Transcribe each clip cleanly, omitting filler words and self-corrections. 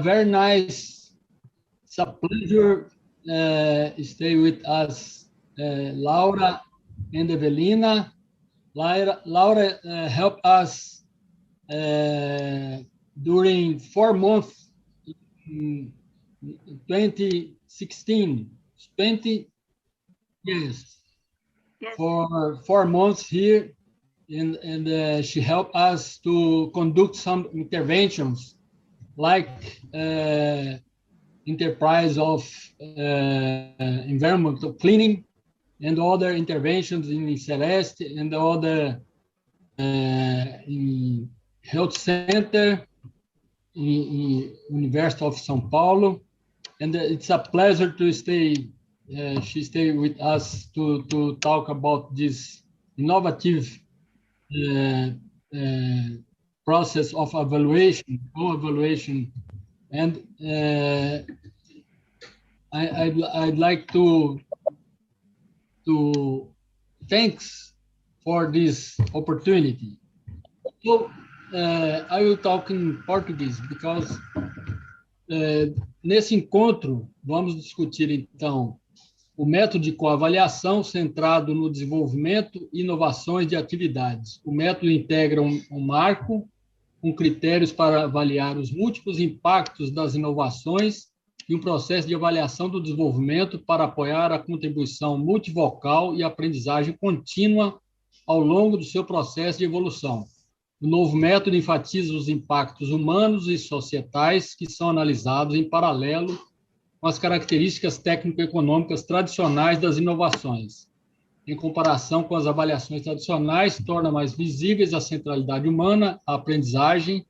very nice. It's a pleasure stay with us, Laura and Eveliina. Laura helped us during 4 months in 2016. 20, yes, for 4 months here, and she helped us to conduct some interventions, like enterprise of environmental cleaning and other interventions in Celeste and other in health center in University of São Paulo. And it's a pleasure to stay, she stayed with us to talk about this innovative process of evaluation, co-evaluation. And I'd like to thanks for this opportunity. So I will talk in Portuguese because nesse encontro vamos discutir então o método de co-avaliação centrado no desenvolvimento e inovações de atividades. O método integra um marco com critérios para avaliar os múltiplos impactos das inovações e um processo de avaliação do desenvolvimento para apoiar a contribuição multivocal e aprendizagem contínua ao longo do seu processo de evolução. O novo método enfatiza os impactos humanos e societais que são analisados em paralelo com as características tecno-econômicas tradicionais das inovações. Em comparação com as avaliações tradicionais, torna mais visíveis a centralidade humana, a aprendizagem,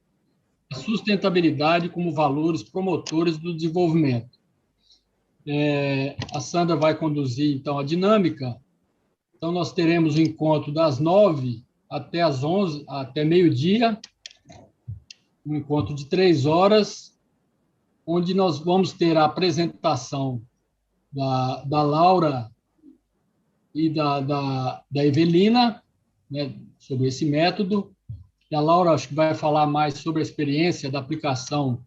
a sustentabilidade como valores promotores do desenvolvimento. A Sandra vai conduzir, então, a dinâmica. Então, nós teremos o encontro das 9 até as 11, até meio-dia, um encontro de 3 horas, onde nós vamos ter a apresentação da Laura e da Eveliina, né, sobre esse método. E a Laura, acho que vai falar mais sobre a experiência da aplicação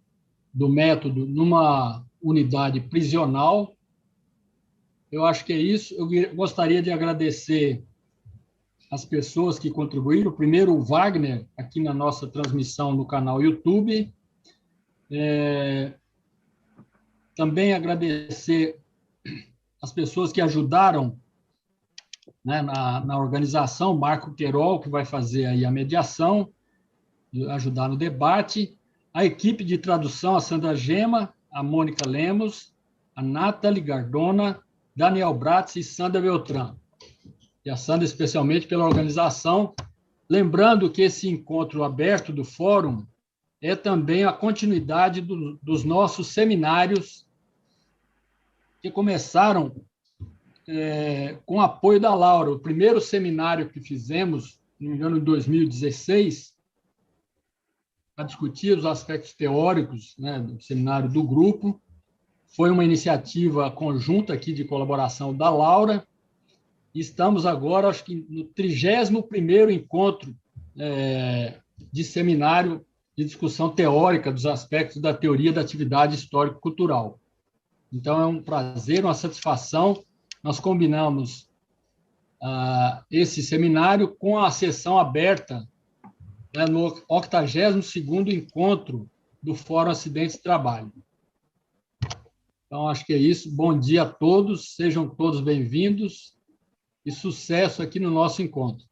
do método numa unidade prisional. Eu acho que é isso. Eu gostaria de agradecer as pessoas que contribuíram. Primeiro, o Wagner, aqui na nossa transmissão no canal YouTube. Também agradecer as pessoas que ajudaram, né, na organização, Marco Querol, que vai fazer aí a mediação, ajudar no debate, a equipe de tradução, a Sandra Gema, a Mônica Lemos, a Nathalie Gardona, Daniel Bratz e Sandra Beltrán. E a Sandra, especialmente, pela organização. Lembrando que esse encontro aberto do Fórum é também a continuidade dos nossos seminários que começaram com o apoio da Laura. O primeiro seminário que fizemos, não me engano, em 2016, para discutir os aspectos teóricos, né, do seminário do grupo, foi uma iniciativa conjunta aqui de colaboração da Laura. Estamos agora, acho que no 31º encontro de seminário de discussão teórica dos aspectos da teoria da atividade histórico-cultural. Então, é um prazer, uma satisfação. Nós combinamos esse seminário com a sessão aberta, né, no 82º encontro do Fórum Acidentes de Trabalho. Então, acho que é isso. Bom dia a todos, sejam todos bem-vindos e sucesso aqui no nosso encontro.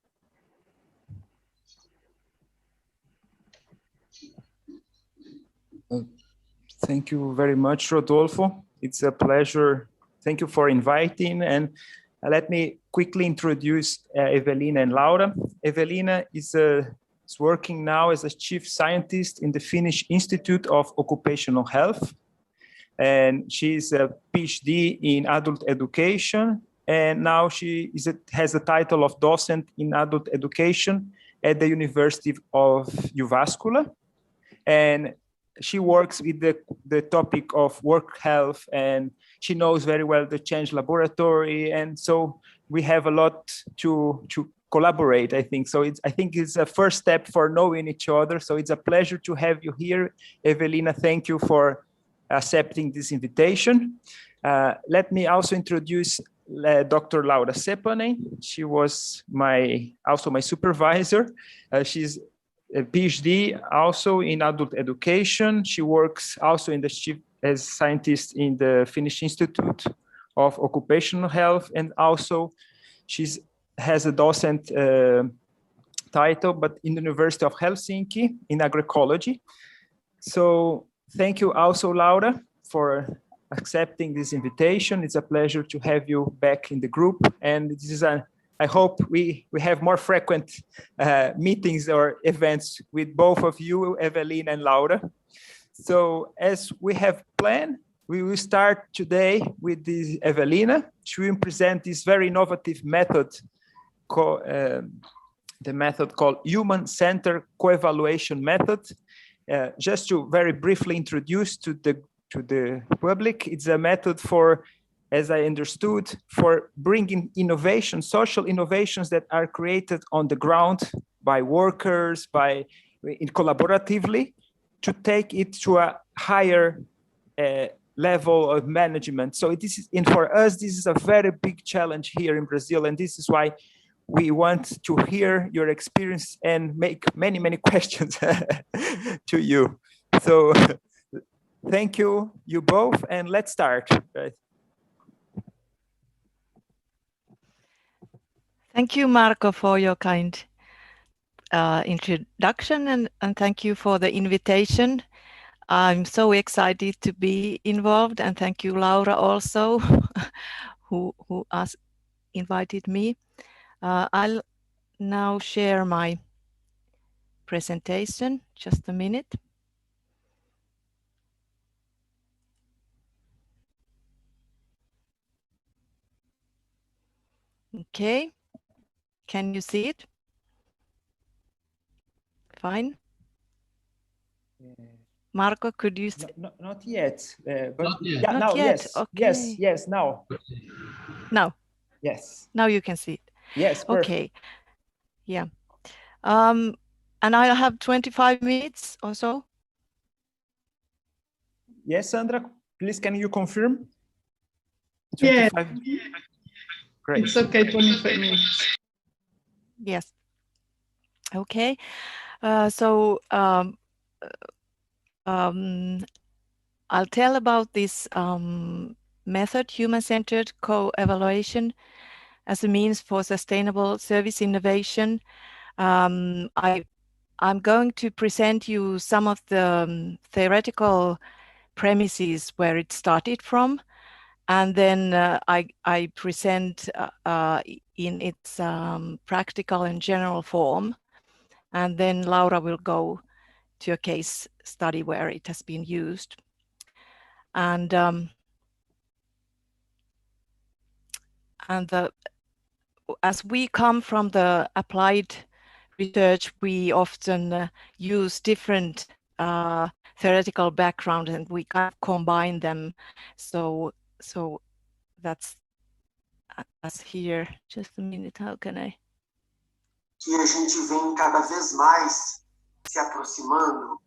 Thank you very much, Rodolfo. It's a pleasure. Thank you for inviting. And let me quickly introduce Eveliina and Laura. Eveliina is working now as a chief scientist in the Finnish Institute of Occupational Health. And she's a PhD in adult education. And now she has the title of docent in adult education at the University of Jyväskylä. And she works with the topic of work health, and she knows very well the change laboratory. And so we have a lot to collaborate, I think. So I think it's a first step for knowing each other. So it's a pleasure to have you here. Eveliina, thank you for accepting this invitation. Let me also introduce Dr. Laura Seppänen. She was also my supervisor. She's a PhD also in adult education. She works also as scientist in the Finnish Institute of Occupational Health, and also has a docent title, but in the University of Helsinki in agroecology. So thank you also, Laura, for accepting this invitation. It's a pleasure to have you back in the group, and this is I hope we have more frequent meetings or events with both of you, Eveliina and Laura. So as we have planned, we will start today with this Eveliina. She will present this very innovative method, the method called human-centered co-evaluation method. Just to very briefly introduce to the public, it's a method for, as I understood, for bringing innovation, social innovations that are created on the ground by workers, collaboratively, to take it to a higher level of management. So for us, this is a very big challenge here in Brazil, and this is why we want to hear your experience and make many, many questions to you. So thank you both, and let's start. Thank you, Marco, for your kind introduction, and thank you for the invitation. I'm so excited to be involved, and thank you, Laura, also, who invited me. I'll now share my presentation. Just a minute. Okay. Can you see it? Fine. Marco, could you see? Not yet. But Not yet. Yeah, Not now, yet. yes. Okay. Yes, now. Now. Yes. Now you can see it. Yes, perfect. Okay. Yeah. And I'll have 25 minutes or so. Yes, Sandra, please, can you confirm? Yeah. Great. It's okay, 25 minutes. Yes. Okay. I'll tell about this method, human-centered co-evaluation, as a means for sustainable service innovation. I'm going to present you some of the theoretical premises where it started from, and then I present in its practical and general form, and then Laura will go to a case study where it has been used. And as we come from the applied research, we often use different theoretical backgrounds, and we kind of combine them. So that's as here. Just a minute, how can I? Que a gente vem cada vez mais se aproximando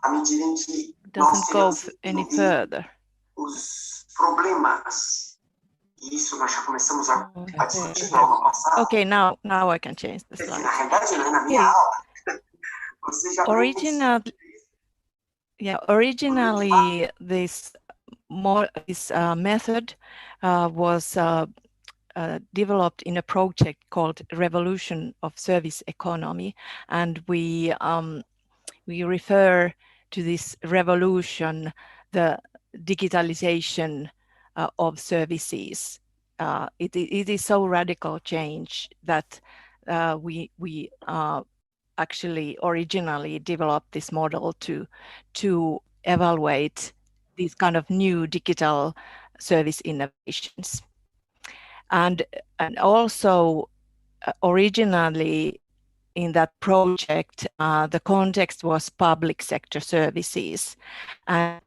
à medida em que nós Doesn't go any further. Os problemas. E isso nós já começamos a discutir no ano passado. Okay, now I can change the slide. Na realidade, não é na minha aula. Você já originally this method was developed in a project called Revolution of Service Economy, and we refer to this revolution, the digitalization of services. It is so radical change that we actually originally developed this model to evaluate these kind of new digital service innovations. And also originally in that project, the context was public sector services. And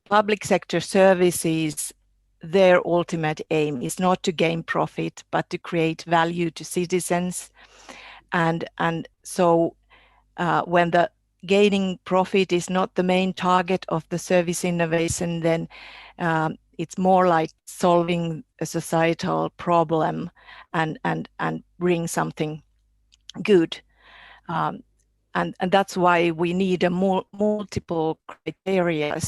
public sector services, their ultimate aim is not to gain profit, but to create value to citizens. And so when the gaining profit is not the main target of the service innovation, then it's more like solving a societal problem and bring something good. And that's why we need a multiple criteria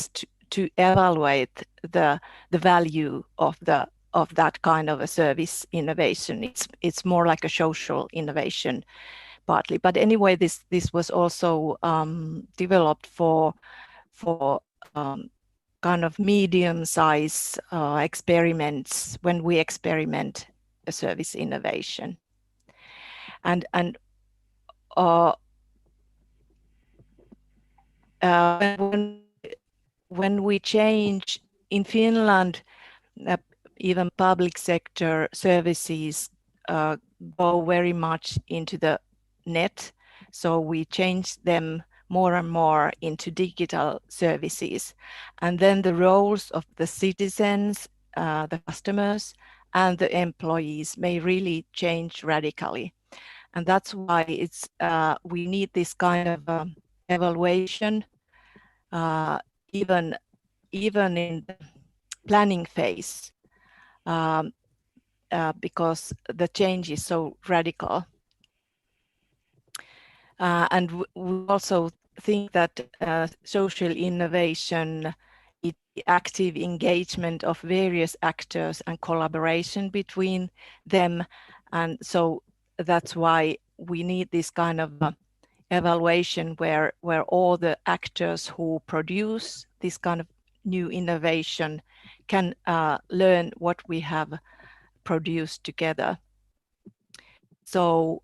to evaluate the value of that kind of a service innovation. It's more like a social innovation partly, but anyway, this was also developed for kind of medium-size experiments when we experiment a service innovation, and when we change in Finland, even public sector services go very much into the net. So we change them more and more into digital services. And then the roles of the citizens, the customers, and the employees may really change radically. And that's why it's we need this kind of evaluation even in the planning phase, because the change is so radical. And we also think that social innovation is the active engagement of various actors and collaboration between them. And so that's why we need this kind of evaluation where all the actors who produce this kind of new innovation can learn what we have produced together. So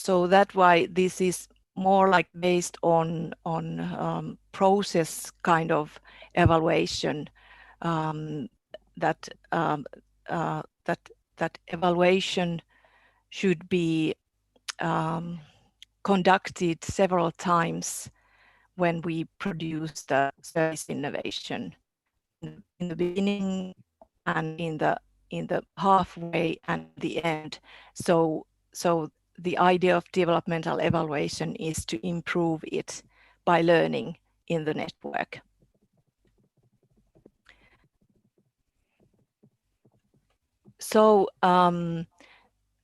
that's why this is more like based on process kind of evaluation, that evaluation should be conducted several times when we produce the service innovation, in the beginning and in the halfway and the end. So the idea of developmental evaluation is to improve it by learning in the network. So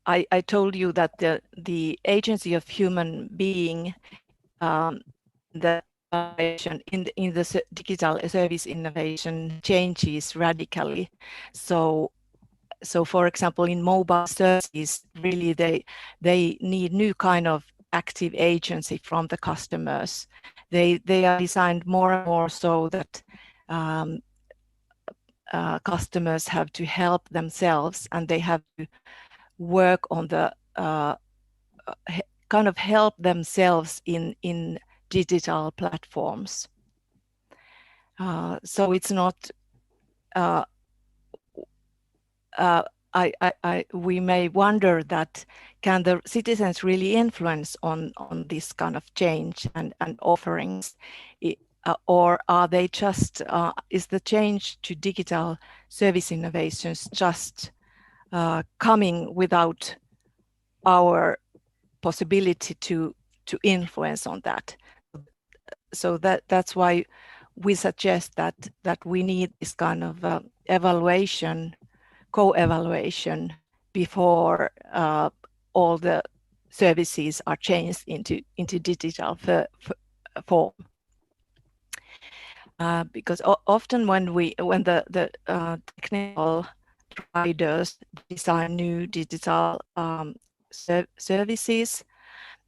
I told you that the agency of human being, the in the digital service innovation changes radically. So for example, in mobile services, really they need new kind of active agency from the customers. They are designed more and more so that customers have to help themselves, and they have to work on the kind of help themselves in digital platforms. So it's not we may wonder that can the citizens really influence on this kind of change and offerings, or are they just is the change to digital service innovations just coming without our possibility to influence on that? So that's why we suggest that we need this kind of evaluation, co-evaluation, before all the services are changed into digital form. Because often when the technical providers design new digital services,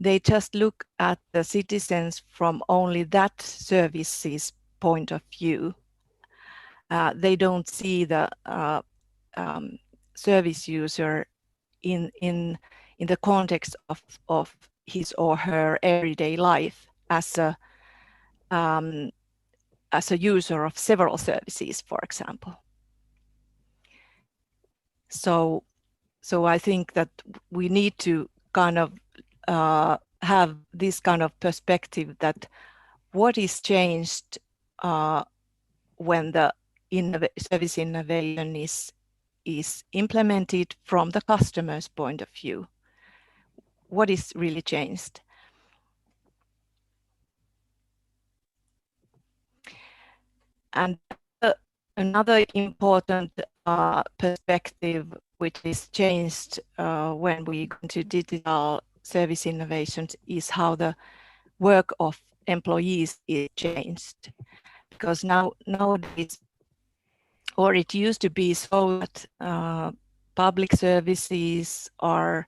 they just look at the citizens from only that service's point of view. They don't see the service user in the context of his or her everyday life as a user of several services, for example. So I think that we need to kind of have this kind of perspective that what is changed when the service innovation is implemented from the customer's point of view. What is really changed? And another important perspective which is changed when we go into digital service innovations is how the work of employees is changed. Because nowadays, or it used to be so that public services are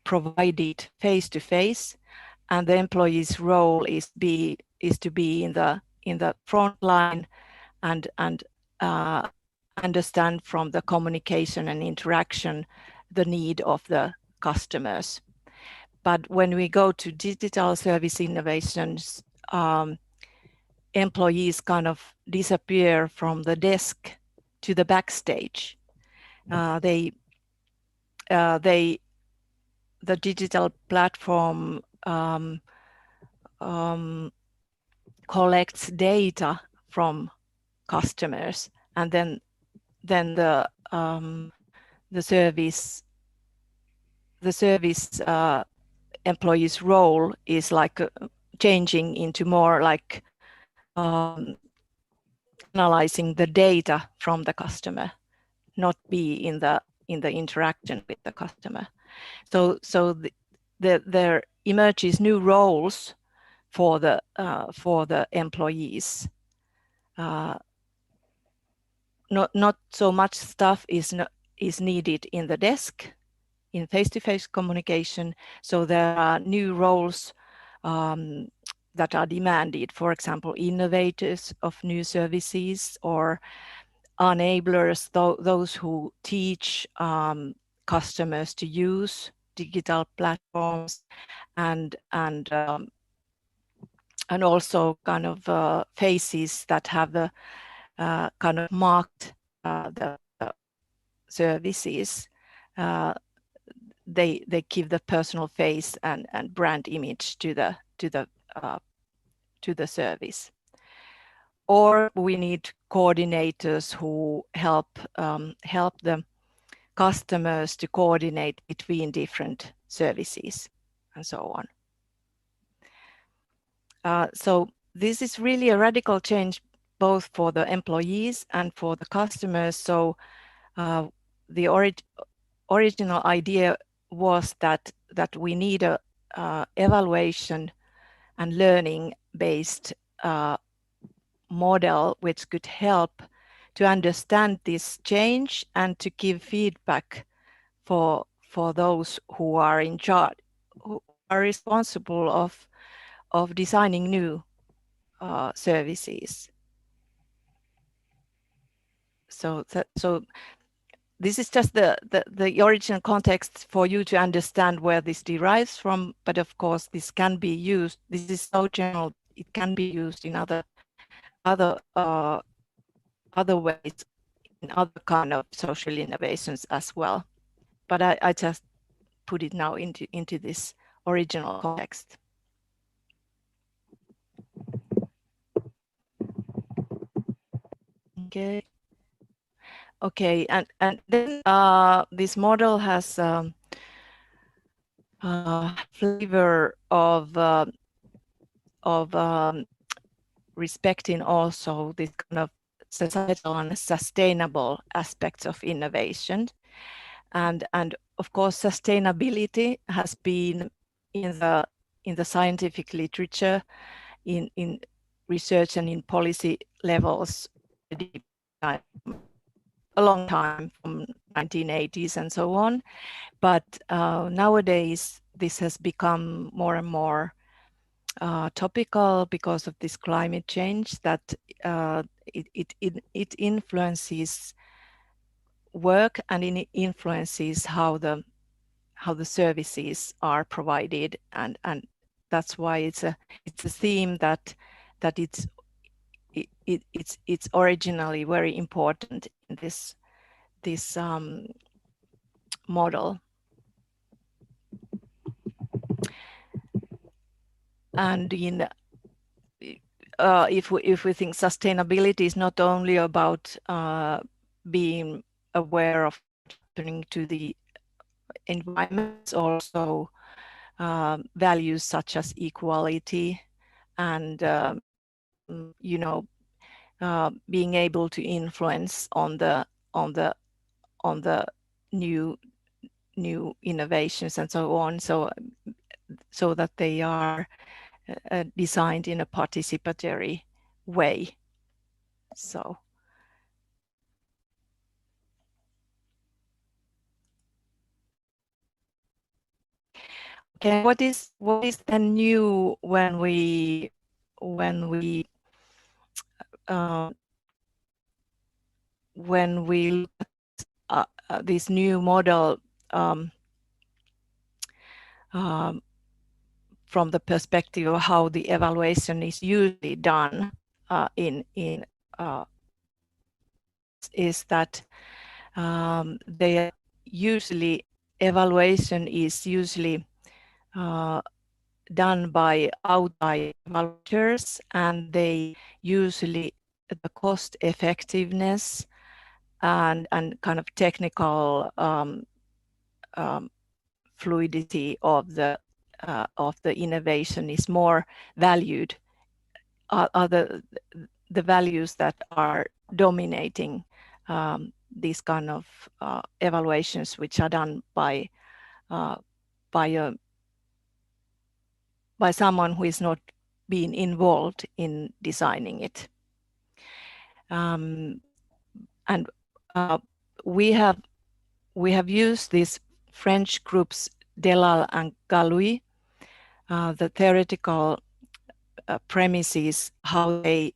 provided face-to-face, and the employee's role is to be in the front line and understand from the communication and interaction the need of the customers. But when we go to digital service innovations, employees kind of disappear from the desk to the backstage. The digital platform collects data from customers, and then the service employee's role is like changing into more like analyzing the data from the customer, not be in the interaction with the customer. So there emerges new roles for the employees. Not so much stuff is needed in the desk in face-to-face communication. So there are new roles that are demanded. For example, innovators of new services, or enablers, those who teach customers to use digital platforms, and also kind of faces that have the kind of marked the services. They give the personal face and brand image to the service. Or we need coordinators who help the customers to coordinate between different services and so on. So this is really a radical change both for the employees and for the customers. So the original idea was that we need a evaluation and learning based model which could help to understand this change and to give feedback for those who are in charge, who are responsible of designing new services. So this is just the original context for you to understand where this derives from. But of course, this can be used. This is so general. It can be used in other ways, in other kind of social innovations as well. But I just put it now into this original context. Okay, and then this model has flavor of respecting also this kind of societal and sustainable aspects of innovation, and of course sustainability has been in the scientific literature, in research and in policy levels a long time, from 1980s and so on. But nowadays this has become more and more topical because of this climate change, that it influences work, and it influences how the services are provided, and that's why it's a theme that it's originally very important in this model. And if we think sustainability is not only about being aware of what's happening to the environment, also values such as equality and being able to influence on the new innovations and so on, so that they are designed in a participatory way. So okay, what is then new when we look at this new model from the perspective of how the evaluation is usually done is that evaluation is usually done by outside evaluators, and they usually the cost effectiveness and kind of technical fluidity of the innovation is more valued, are the values that are dominating these kind of evaluations, which are done by someone who is not being involved in designing it. And we have used these French groups Delal and Galui, the theoretical premises, how they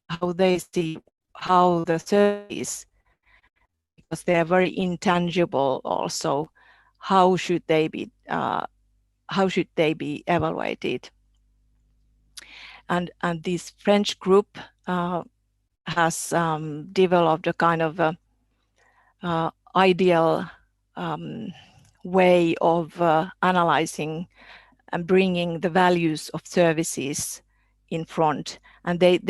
see how the service, because they are very intangible also, how should they be evaluated. And this French group has developed a kind of ideal way of analyzing and bringing the values of services in front, and they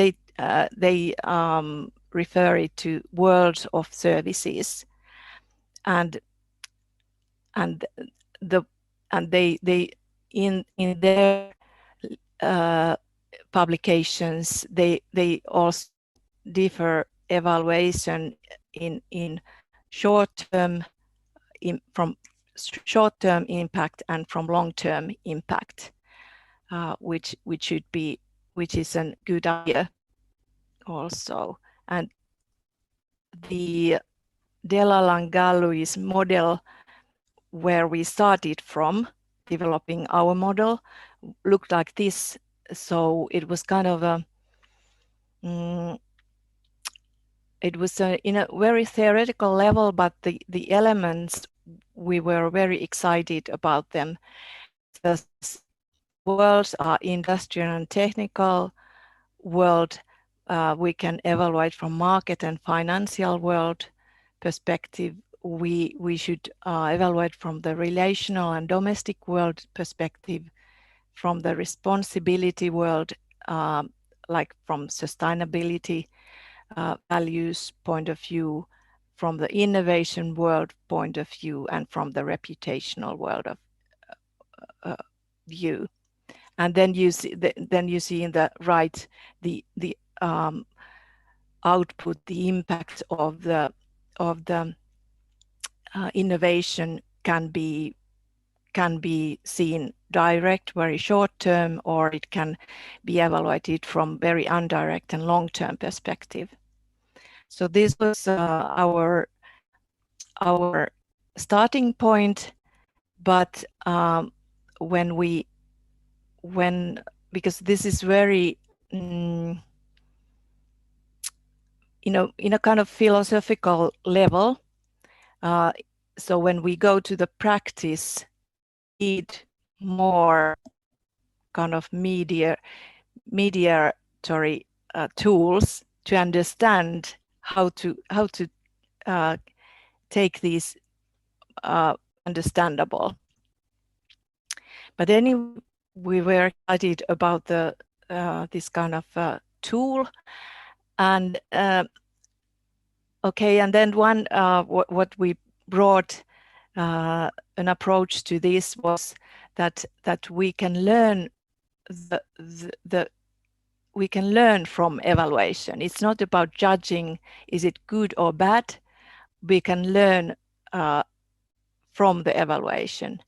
refer it to worlds of services, and they in their publications they also differ evaluation in short-term from short-term impact and from long-term impact, which is a good idea also. And the Delal and Galui's model, where we started from developing our model, looked like this. So it was kind of a in a very theoretical level, but the elements, we were very excited about them. The worlds are industrial and technical world. We can evaluate from market and financial world perspective. We should evaluate from the relational and domestic world perspective, from the responsibility world, like from sustainability values point of view, from the innovation world point of view, and from the reputational world of view. And then you see in the right the output, the impact of the innovation can be seen direct, very short term, or it can be evaluated from very indirect and long term perspective. So this was our starting point, but because this is very in a kind of philosophical level, so when we go to the practice, we need more kind of mediatory tools to understand how to take these understandable. But anyway, we were excited about this kind of tool. And okay, and then one what we brought an approach to this was that we can learn we can learn from evaluation. It's not about judging, is it good or bad? We can learn from the evaluation.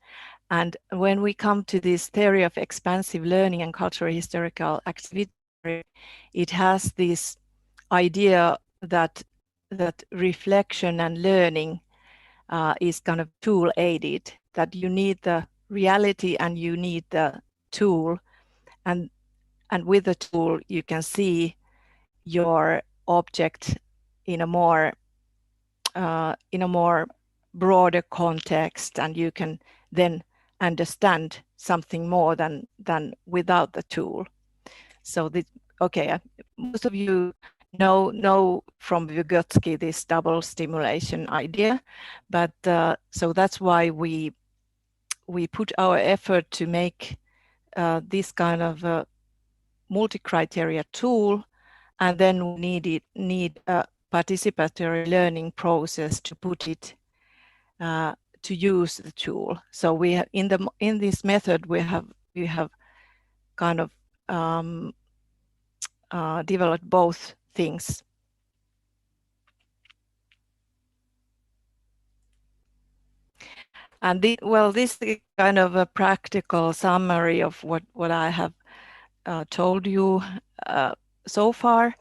And when we come to this theory of expansive learning and cultural historical activity, it has this idea that reflection and learning is kind of tool aided, that you need the reality and you need the tool, and with the tool you can see your object in a more broader context, and you can then understand something more than without the tool. So okay, most of you know from Vygotsky this double stimulation idea, but so that's why we put our effort to make this kind of a multi-criteria tool, and then we need a participatory learning process to put it to use the tool. So we have in this method we have kind of developed both things. And this is kind of a practical summary of what I have told you so far.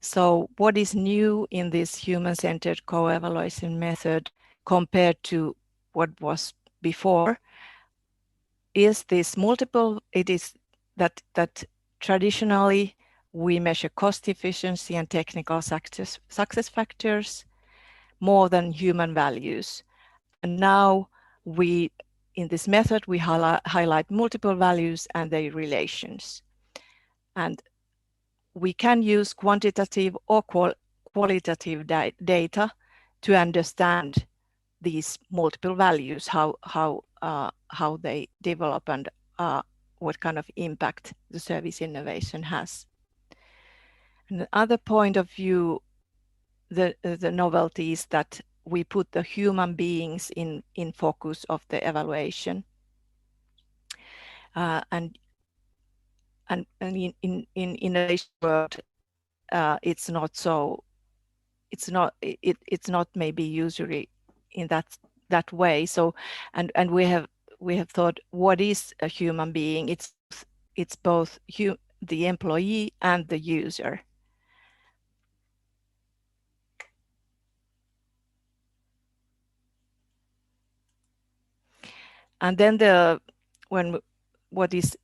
So what is new in this human-centered co-evaluation method compared to what was before is this multiple. It is that traditionally we measure cost efficiency and technical success factors more than human values. And now in this method, we highlight multiple values and their relations. And we can use quantitative or qualitative data to understand these multiple values, how they develop and what kind of impact the service innovation has. And the other point of view, the novelty is that we put the human beings in focus of the evaluation, and in innovation world, it's not maybe usually in that way. So and we have thought, what is a human being? It's both the employee and the user. And then what is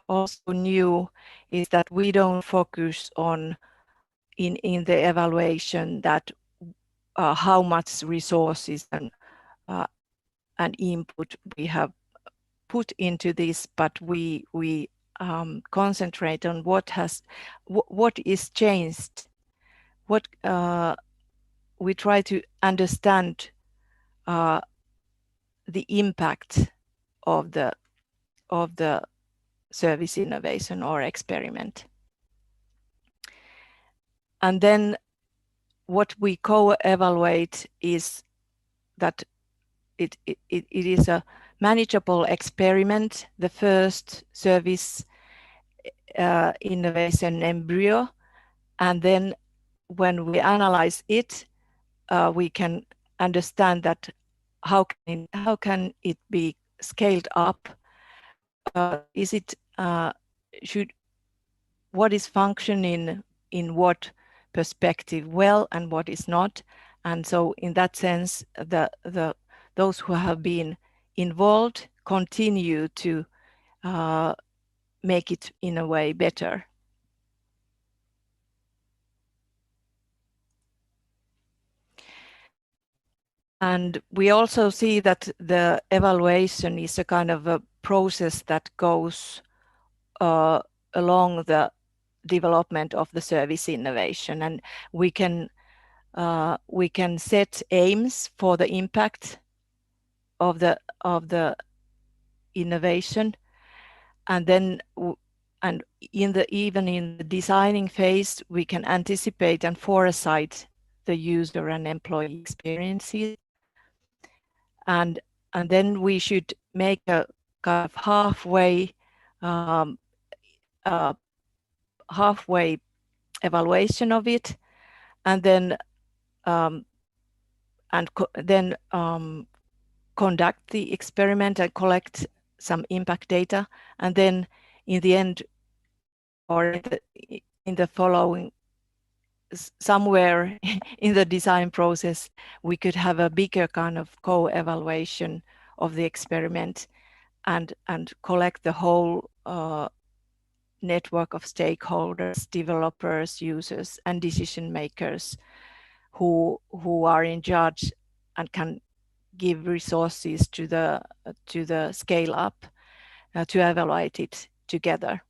also new is that we don't focus on in the evaluation that how much resources and input we have put into this, but we concentrate on what is changed. What we try to understand the impact of the service innovation or experiment. And then what we co-evaluate is that it is a manageable experiment, the first service innovation embryo. And then when we analyze it, we can understand that how can it be scaled up? Is it what is functioning in what perspective well and what is not? And so in that sense, those who have been involved continue to make it in a way better. And we also see that the evaluation is a kind of a process that goes along the development of the service innovation, and we can set aims for the impact of the innovation, and then even in the designing phase, we can anticipate and foresight the user and employee experiences. And then we should make a kind of halfway evaluation of it, and then conduct the experiment and collect some impact data, and then in the end, or in the following, somewhere in the design process, we could have a bigger kind of co-evaluation of the experiment and collect the whole network of stakeholders, developers, users, and decision makers who are in charge and can give resources to the scale up to evaluate it together.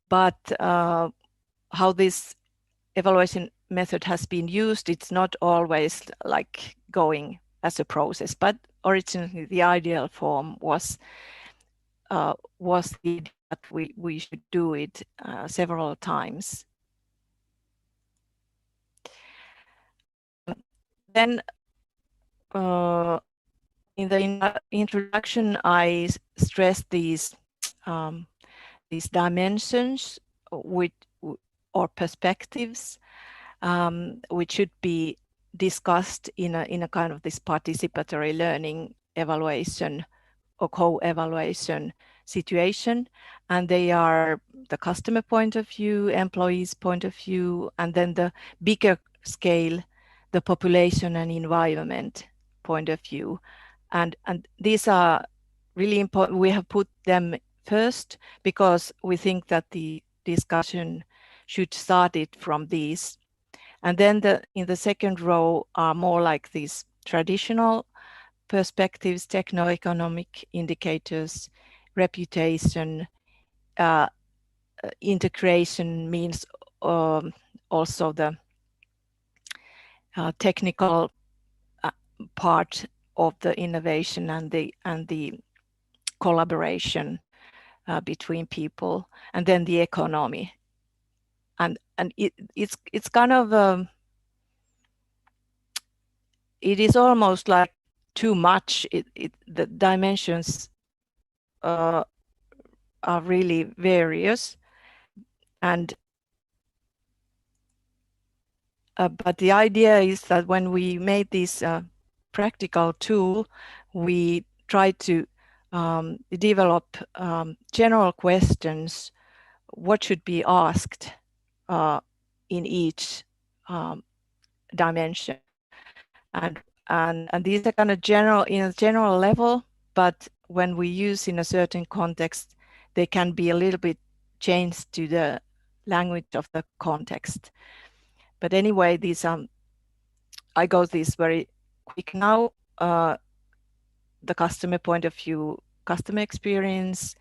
But how this evaluation method has been used, it's not always like going as a process, but originally the ideal form was that we should do it several times. Then in the introduction, I stressed these dimensions or perspectives which should be discussed in a kind of this participatory learning evaluation or co-evaluation situation. And they are the customer point of view, employees point of view, and then the bigger scale, the population and environment point of view. And these are really important. We have put them first because we think that the discussion should start it from these. And then in the second row are more like these traditional perspectives, tecno-economic indicators, reputation, integration means also the technical part of the innovation and the collaboration between people, and then the economy. And it's kind of it is almost like too much. The dimensions are really various, and but the idea is that when we made this practical tool, we tried to develop general questions, what should be asked in each dimension, and these are kind of general in a general level, but when we use in a certain context, they can be a little bit changed to the language of the context. But anyway, these I go this very quick now. The customer point of view, customer experience,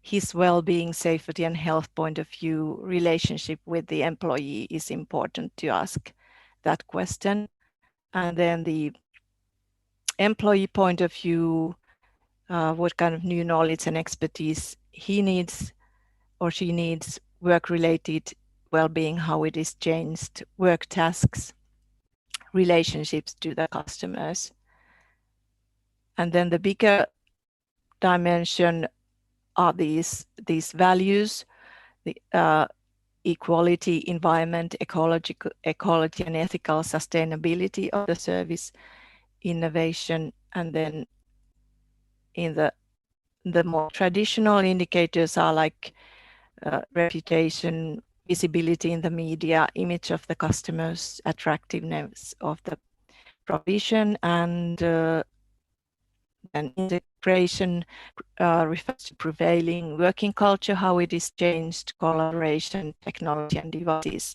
his well-being, safety and health point of view, relationship with the employee is important to ask that question. And then the employee point of view, what kind of new knowledge and expertise he needs or she needs, work-related well-being, how it is changed, work tasks, relationships to the customers. And then the bigger dimension are these values, the equality, environment, ecology and ethical sustainability of the service, innovation, and then in the more traditional indicators are like reputation, visibility in the media, image of the customers, attractiveness of the provision, and integration refers to prevailing working culture, how it is changed, collaboration, technology and devices.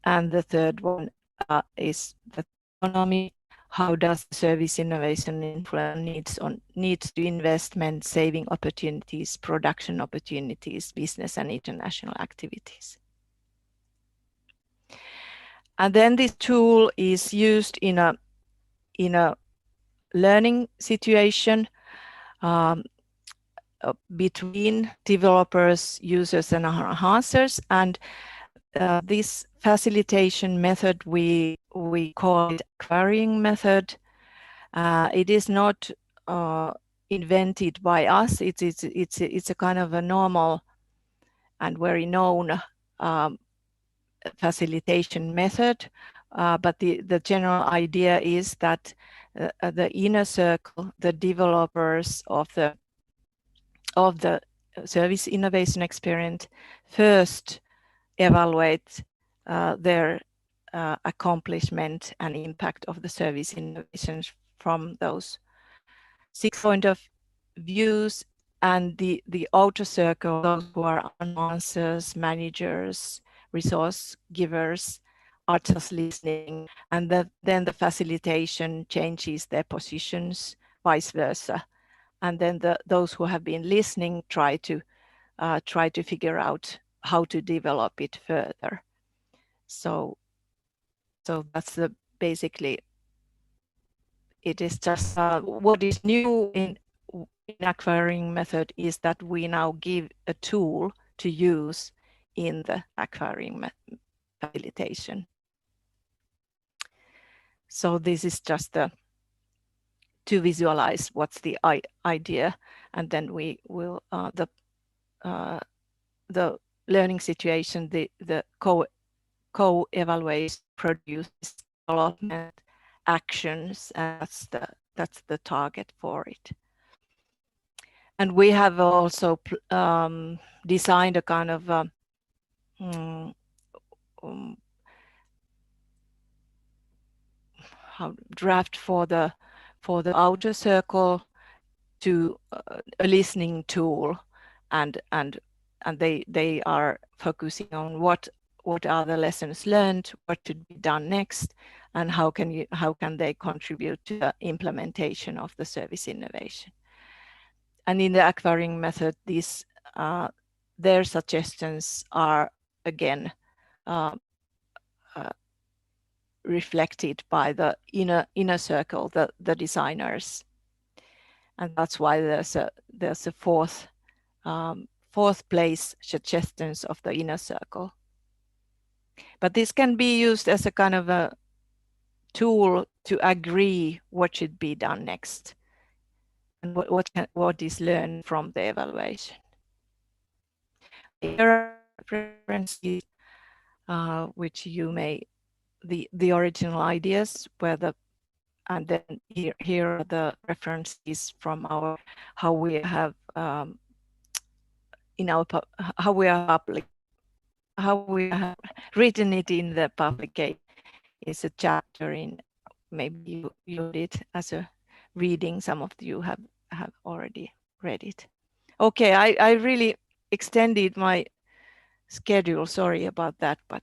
And the third one is the economy. How does service innovation influence needs to investment, saving opportunities, production opportunities, business and international activities? And then this tool is used in a learning situation. between developers, users, and enhancers. And this facilitation method, we call it Aquarium method. It is not invented by us. It's a kind of a normal and very known facilitation method. But the general idea is that the inner circle, the developers of the service innovation experience, first evaluate their accomplishment and impact of the service innovations from those 6 points of views, and the outer circle, those who are announcers, managers, resource givers, are just listening, and then the facilitation changes their positions, vice versa, and then those who have been listening try to figure out how to develop it further. So that's basically it is just what is new in Aquarium method is that we now give a tool to use in the Aquarium facilitation. So this is just to visualize what's the idea, and then we will the learning situation, the co-evaluation produces development actions, and that's the target for it. And we have also designed a kind of draft for the outer circle to a listening tool, and they are focusing on what are the lessons learned, what should be done next, and how can they contribute to the implementation of the service innovation. And in the Aquarium method, these their suggestions are again reflected by the inner circle, the designers, and that's why there's a fourth place suggestions of the inner circle. But this can be used as a kind of a tool to agree what should be done next, and what is learned from the evaluation. Here are references which you may the original ideas and then here are the references from how we have written it in the publication. It's a chapter in, maybe you did as a reading, some of you have already read it. Okay, I really extended my schedule, sorry about that, but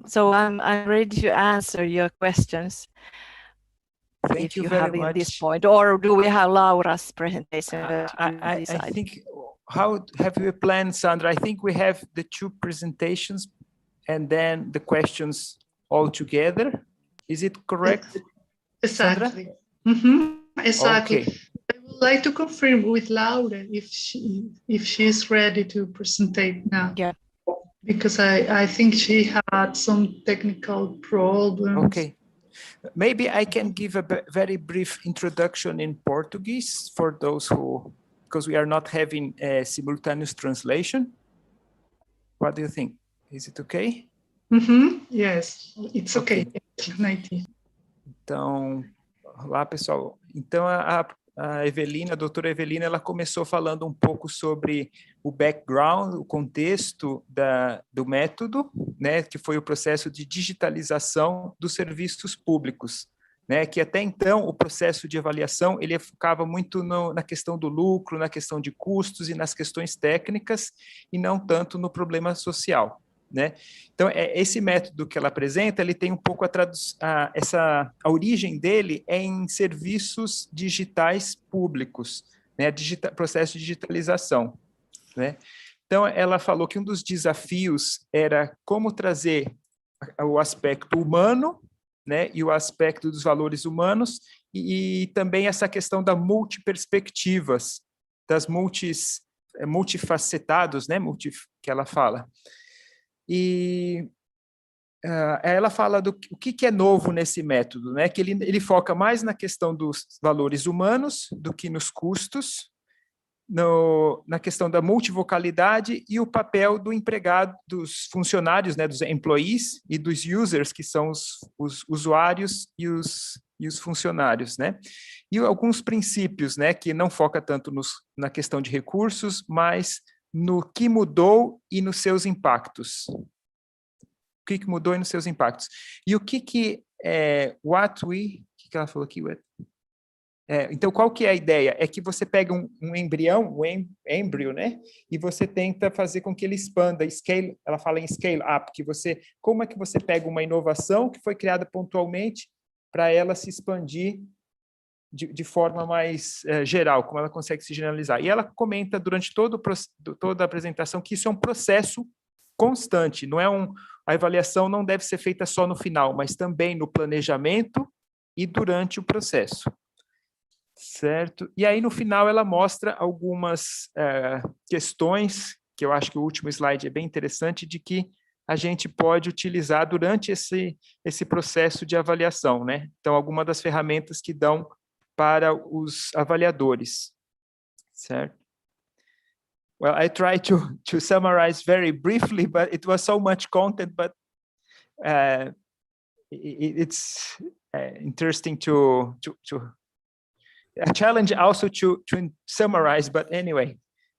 so I'm ready to answer your questions. Thank you very much. At this point, or do we have Laura's presentation? I think, how have you planned, Sandra? I think we have the 2 presentations and then the questions all together. Is it correct? Exactly. Exactly. Okay. I would like to confirm with Laura if she's ready to present now. Yeah. Because I think she had some technical problems. Okay. Maybe I can give a very brief introduction in Portuguese for those because we are not having a simultaneous translation. What do you think? Is it okay? Yes, it's okay. Então, olá pessoal. Então a Eveliina, a doutora Eveliina, ela começou falando um pouco sobre o background, o contexto do método, né, que foi o processo de digitalização dos serviços públicos, né, que até então o processo de avaliação ele focava muito na questão do lucro, na questão de custos e nas questões técnicas e não tanto no problema social, né? Então, esse método que ela apresenta, ele tem um pouco a origem dele é em serviços digitais públicos, né? Processo de digitalização, né? Então, ela falou que um dos desafios era como trazer o aspecto humano, né, e o aspecto dos valores humanos e também essa questão da multiperspectivas, das multifacetados, né, que ela fala. E ela fala do que é novo nesse método, né, que ele foca mais na questão dos valores humanos do que nos custos, na questão da multivocalidade e o papel do empregado, dos funcionários, né, dos employees e dos users, que são os usuários e os funcionários, né? E alguns princípios, né, que não foca tanto na questão de recursos, mas no que mudou e nos seus impactos. O que mudou e nos seus impactos. E o que ela falou aqui? Então, qual que é a ideia? É que você pega um embrião, embryo, né? E você tenta fazer com que ele expanda, scale, ela fala em scale up, como é que você pega uma inovação que foi criada pontualmente para ela se expandir de forma mais geral, como ela consegue se generalizar. E ela comenta durante toda a apresentação que isso é um processo constante, a avaliação não deve ser feita só no final, mas também no planejamento e durante o processo. Certo? E aí, no final, ela mostra algumas questões, que eu acho que o último slide é bem interessante, de que a gente pode utilizar durante esse processo de avaliação, né? Então, algumas das ferramentas que dão para os avaliadores, certo? Well, I try to summarize very briefly, but it was so much content, but it's interesting to a challenge also to summarize, but anyway,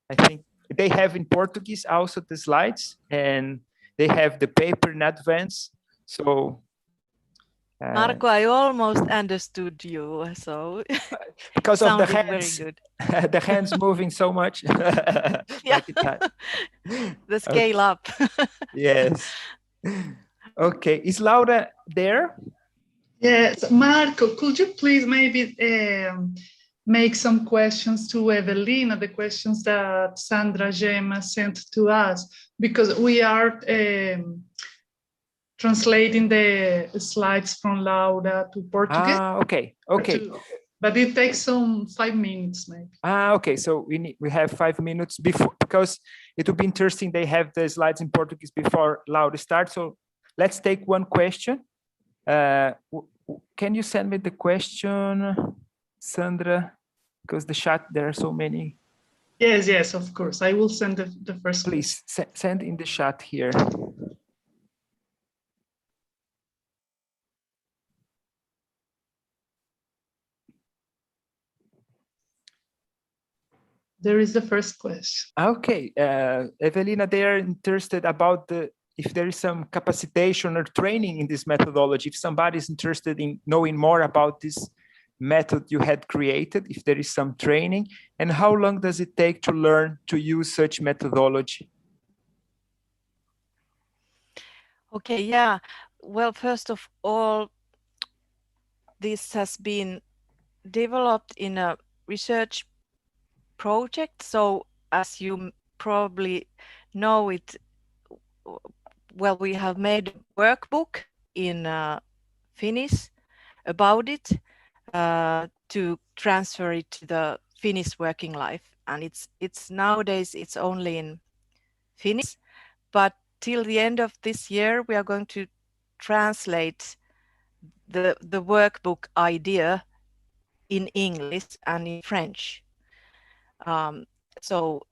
I think they have in Portuguese also the slides, and they have the paper in advance. So, Marco, I almost understood you. So because of the hands, very good. the hands moving so much. Yeah, like the scale up. Yes. Okay, is Laura there? Yes, Marco, could you please maybe make some questions to Eveliina, the questions that Sandra Gemma sent to us, because we are translating the slides from Laura to Portuguese. Okay. But it takes some 5 minutes, maybe. Okay. So we have 5 minutes before, because it would be interesting. They have the slides in Portuguese before Laura starts. So let's take one question. Can you send me the question, Sandra? Because the chat, there are so many. Yes, of course. I will send the first. Please send in the chat here. There is the first question. Okay, Eveliina, they are interested about if there is some capacitation or training in this methodology, if somebody is interested in knowing more about this method you had created, if there is some training, and how long does it take to learn to use such methodology? Okay, yeah. Well, first of all, this has been developed in a research project. So as you probably know it, well, we have made a workbook in Finnish about it to transfer it to the Finnish working life. And it's nowadays it's only in Finnish, but till the end of this year, we are going to translate the workbook idea in English and in French. So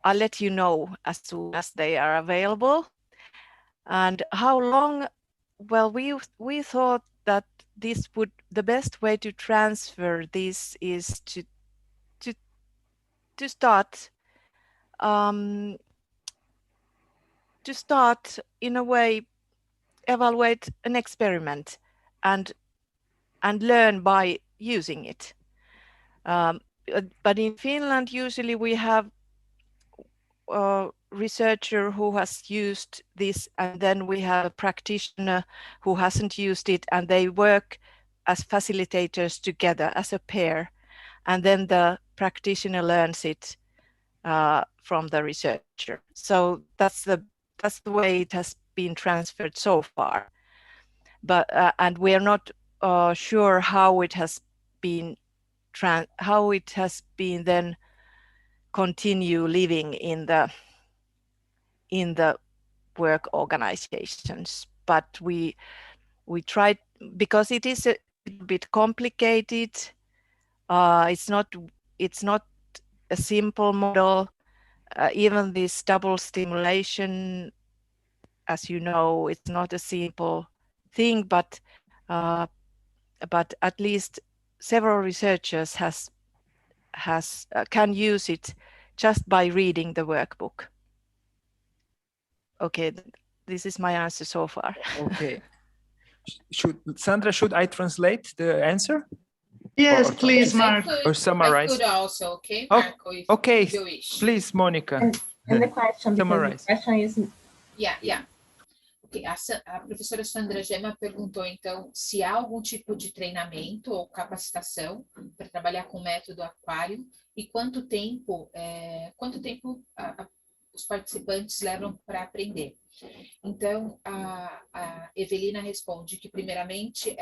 I'll let you know as soon as they are available. And how long? Well, we thought that the best way to transfer this is to start in a way, evaluate an experiment and learn by using it. But in Finland, usually we have a researcher who has used this, and then we have a practitioner who hasn't used it, and they work as facilitators together as a pair. And then the practitioner learns it from the researcher. So that's the way it has been transferred so far. But and we are not sure how it has been then continue living in the work organizations. But we tried, because it is a bit complicated. It's not a simple model. Even this double stimulation, as you know, it's not a simple thing, but at least several researchers can use it just by reading the workbook. Okay, this is my answer so far. Okay. Sandra, should I translate the answer? Yes, please, Mark. Or summarize? I could also, okay, Marco, if okay, you wish. Please, Monica. And the question, Summarize. The question is... Yeah. Okay. A professora Sandra Gema perguntou, então, se há algum tipo de treinamento ou capacitação para trabalhar com o método Aquarium e quanto tempo os participantes levam para aprender. Então, a Eveliina responde que, primeiramente,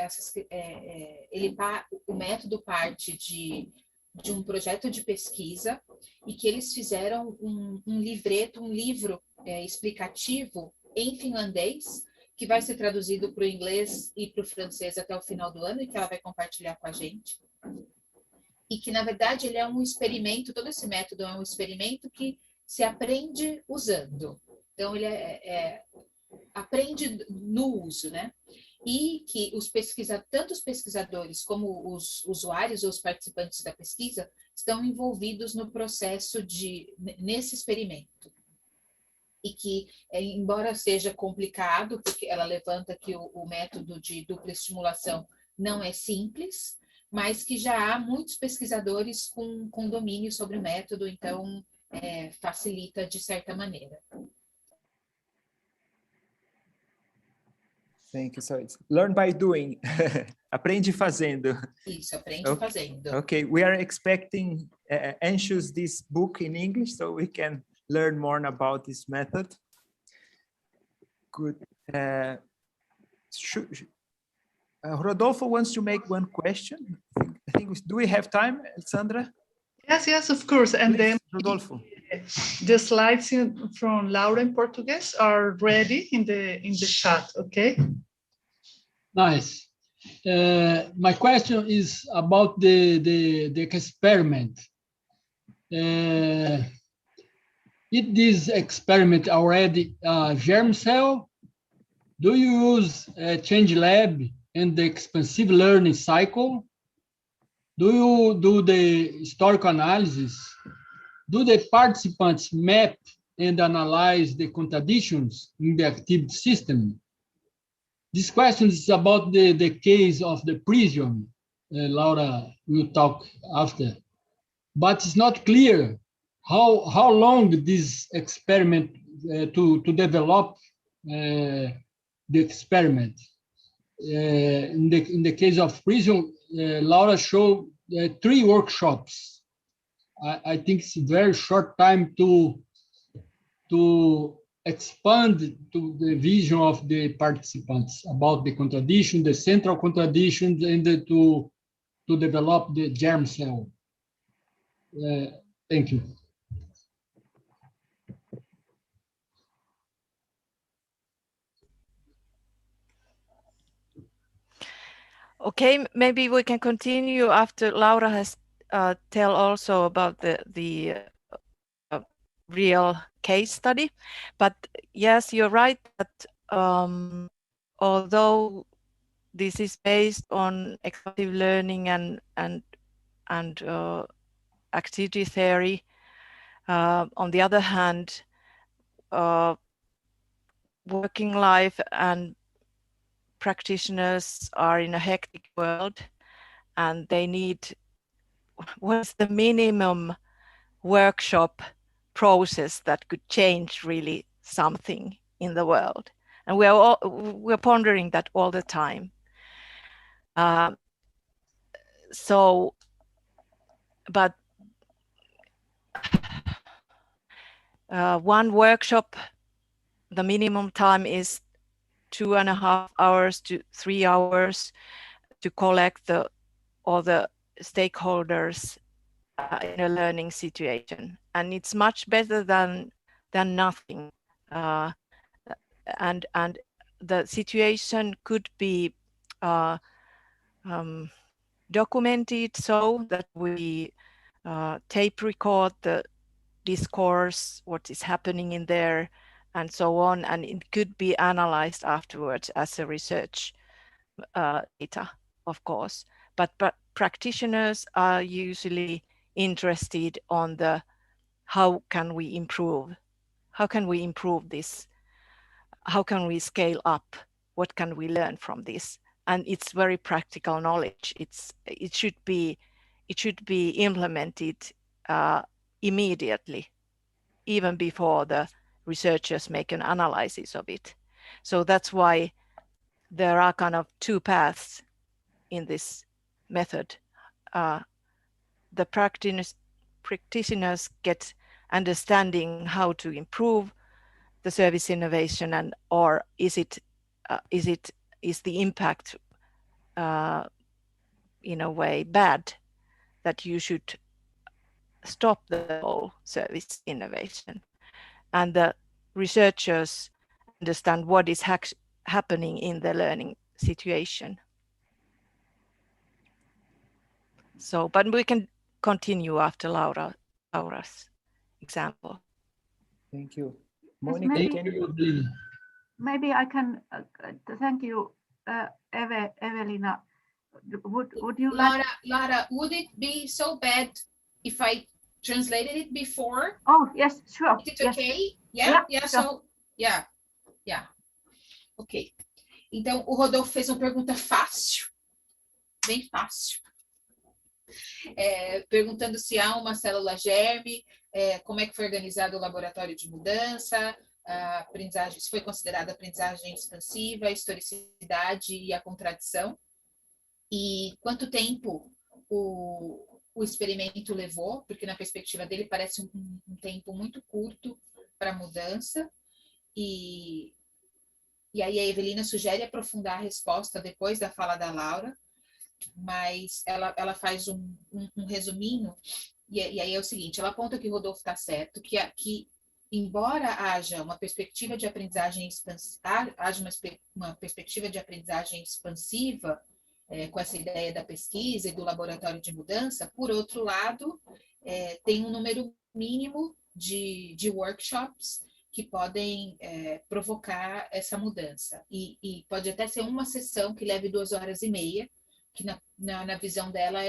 o método parte de um projeto de pesquisa e que eles fizeram um livro explicativo em finlandês, que vai ser traduzido para o inglês e para o francês até o final do ano, e que ela vai compartilhar com a gente. E que, na verdade, ele é um experimento, todo esse método é um experimento que se aprende usando. Então, ele aprende no uso, né? E que tanto os pesquisadores como os usuários ou os participantes da pesquisa estão envolvidos no processo nesse experimento. E que, embora seja complicado, porque ela levanta que o método de dupla estimulação não é simples, mas que já há muitos pesquisadores com domínio sobre o método, então facilita de certa maneira. Thank you. So it's learn by doing. Aprende fazendo. Isso, aprende fazendo. Okay, we are expecting anxious this book in English, so we can learn more about this method. Good. Rodolfo wants to make one question. I think do we have time, Sandra? Yes, of course. And Please, then Rodolfo. The slides from Laura in Portuguese are ready in the chat. Okay. Nice. My question is about the experiment. Is this experiment already germ cell? Do you use change lab and the expansive learning cycle? Do you do the historical analysis? Do the participants map and analyze the contradictions in the activity system? This question is about the case of the prison. Laura will talk after. But it's not clear how long this experiment to develop the experiment. In the case of prison, Laura showed 3 workshops. I think it's a very short time to expand to the vision of the participants about the contradiction, the central contradictions, and to develop the germ cell. Thank you. Okay, maybe we can continue after Laura has tell also about the real case study. But yes, you're right that although this is based on expansive learning and activity theory, on the other hand, working life and practitioners are in a hectic world, and they need what's the minimum workshop process that could change really something in the world. And we're pondering that all the time. But one workshop, the minimum time is 2.5 hours to 3 hours. to collect all the stakeholders in a learning situation, and it's much better than nothing. And the situation could be documented so that we tape record the discourse, what is happening in there, and so on, and it could be analyzed afterwards as a research data, of course. But practitioners are usually interested on the how can we improve this, how can we scale up, what can we learn from this, and it's very practical knowledge. It should be implemented immediately, even before the researchers make an analysis of it. So that's why there are kind of two paths in this method. The practitioners get understanding how to improve the service innovation, and or is the impact in a way bad that you should stop the whole service innovation, and the researchers understand what is happening in the learning situation. So, but we can continue after Laura's example. Thank you. Yes, Monica, maybe I can thank you, Eveliina. Would you like? Laura, would it be so bad if I translated it before? Oh, yes, sure. Is it yes. okay? Yeah, sure. so, yeah. Ok. Então, o Rodolfo fez uma pergunta fácil, bem fácil. Perguntando se há uma célula germe, como é que foi organizado o laboratório de mudança, a aprendizagem, se foi considerada aprendizagem expansiva, a historicidade e a contradição, e quanto tempo o experimento levou, porque na perspectiva dele parece um tempo muito curto para a mudança, e aí a Eveliina sugere aprofundar a resposta depois da fala da Laura, mas ela faz um resuminho, e aí é o seguinte, ela aponta que o Rodolfo está certo, que embora haja uma perspectiva de aprendizagem uma perspectiva de aprendizagem expansiva, com essa ideia da pesquisa e do laboratório de mudança, por outro lado, tem um número mínimo de workshops que podem provocar essa mudança. E pode até ser uma sessão que leve 2h30, que na visão dela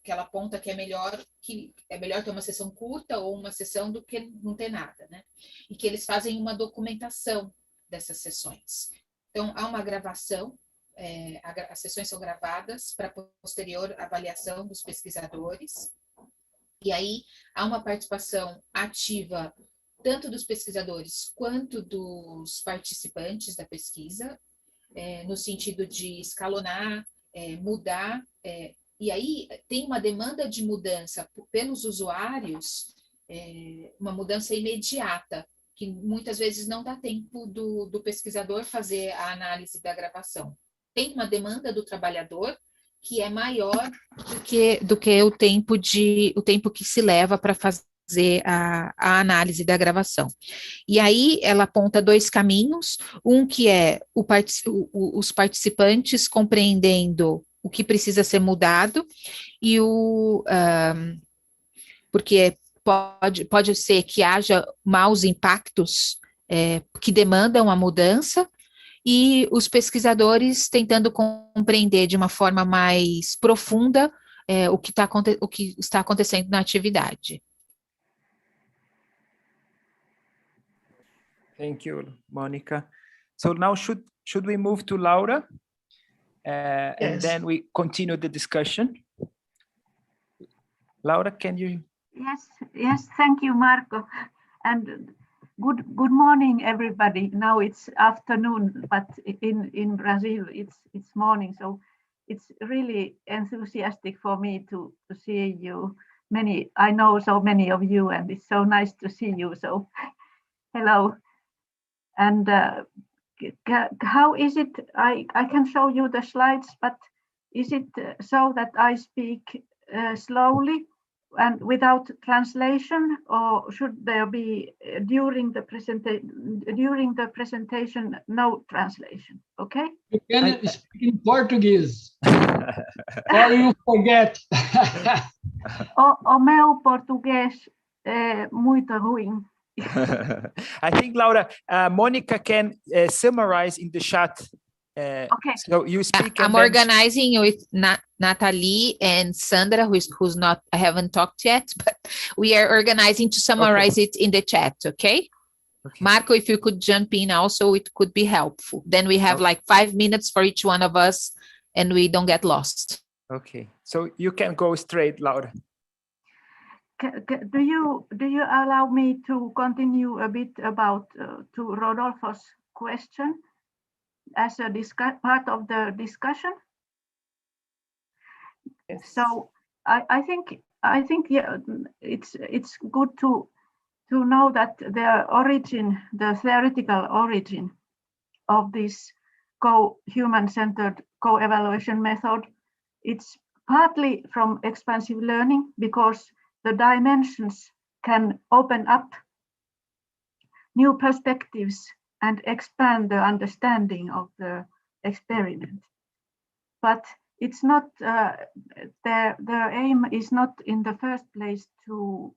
que ela aponta que é melhor ter uma sessão curta ou uma sessão do que não ter nada, né? E que eles fazem uma documentação dessas sessões. Então, há uma gravação, as sessões são gravadas para posterior avaliação dos pesquisadores, e aí há uma participação ativa tanto dos pesquisadores quanto dos participantes da pesquisa, no sentido de escalonar, mudar, e aí tem uma demanda de mudança pelos usuários, uma mudança imediata, que muitas vezes não dá tempo do pesquisador fazer a análise da gravação. Tem uma demanda do trabalhador que é maior do que o tempo que se leva para fazer a análise da gravação. E aí ela aponta 2 caminhos, um que é os participantes compreendendo o que precisa ser mudado, e porque pode ser que haja maus impactos que demandam a mudança, e os pesquisadores tentando compreender de uma forma mais profunda o que está acontecendo na atividade. Thank you, Monica. So now should we move to Laura? Yes. And then we continue the discussion. Laura, can you? Yes, thank you, Marco. And good morning, everybody. Now it's afternoon, but in Brazil it's morning. So it's really enthusiastic for me to see you. I know so many of you, and it's so nice to see you. So hello. And how is it? I can show you the slides, but Is it so that I speak slowly and without translation, or should there be during the presentation no translation? Okay. You can speak in Portuguese, or you forget. O meu português é muito ruim. I think, Laura, Monica can summarize in the chat. Okay. So you speak. I'm organizing with Natalie and Sandra, who's not, I haven't talked yet, but we are organizing to summarize it in the chat, okay? Marco, if you could jump in also, it could be helpful. Then we have like 5 minutes for each one of us and we don't get lost. Okay, so you can go straight, Laura. Do you allow me to continue a bit about to Rodolfo's question as a part of the discussion? Yes. So I think yeah, it's good to know that the theoretical origin of this human-centered co-evaluation method, it's partly from expansive learning, because the dimensions can open up new perspectives and expand the understanding of the experiment. But it's not, the aim is not in the first place to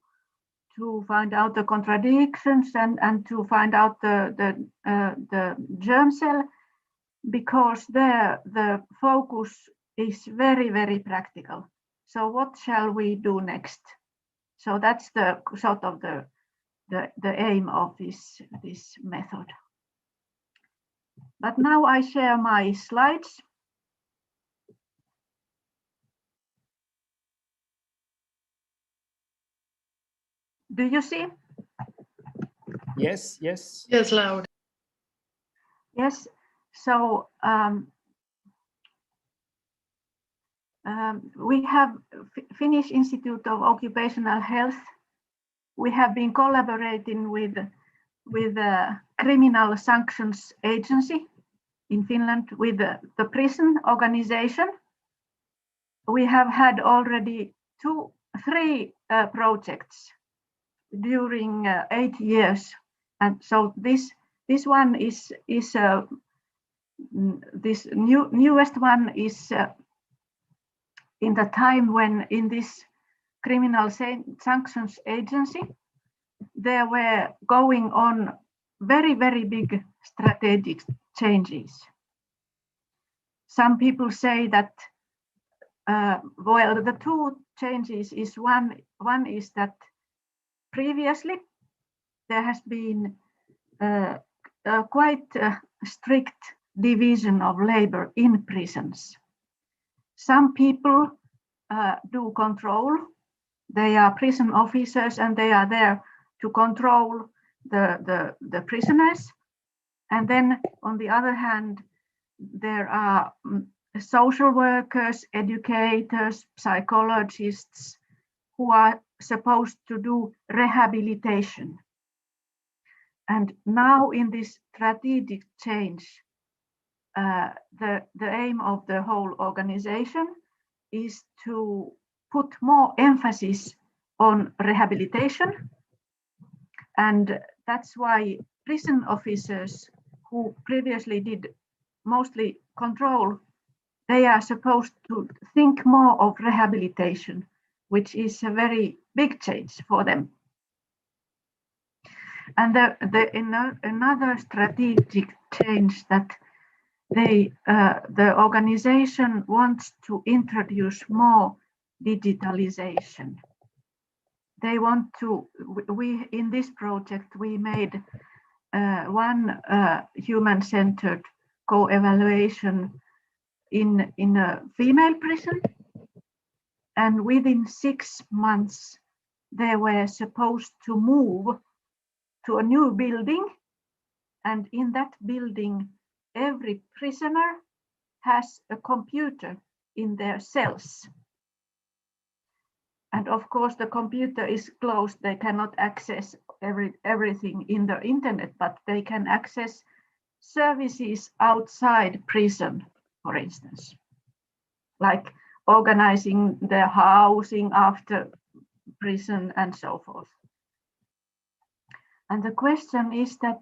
find out the contradictions and to find out the germ cell, because the focus is very, very practical. So what shall we do next? So that's the sort of the aim of this method. But now I share my slides. Do you see? Yes, yes. Yes, loud. Yes, so we have Finnish Institute of Occupational Health. We have been collaborating with the Criminal Sanctions Agency in Finland, with the prison organization. We have had already 3 projects during 8 years, and so this one is this newest one is in the time when in this Criminal Sanctions Agency there were going on very, very big strategic changes. Some people say that well, the 2 changes is one is that previously there has been a quite strict division of labor in prisons. Some people do control. They are prison officers and they are there to control the prisoners. And then on the other hand, there are social workers, educators, psychologists who are supposed to do rehabilitation. And now in this strategic change, the aim of the whole organization is to put more emphasis on rehabilitation. And that's why prison officers who previously did mostly control, they are supposed to think more of rehabilitation, which is a very big change for them. And another strategic change that the organization wants to introduce more digitalization. They want to, in this project, we made one human-centered co-evaluation in a female prison. And within 6 months, they were supposed to move to a new building. And in that building, every prisoner has a computer in their cells. And of course, the computer is closed. They cannot access everything in the internet, but they can access services outside prison, for instance. like organizing their housing after prison and so forth. And the question is that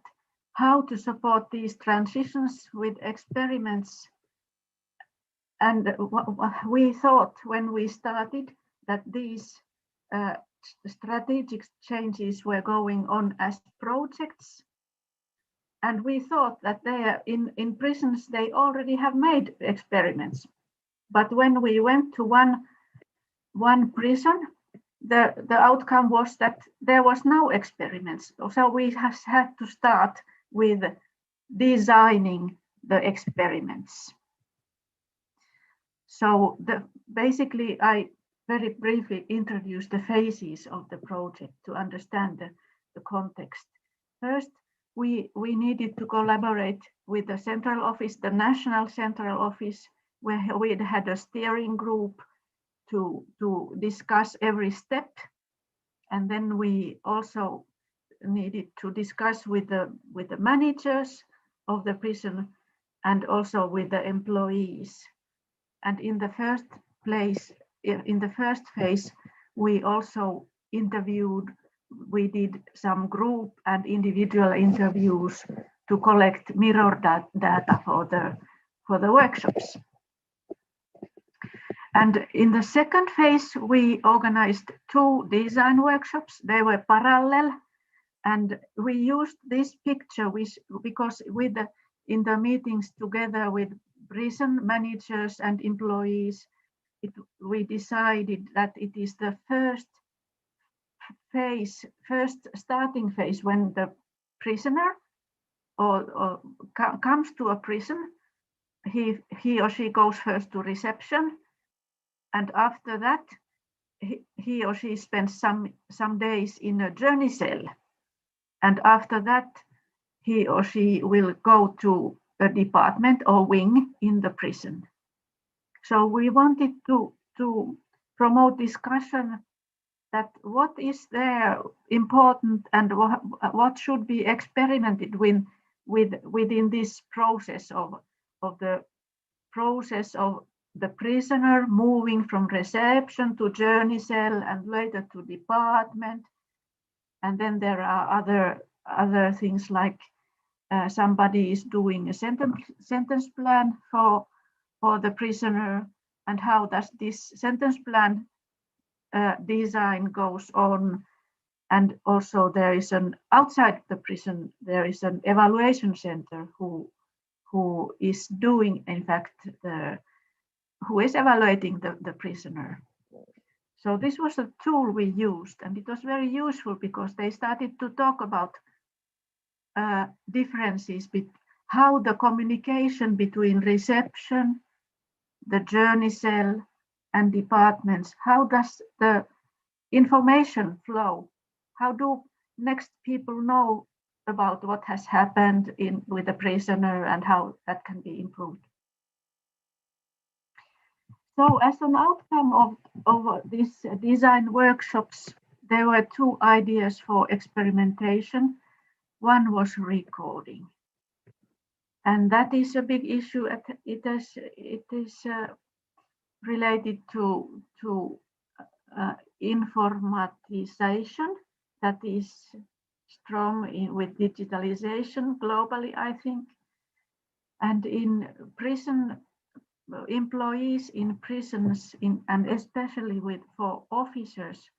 how to support these transitions with experiments. And we thought when we started that these strategic changes were going on as projects. And we thought that they are in prisons, they already have made experiments. But when we went to one prison, the outcome was that there was no experiments. So we had to start with designing the experiments. So basically, I very briefly introduced the phases of the project to understand the context. First, we needed to collaborate with the central office, the national central office, where we had a steering group to discuss every step. And then we also needed to discuss with the managers of the prison and also with the employees. And in the first phase, we also we did some group and individual interviews to collect mirror data for the workshops. And in the second phase, we organized 2 design workshops. They were parallel, and we used this picture because in the meetings together with prison managers and employees, we decided that it is the first starting phase when the prisoner or comes to a prison. He or she goes first to reception, and after that he or she spends some days in a journey cell, and after that he or she will go to a department or wing in the prison. So we wanted to promote discussion that what is there important and what should be experimented within this process of the prisoner moving from reception to journey cell and later to department. And then there are other things like somebody is doing a sentence plan for the prisoner, and how does this sentence plan design goes on. And also there is outside the prison, there is an evaluation center who is doing, in fact, who is evaluating the prisoner. So this was a tool we used, and it was very useful because they started to talk about differences, how the communication between reception, the journey cell, and departments, how does the information flow? How do next people know about what has happened with the prisoner and how that can be improved? So as an outcome of these design workshops, there were 2 ideas for experimentation. One was recording. And that is a big issue. It is related to informatization that is strong with digitalization globally, I think. And in prison, employees in prisons, and especially for officers,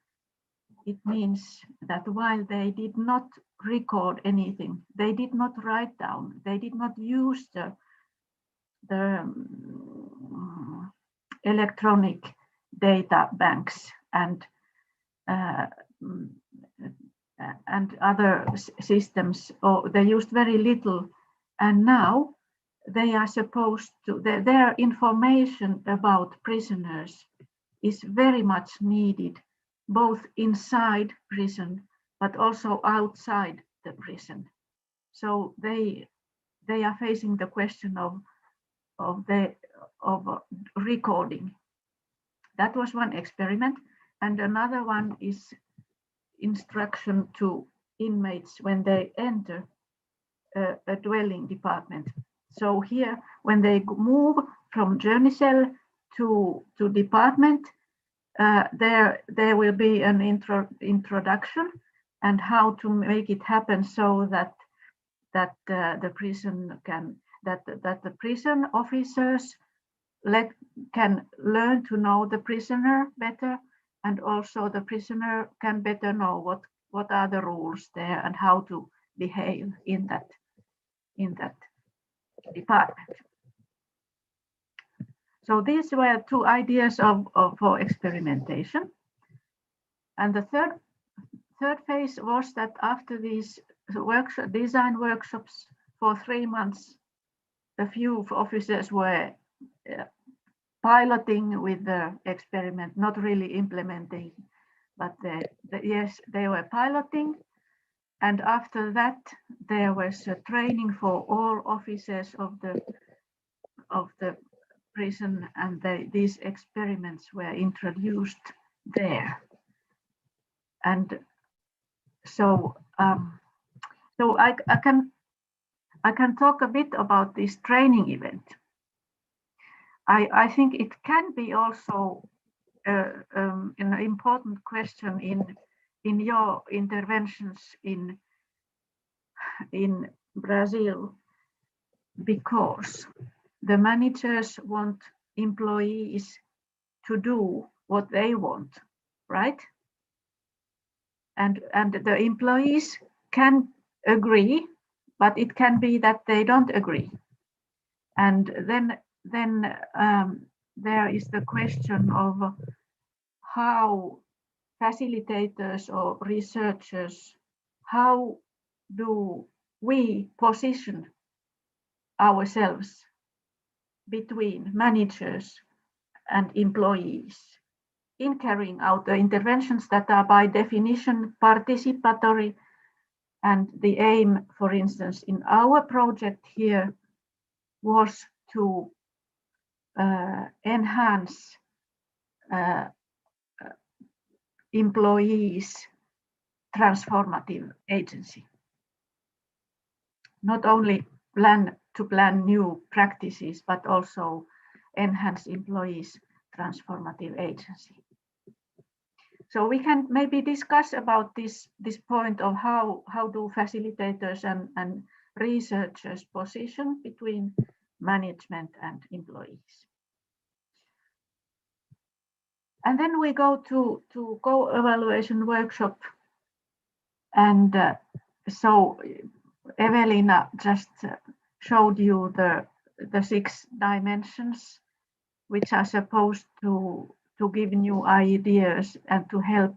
it means that while they did not record anything, they did not write down, they did not use the electronic data banks and other systems, or they used very little. And now they are supposed to, their information about prisoners is very much needed, both inside prison, but also outside the prison. So they are facing the question of recording. That was one experiment. And another one is instruction to inmates when they enter a dwelling department. So here, when they move from journey cell to department, there will be an introduction and how to make it happen so that the prison the prison officers can learn to know the prisoner better, and also the prisoner can better know what are the rules there and how to behave in that department. So these were two ideas for experimentation. And the third phase was that after these design workshops for 3 months, a few officers were piloting with the experiment, not really implementing, but yes, they were piloting. And after that, there was a training for all officers of the prison, and these experiments were introduced there. And so, I can talk a bit about this training event. I think it can be also an important question in your interventions in Brazil, because the managers want employees to do what they want, right? And the employees can agree, but it can be that they don't agree. And then there is the question of how facilitators or researchers, how do we position ourselves between managers and employees in carrying out the interventions that are by definition participatory. And the aim, for instance, in our project here was to enhance employees' transformative agency. Not only plan new practices, but also enhance employees' transformative agency. So we can maybe discuss about this point of how do facilitators and researchers position between management and employees. And then we go to co-evaluation workshop. And so Eveliina just showed you the 6 dimensions, which are supposed to give new ideas and to help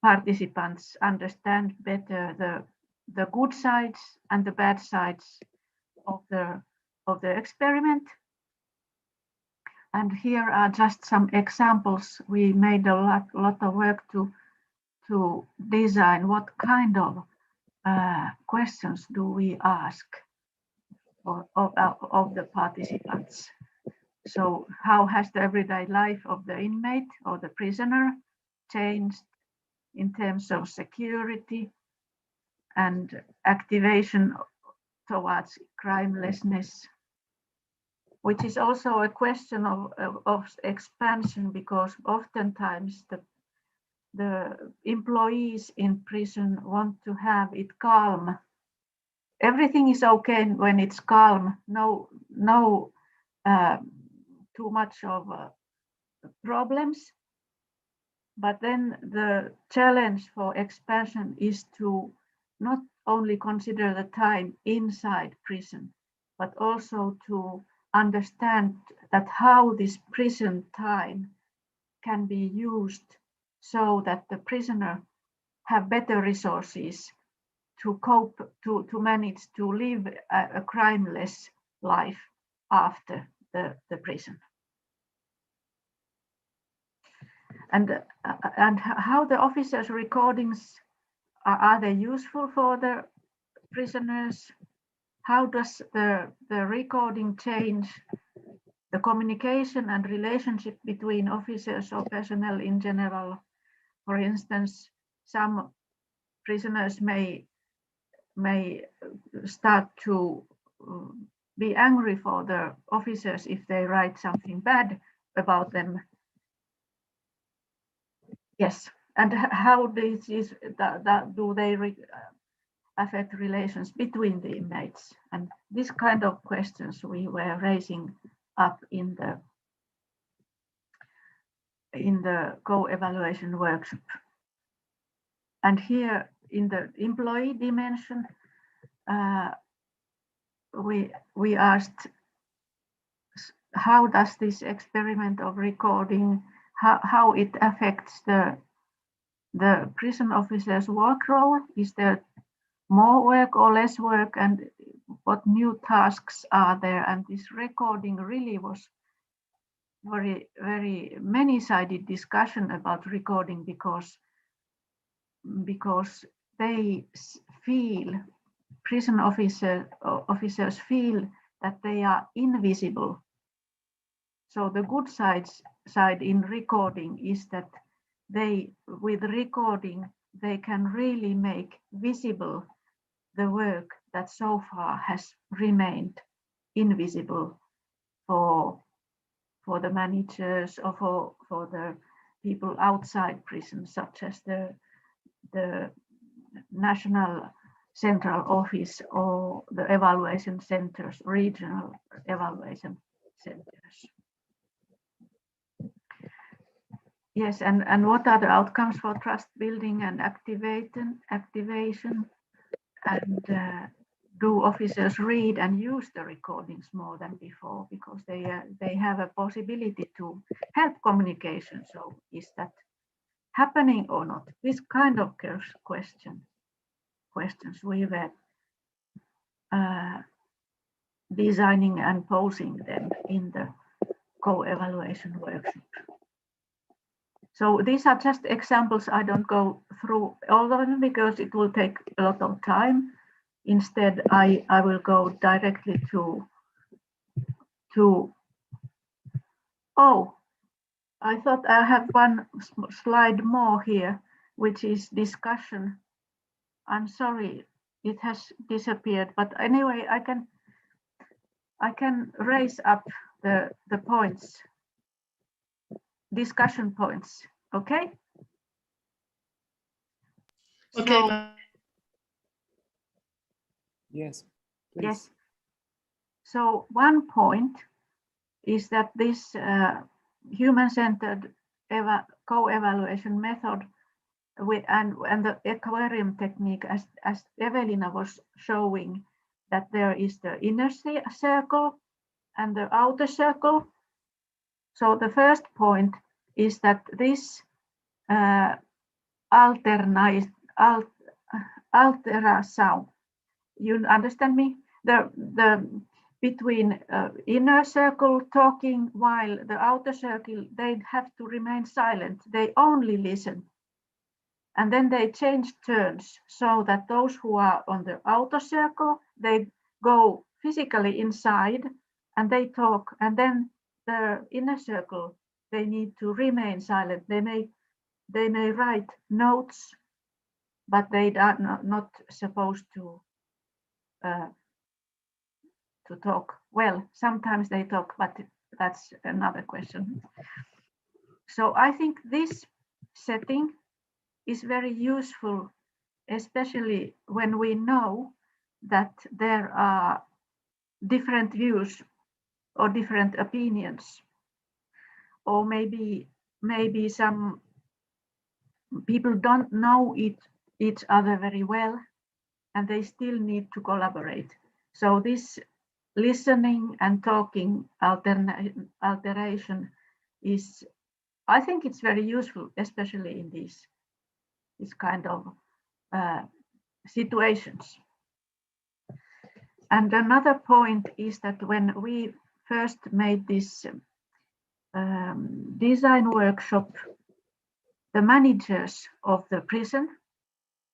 participants understand better the good sides and the bad sides of the experiment. And here are just some examples. We made a lot of work to design what kind of questions do we ask of the participants. So how has the everyday life of the inmate or the prisoner changed in terms of security and activation towards crimelessness, which is also a question of expansion, because oftentimes the employees in prison want to have it calm. Everything is okay when it's calm, no too much of problems. But then the challenge for expansion is to not only consider the time inside prison, but also to understand that how this prison time can be used so that the prisoner have better resources to cope, to manage to live a crimeless life after the prison. And how the officers' recordings are they useful for the prisoners? How does the recording change the communication and relationship between officers or personnel in general? For instance, some prisoners may start to be angry for the officers if they write something bad about them. Yes, and how this is do they affect relations between the inmates? And this kind of questions we were raising up in the co-evaluation workshop. And here in the employee dimension, we asked, how does this experiment of recording, how it affects the prison officers' work role? Is there more work or less work, and what new tasks are there? And this recording really was very, very many-sided discussion about recording, because they feel, prison officers feel that they are invisible. So the good side in recording is that with recording, they can really make visible the work that so far has remained invisible for the managers or for the people outside prison, such as the national central office or the evaluation centers, regional evaluation centers. Yes, and what are the outcomes for trust building and activation? And do officers read and use the recordings more than before, because they have a possibility to help communication? So is that happening or not? This kind of questions we were designing and posing them in the co-evaluation workshop. So these are just examples. I don't go through all of them because it will take a lot of time. Instead, I will go directly to oh, I thought I have one slide more here, which is discussion. I'm sorry, it has disappeared, but anyway, I can raise up the points, discussion points. Okay. Okay. So, Yes. Please. yes. So one point is that this human-centered co-evaluation method and the Aquarium technique, as Eveliina was showing, that there is the inner circle and the outer circle. So the first point is that this ultrasound, you understand me? The between inner circle talking while the outer circle, they have to remain silent. They only listen. And then they change turns so that those who are on the outer circle, they go physically inside and they talk. And then the inner circle, they need to remain silent. They may write notes, but they are not supposed to talk. Well, sometimes they talk, but that's another question. So I think this setting is very useful, especially when we know that there are different views or different opinions, or maybe some people don't know each other very well and they still need to collaborate. So this listening and talking alteration is, I think it's very useful, especially in this kind of situations. And another point is that when we first made this design workshop, the managers of the prison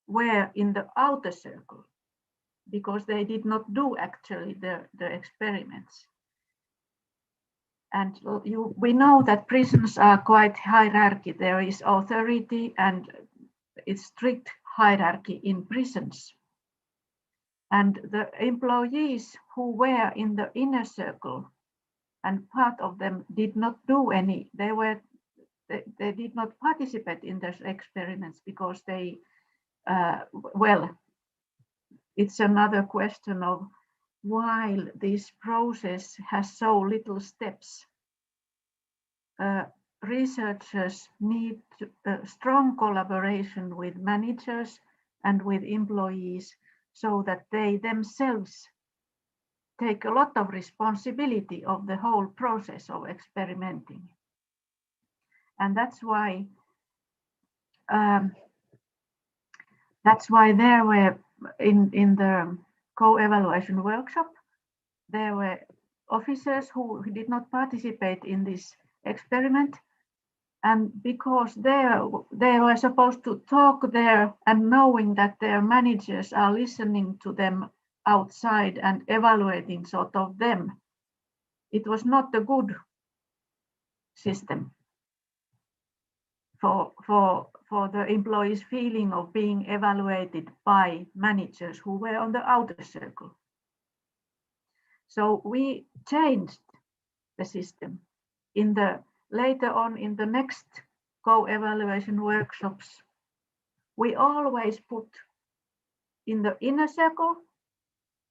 were in the outer circle because they did not do actually the experiments. And we know that prisons are quite hierarchy. There is authority and it's strict hierarchy in prisons. And the employees who were in the inner circle, and part of them did not do any, they did not participate in those experiments because they, well, it's another question of while this process has so little steps, researchers need strong collaboration with managers and with employees so that they themselves take a lot of responsibility of the whole process of experimenting. And that's why there were in the co-evaluation workshop, there were officers who did not participate in this experiment, and because they were supposed to talk there and knowing that their managers are listening to them outside and evaluating sort of them, it was not a good system for the employees' feeling of being evaluated by managers who were on the outer circle. So we changed the system. Later on in the next co-evaluation workshops, we always put in the inner circle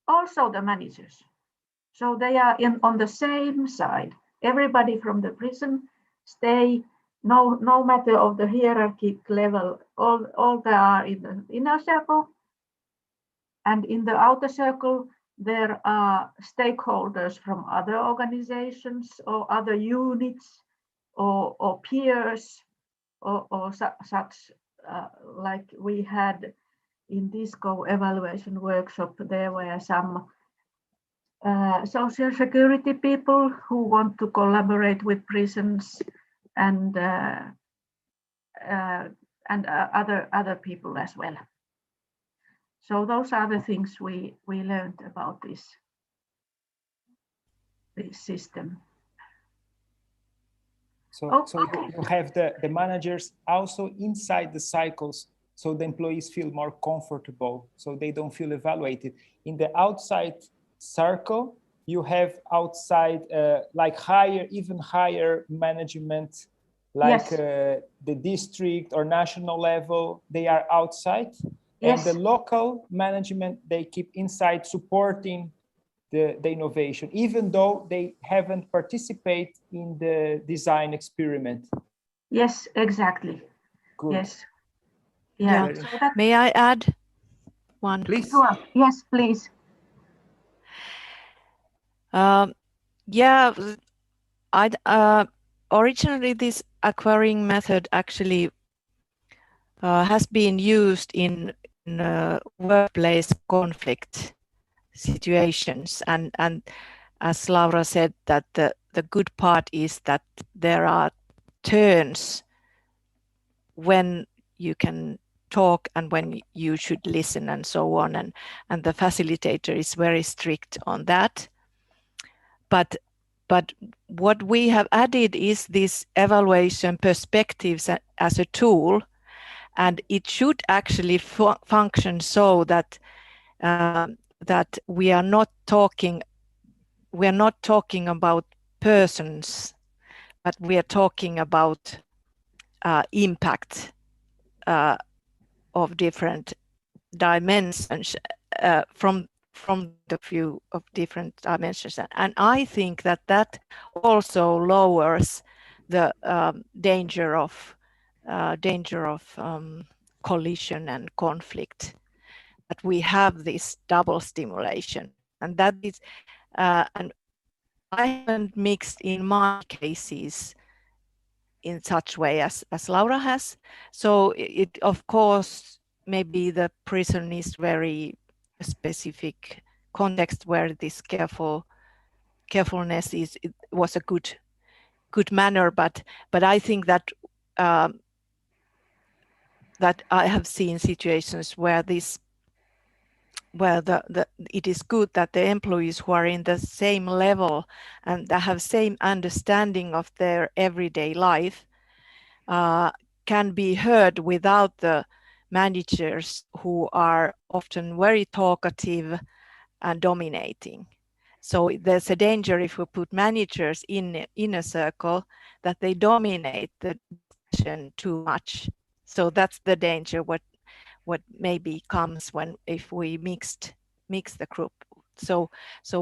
also the managers. So they are on the same side. Everybody from the prison stay, no matter of the hierarchic level, all they are in the inner circle. And in the outer circle, there are stakeholders from other organizations or other units or peers or such like we had in this co-evaluation workshop. There were some social security people who want to collaborate with prisons and other people as well. So those are the things we learned about this system. So you have the managers also inside the cycles, so the employees feel more comfortable, so they don't feel evaluated. In the outside circle, you have outside like even higher management, like yes. The district or national level, they are outside. Yes. And the local management, they keep inside supporting the innovation, even though they haven't participated in the design experiment. Yes, exactly. Good. Yes. Yeah. So may I add one? Please. Sure. Yes, please. Yeah, originally this Aquarium method actually has been used in workplace conflict situations, and as Laura said, that the good part is that there are turns when you can talk and when you should listen and so on, and the facilitator is very strict on that. But what we have added is this evaluation perspectives as a tool, and it should actually function so that that we are not talking about persons, but we are talking about impact of different dimensions from the view of different dimensions. And I think that also lowers the danger of collision and conflict, that we have this double stimulation. And that is, and I haven't mixed in my cases in such way as Laura has. So it of course, maybe the prison is very specific context where this carefulness was a good manner, but I think that that I have seen situations where it is good that the employees who are in the same level and that have same understanding of their everyday life can be heard without the managers who are often very talkative and dominating. So there's a danger if we put managers in a circle that they dominate the discussion too much. So that's the danger what maybe comes if we mix the group. So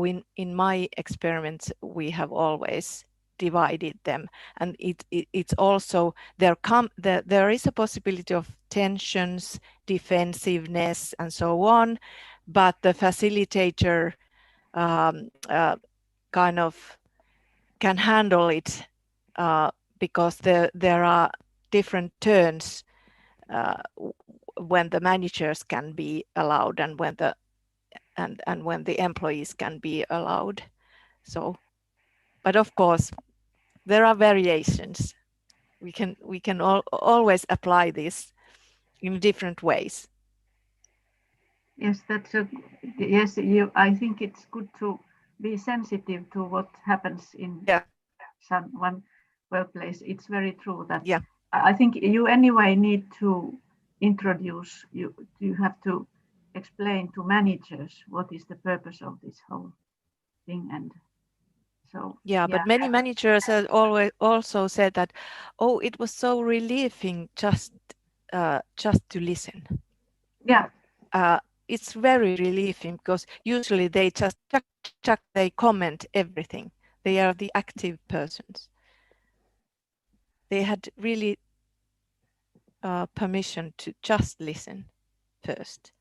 in my experiments we have always divided them, and it's also there is a possibility of tensions, defensiveness, and so on, but the facilitator kind of can handle it because there are different turns when the managers can be allowed and when the employees can be allowed. So, but of course there are variations. We can always apply this in different ways. Yes, I think it's good to be sensitive to what happens in one workplace. It's very true that I think you anyway need to introduce, you have to explain to managers what is the purpose of this whole thing. And so but many managers have always also said that, oh, it was so relieving just to listen. It's very relieving because usually they just they comment everything. They are the active persons. They had really permission to just listen first.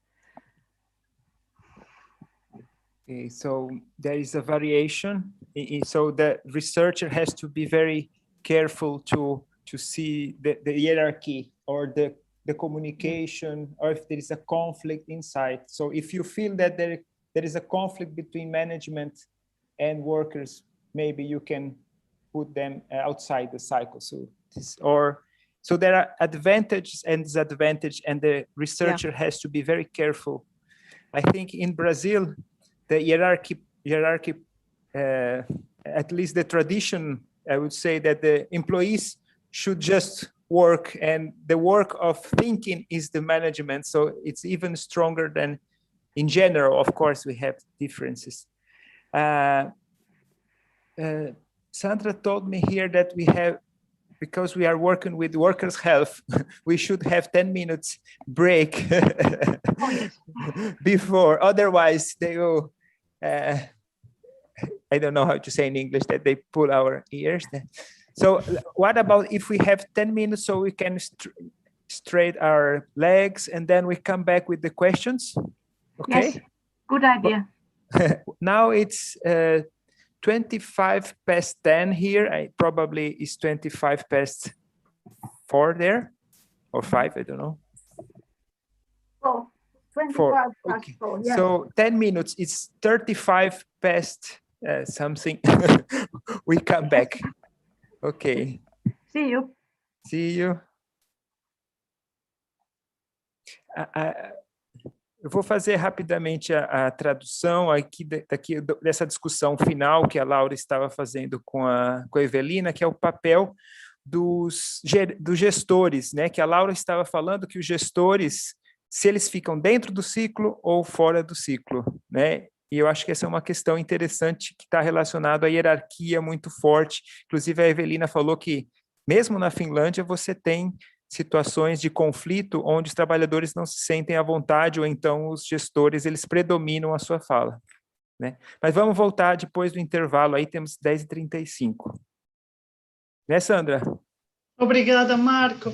Okay, so there is a variation. So the researcher has to be very careful to see the hierarchy or the communication, or if there is a conflict inside. So if you feel that there is a conflict between management and workers, maybe you can put them outside the cycle. So there are advantages and disadvantages, and the researcher has to be very careful. I think in Brazil, the hierarchy, at least the tradition, I would say that the employees should just work, and the work of thinking is the management. So it's even stronger than in general. Of course, we have differences. Sandra told me here that we have, because we are working with workers' health, we should have 10 minutes break before. Otherwise, they will, I don't know how to say in English, that they pull our ears. So what about if we have 10 minutes so we can straight our legs and then we come back with the questions? Okay. Yes, good idea. Now it's 25 past 10 here. Probably is 25 past 4 there, or 5, I don't know. 25 past 4, yes. So 10 minutes, it's 35 past something. We come back. Ok. See you. See you. Eu vou fazer rapidamente a tradução aqui dessa discussão final que a Laura estava fazendo com a Eveliina, que é o papel dos gestores, né? Que a Laura estava falando que os gestores, se eles ficam dentro do ciclo ou fora do ciclo, né? E eu acho que essa é uma questão interessante que está relacionada à hierarquia muito forte. Inclusive, a Eveliina falou que, mesmo na Finlândia, você tem situações de conflito onde os trabalhadores não se sentem à vontade, ou então os gestores, eles predominam a sua fala, né? Mas vamos voltar depois do intervalo, aí temos 10h35. Né, Sandra? Obrigada, Marco.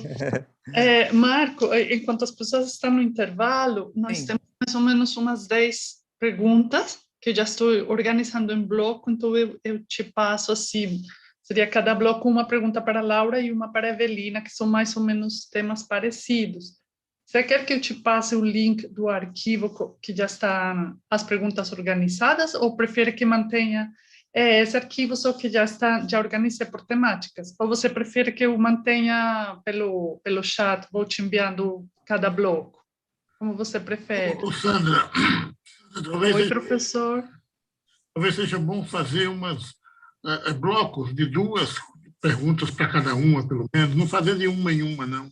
Marco, enquanto as pessoas estão no intervalo, nós temos mais ou menos umas 10 perguntas que eu já estou organizando em bloco, então eu te passo assim, seria cada bloco uma pergunta para a Laura e uma para a Eveliina, que são mais ou menos temas parecidos. Você quer que eu te passe o link do arquivo que já está as perguntas organizadas, ou prefere que mantenha esse arquivo só que já organizei por temáticas? Ou você prefere que eu mantenha pelo chat, vou te enviando cada bloco? Como você prefere? Sandra, oi, professor. Talvez seja bom fazer blocos de 2 perguntas para cada uma, pelo menos. Não fazer de uma em uma, não.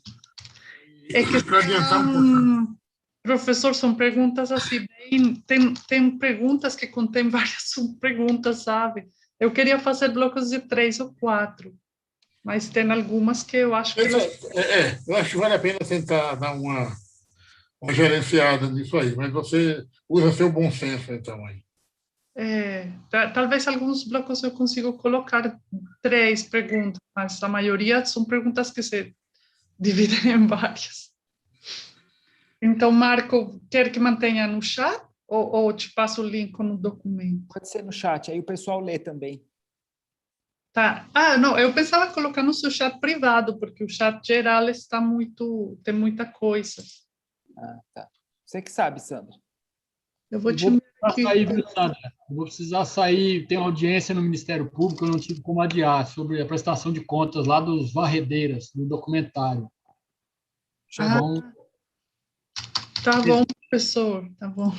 É que Para adiantar um pouquinho. professor, são perguntas assim, tem perguntas que contêm várias perguntas, sabe? Eu queria fazer blocos de 3 ou 4, mas tem algumas que eu acho que eu acho que vale a pena tentar dar uma gerenciada nisso aí, mas você usa seu bom senso, então, aí. Talvez alguns blocos eu consiga colocar 3 perguntas, mas a maioria são perguntas que se dividem em várias. Então, Marco, quer que mantenha no chat ou te passo o link no documento? Pode ser no chat, aí o pessoal lê também. Tá. Ah, não, eu pensava em colocar no seu chat privado, porque o chat geral tem muita coisa. Ah, tá. Você que sabe, Sandra. Eu vou te sair, viu, Sandra? Eu vou precisar sair, tem audiência no Ministério Público, eu não tive como adiar, sobre a prestação de contas lá dos varredeiras, do documentário. Então, Tá bom, professor, tá bom.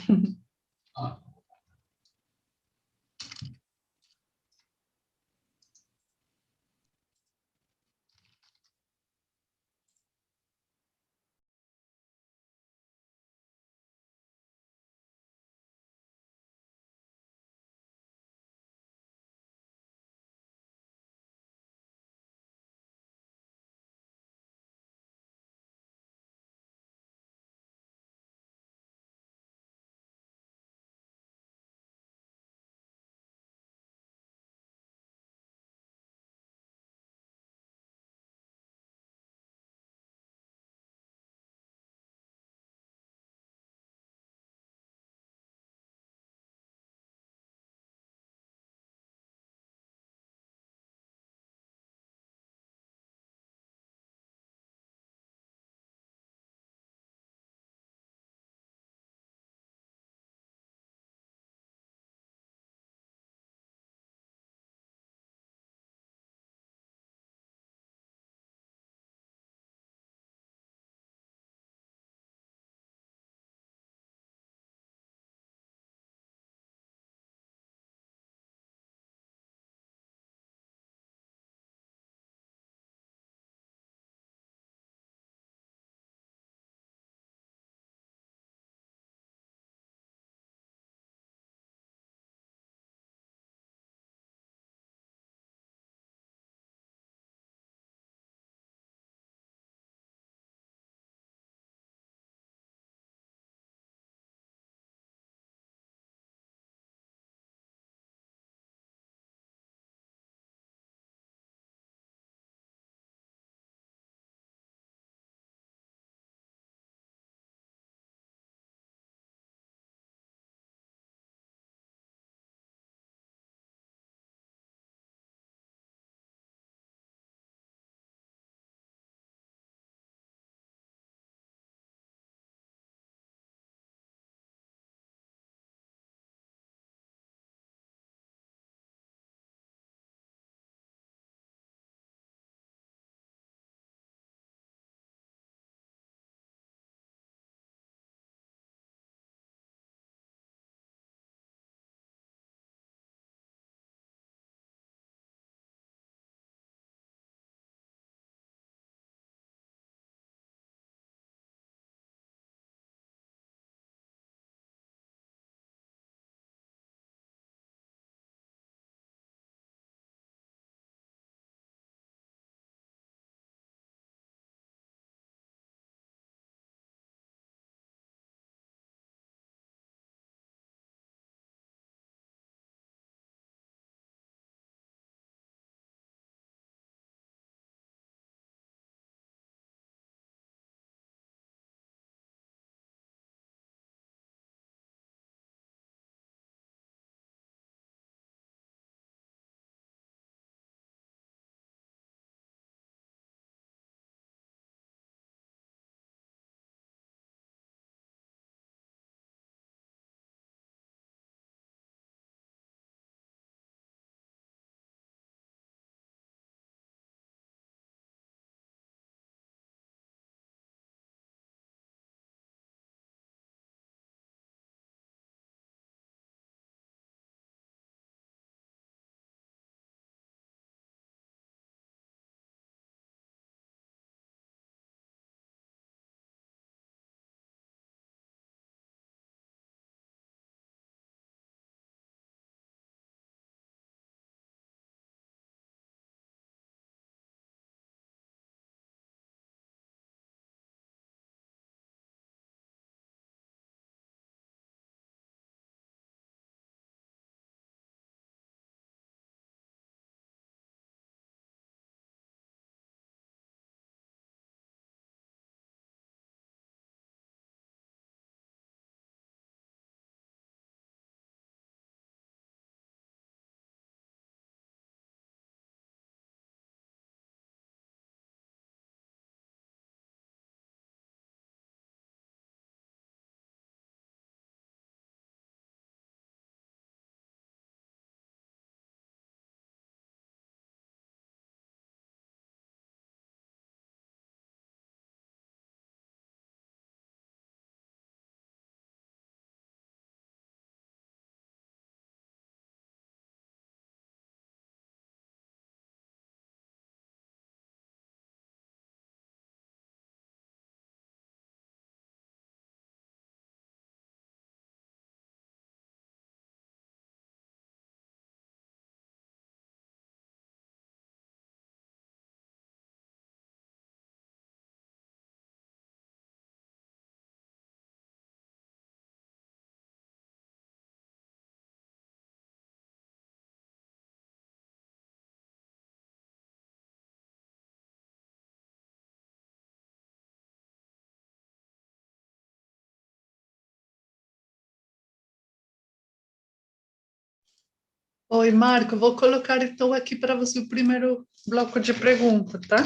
Oi, Marco, vou colocar então aqui para você o primeiro bloco de perguntas, tá?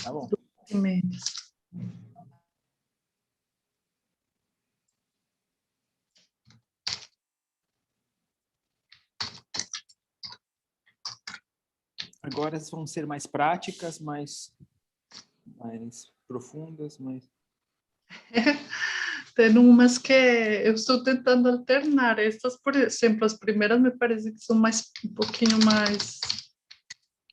Tá bom. Agora vão ser mais práticas, mais profundas, mais... Tem umas que eu estou tentando alternar. Estas, por exemplo, as primeiras me parece que são um pouquinho mais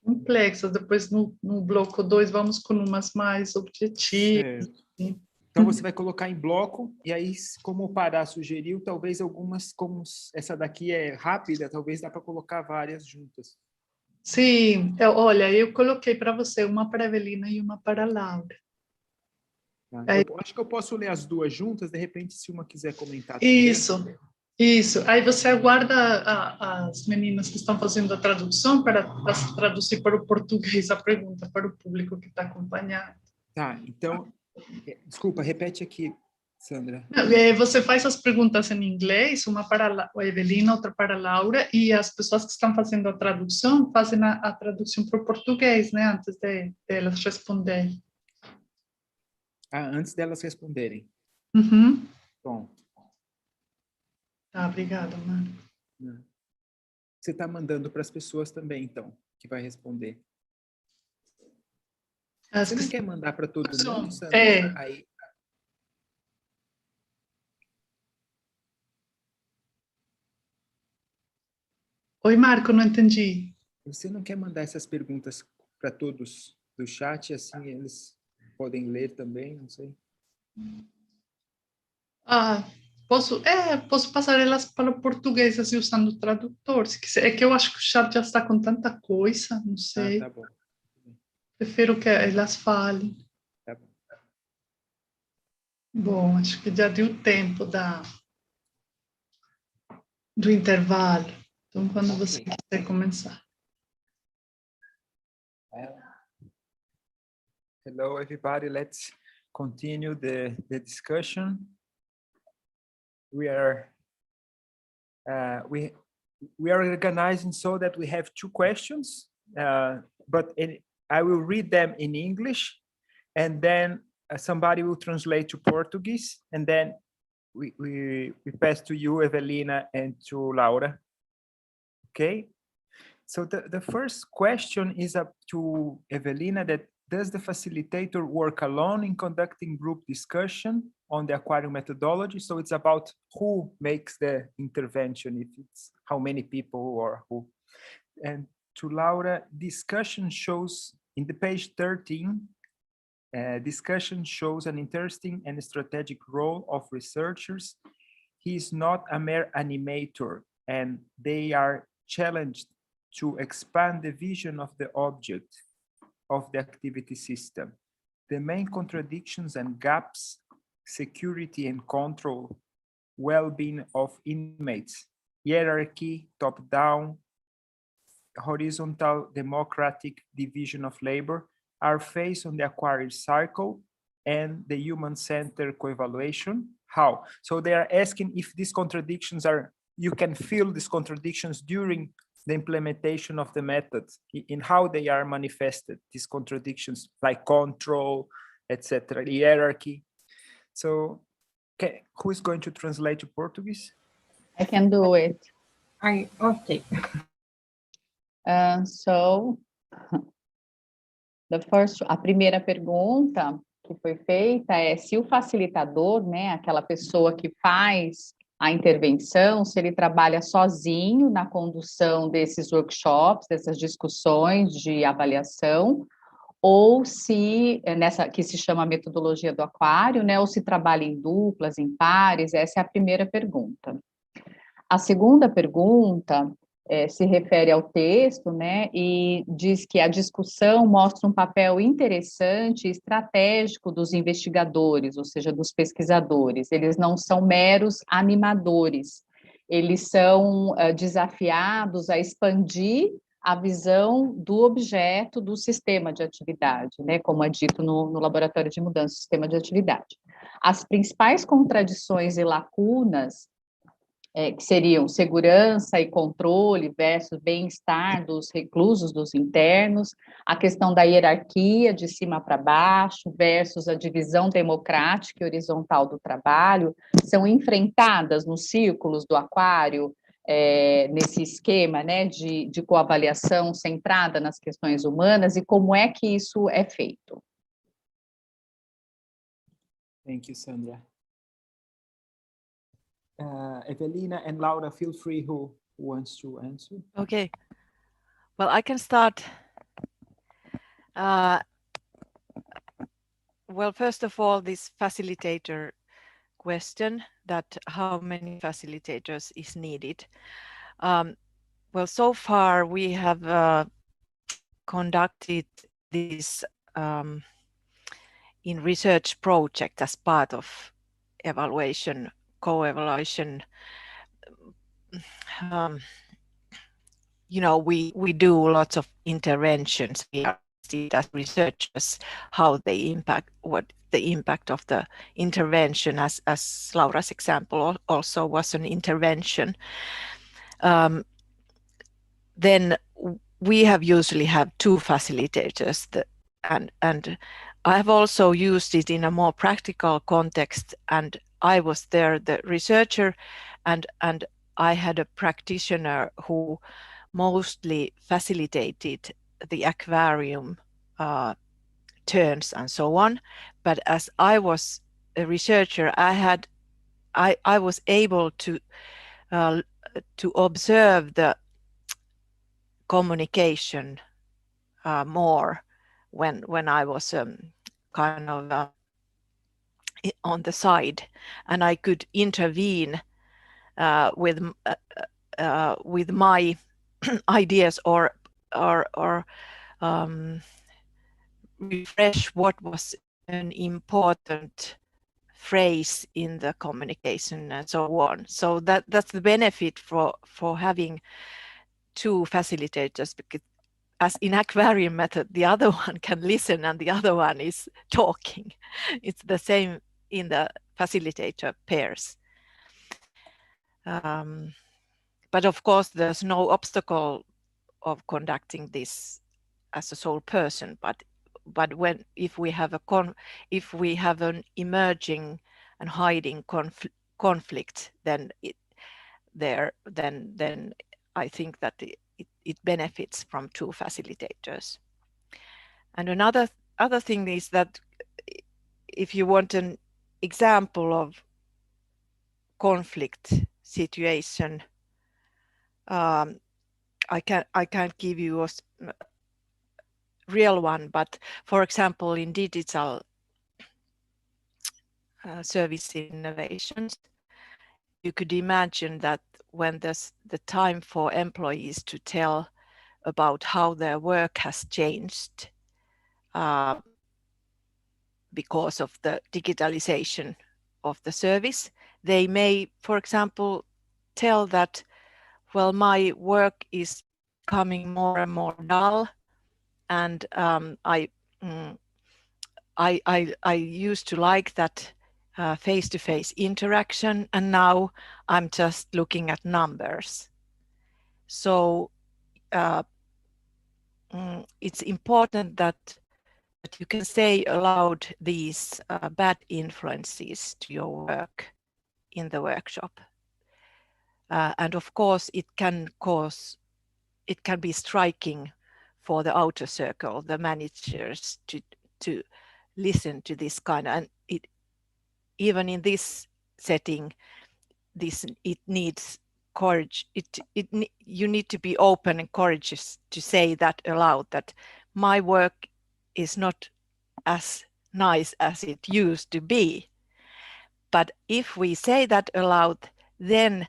complexas. Depois, no bloco 2, vamos com umas mais objetivas. Certo. Então, você vai colocar em bloco, e aí, como o Pará sugeriu, talvez algumas, como essa daqui é rápida, talvez dá para colocar várias juntas. Sim, olha, eu coloquei para você uma para a Eveliina e uma para a Laura. Eu acho que eu posso ler as duas juntas, de repente, se uma quiser comentar também. Isso. Aí você aguarda as meninas que estão fazendo a tradução para traduzir para o português a pergunta para o público que está acompanhando. Tá, então, desculpa, repete aqui, Sandra. Você faz as perguntas em inglês, uma para a Eveliina, outra para a Laura, e as pessoas que estão fazendo a tradução fazem a tradução para o português, né, antes de elas responderem. Antes delas responderem. Uhum. Bom. Tá, obrigada, Marco. Você está mandando para as pessoas também, então, que vai responder. Você não quer mandar para todo mundo, Sandra? Aí... Oi, Marco, não entendi. Você não quer mandar essas perguntas para todos do chat, assim eles podem ler também, não sei. Posso passar elas para o português, assim, usando o tradutor, se quiser. É que eu acho que o chat já está com tanta coisa, não sei. Tá bom. Prefiro que elas falem. Tá bom. Bom, acho que já deu tempo do intervalo. Então, quando você quiser começar. Hello, everybody. Let's continue the discussion. We are organizing so that we have two questions, but I will read them in English, and then somebody will translate to Portuguese, and then we pass to you, Eveliina, and to Laura. Okay? So the first question is up to Eveliina, that does the facilitator work alone in conducting group discussion on the Aquarium methodology? So it's about who makes the intervention, if it's how many people or who. And to Laura, discussion shows, in the page 13, discussion shows an interesting and strategic role of researchers. He is not a mere animator, and they are challenged to expand the vision of the object of the activity system. The main contradictions and gaps, security and control, well-being of inmates, hierarchy, top-down, horizontal democratic division of labor are faced on the Aquarium cycle and the human-centered co-evaluation. How? So they are asking if these contradictions are, you can feel these contradictions during the implementation of the methods, in how they are manifested, these contradictions like control, etc., hierarchy. So, who is going to translate to Portuguese? I can do it. Okay. So, a primeira pergunta que foi feita é se o facilitador, né, aquela pessoa que faz a intervenção, se ele trabalha sozinho na condução desses workshops, dessas discussões de avaliação, ou se, nessa que se chama metodologia do aquário, né, ou se trabalha em duplas, em pares. Essa é a primeira pergunta. A segunda pergunta se refere ao texto, né, e diz que a discussão mostra um papel interessante e estratégico dos investigadores, ou seja, dos pesquisadores. Eles não são meros animadores, eles são desafiados a expandir a visão do objeto do sistema de atividade, né, como é dito no laboratório de mudança do sistema de atividade. As principais contradições e lacunas que seriam segurança e controle versus bem-estar dos reclusos, dos internos, a questão da hierarquia de cima para baixo versus a divisão democrática e horizontal do trabalho, são enfrentadas nos círculos do Aquário, nesse esquema, né, de coavaliação centrada nas questões humanas, e como é que isso é feito? Thank you, Sandra. Eveliina and Laura, feel free who wants to answer. Okay. Well, I can start. Well, first of all, this facilitator question, that how many facilitators is needed. Well, so far we have conducted this in research project as part of evaluation, co-evaluation. You know, we do lots of interventions. We are as researchers how they impact, what the impact of the intervention, as Laura's example also was an intervention. Then we have usually have two facilitators, and I have also used it in a more practical context, and I was there the researcher, and I had a practitioner who mostly facilitated the aquarium turns and so on. But as I was a researcher, I was able to observe the communication more when I was kind of on the side, and I could intervene with my ideas or refresh what was an important phrase in the communication and so on. So that's the benefit for having two facilitators, because as in Aquarium method, the other one can listen and the other one is talking. It's the same in the facilitator pairs. But of course, there's no obstacle of conducting this as a sole person. But if we have an emerging and hiding conflict, then then I think that it benefits from two facilitators. And other thing is that if you want an example of conflict situation, I can't give you a real one, but for example, in digital service innovations, you could imagine that when there's the time for employees to tell about how their work has changed because of the digitalization of the service, they may, for example, tell that, well, my work is becoming more and more dull, and I used to like that face-to-face interaction, and now I'm just looking at numbers. So it's important that you can say aloud these bad influences to your work in the workshop. And of course, it can be striking for the outer circle, the managers, to listen to this kind of, and even in this setting, it needs courage. You need to be open and courageous to say that aloud, that my work is not as nice as it used to be. But if we say that aloud, then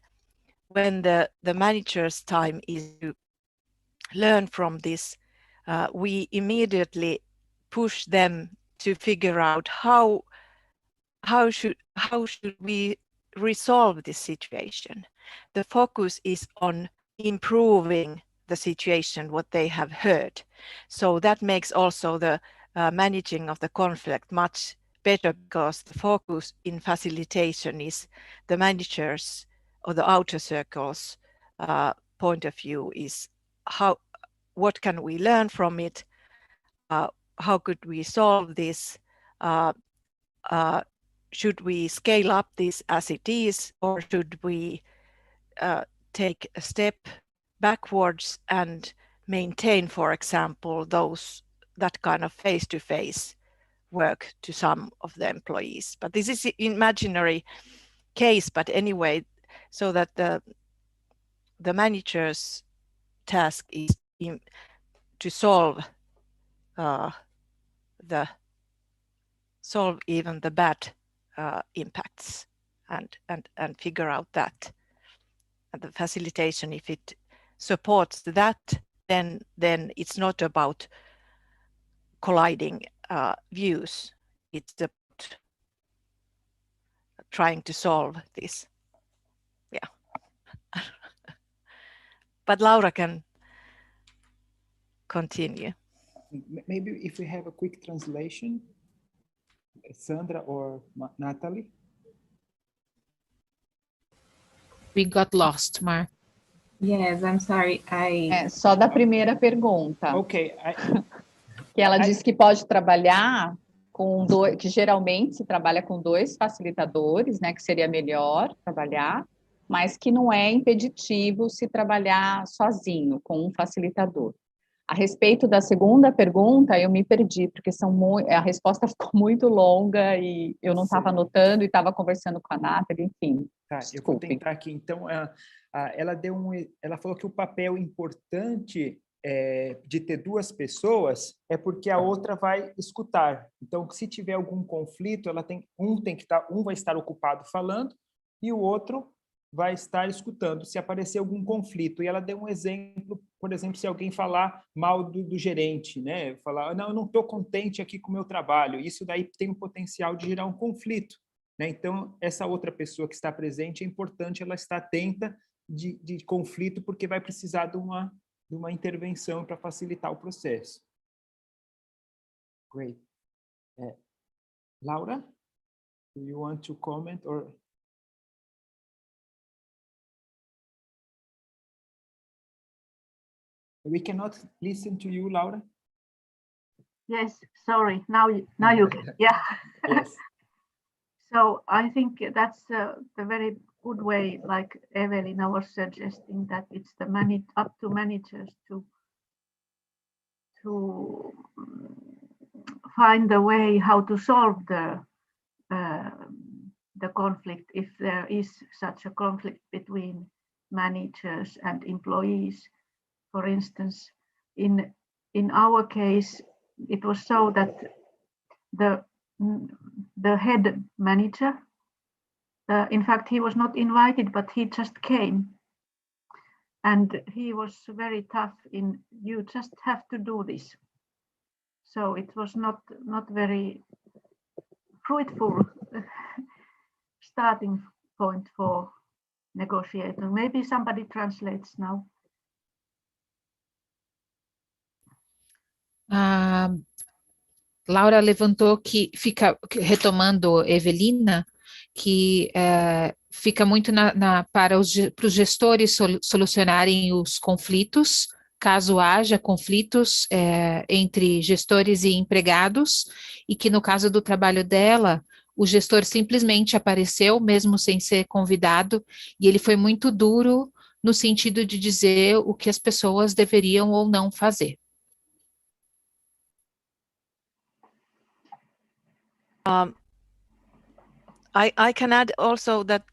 when the manager's time is to learn from this, we immediately push them to figure out how should we resolve this situation. The focus is on improving the situation, what they have heard. So that makes also the managing of the conflict much better, because the focus in facilitation is the manager's or the outer circles point of view is what can we learn from it? How could we solve this? Should we scale up this as it is, or should we take a step backwards and maintain, for example, that kind of face-to-face work to some of the employees? But this is an imaginary case, but anyway, so that the manager's task is to solve even the bad impacts and figure out that. And the facilitation, if it supports that, then it's not about colliding views. It's about trying to solve this. Yeah. But Laura can continue. Maybe if we have a quick translation, Sandra or Natalie. We got lost, Mark. Yes, I'm sorry. Só da primeira pergunta. Okay. Que ela disse que pode trabalhar com dois, que geralmente se trabalha com 2 facilitadores, né, que seria melhor trabalhar, mas que não é impeditivo se trabalhar sozinho, com um facilitador. A respeito da segunda pergunta, eu me perdi, porque a resposta ficou muito longa e eu não estava anotando e estava conversando com a Nathalie, enfim. Tá, eu vou tentar aqui. Então, ela falou que o papel importante de ter 2 pessoas é porque a outra vai escutar. Então, se tiver algum conflito, um vai estar ocupado falando e o outro vai estar escutando se aparecer algum conflito. E ela deu um exemplo, por exemplo, se alguém falar mal do gerente, né? Falar, não, eu não estou contente aqui com o meu trabalho. Isso daí tem o potencial de gerar um conflito, né? Então, essa outra pessoa que está presente, é importante ela estar atenta de conflito, porque vai precisar de uma intervenção para facilitar o processo. Great. Laura, do you want to comment or... We cannot listen to you, Laura. Yes, sorry. Now you can. Yeah. Yes. So I think that's the very good way, like Eveliina was suggesting, that it's up to managers to find the way how to solve the conflict, if there is such a conflict between managers and employees. For instance, in our case, it was so that the head manager, in fact, he was not invited, but he just came, and he was very tough in, you just have to do this. So it was not very fruitful starting point for negotiating. Maybe somebody translates now. Laura levantou que fica, retomando Eveliina, que fica muito para os gestores solucionarem os conflitos, caso haja conflitos entre gestores e empregados, e que no caso do trabalho dela, o gestor simplesmente apareceu, mesmo sem ser convidado, e ele foi muito duro no sentido de dizer o que as pessoas deveriam ou não fazer. I can add also that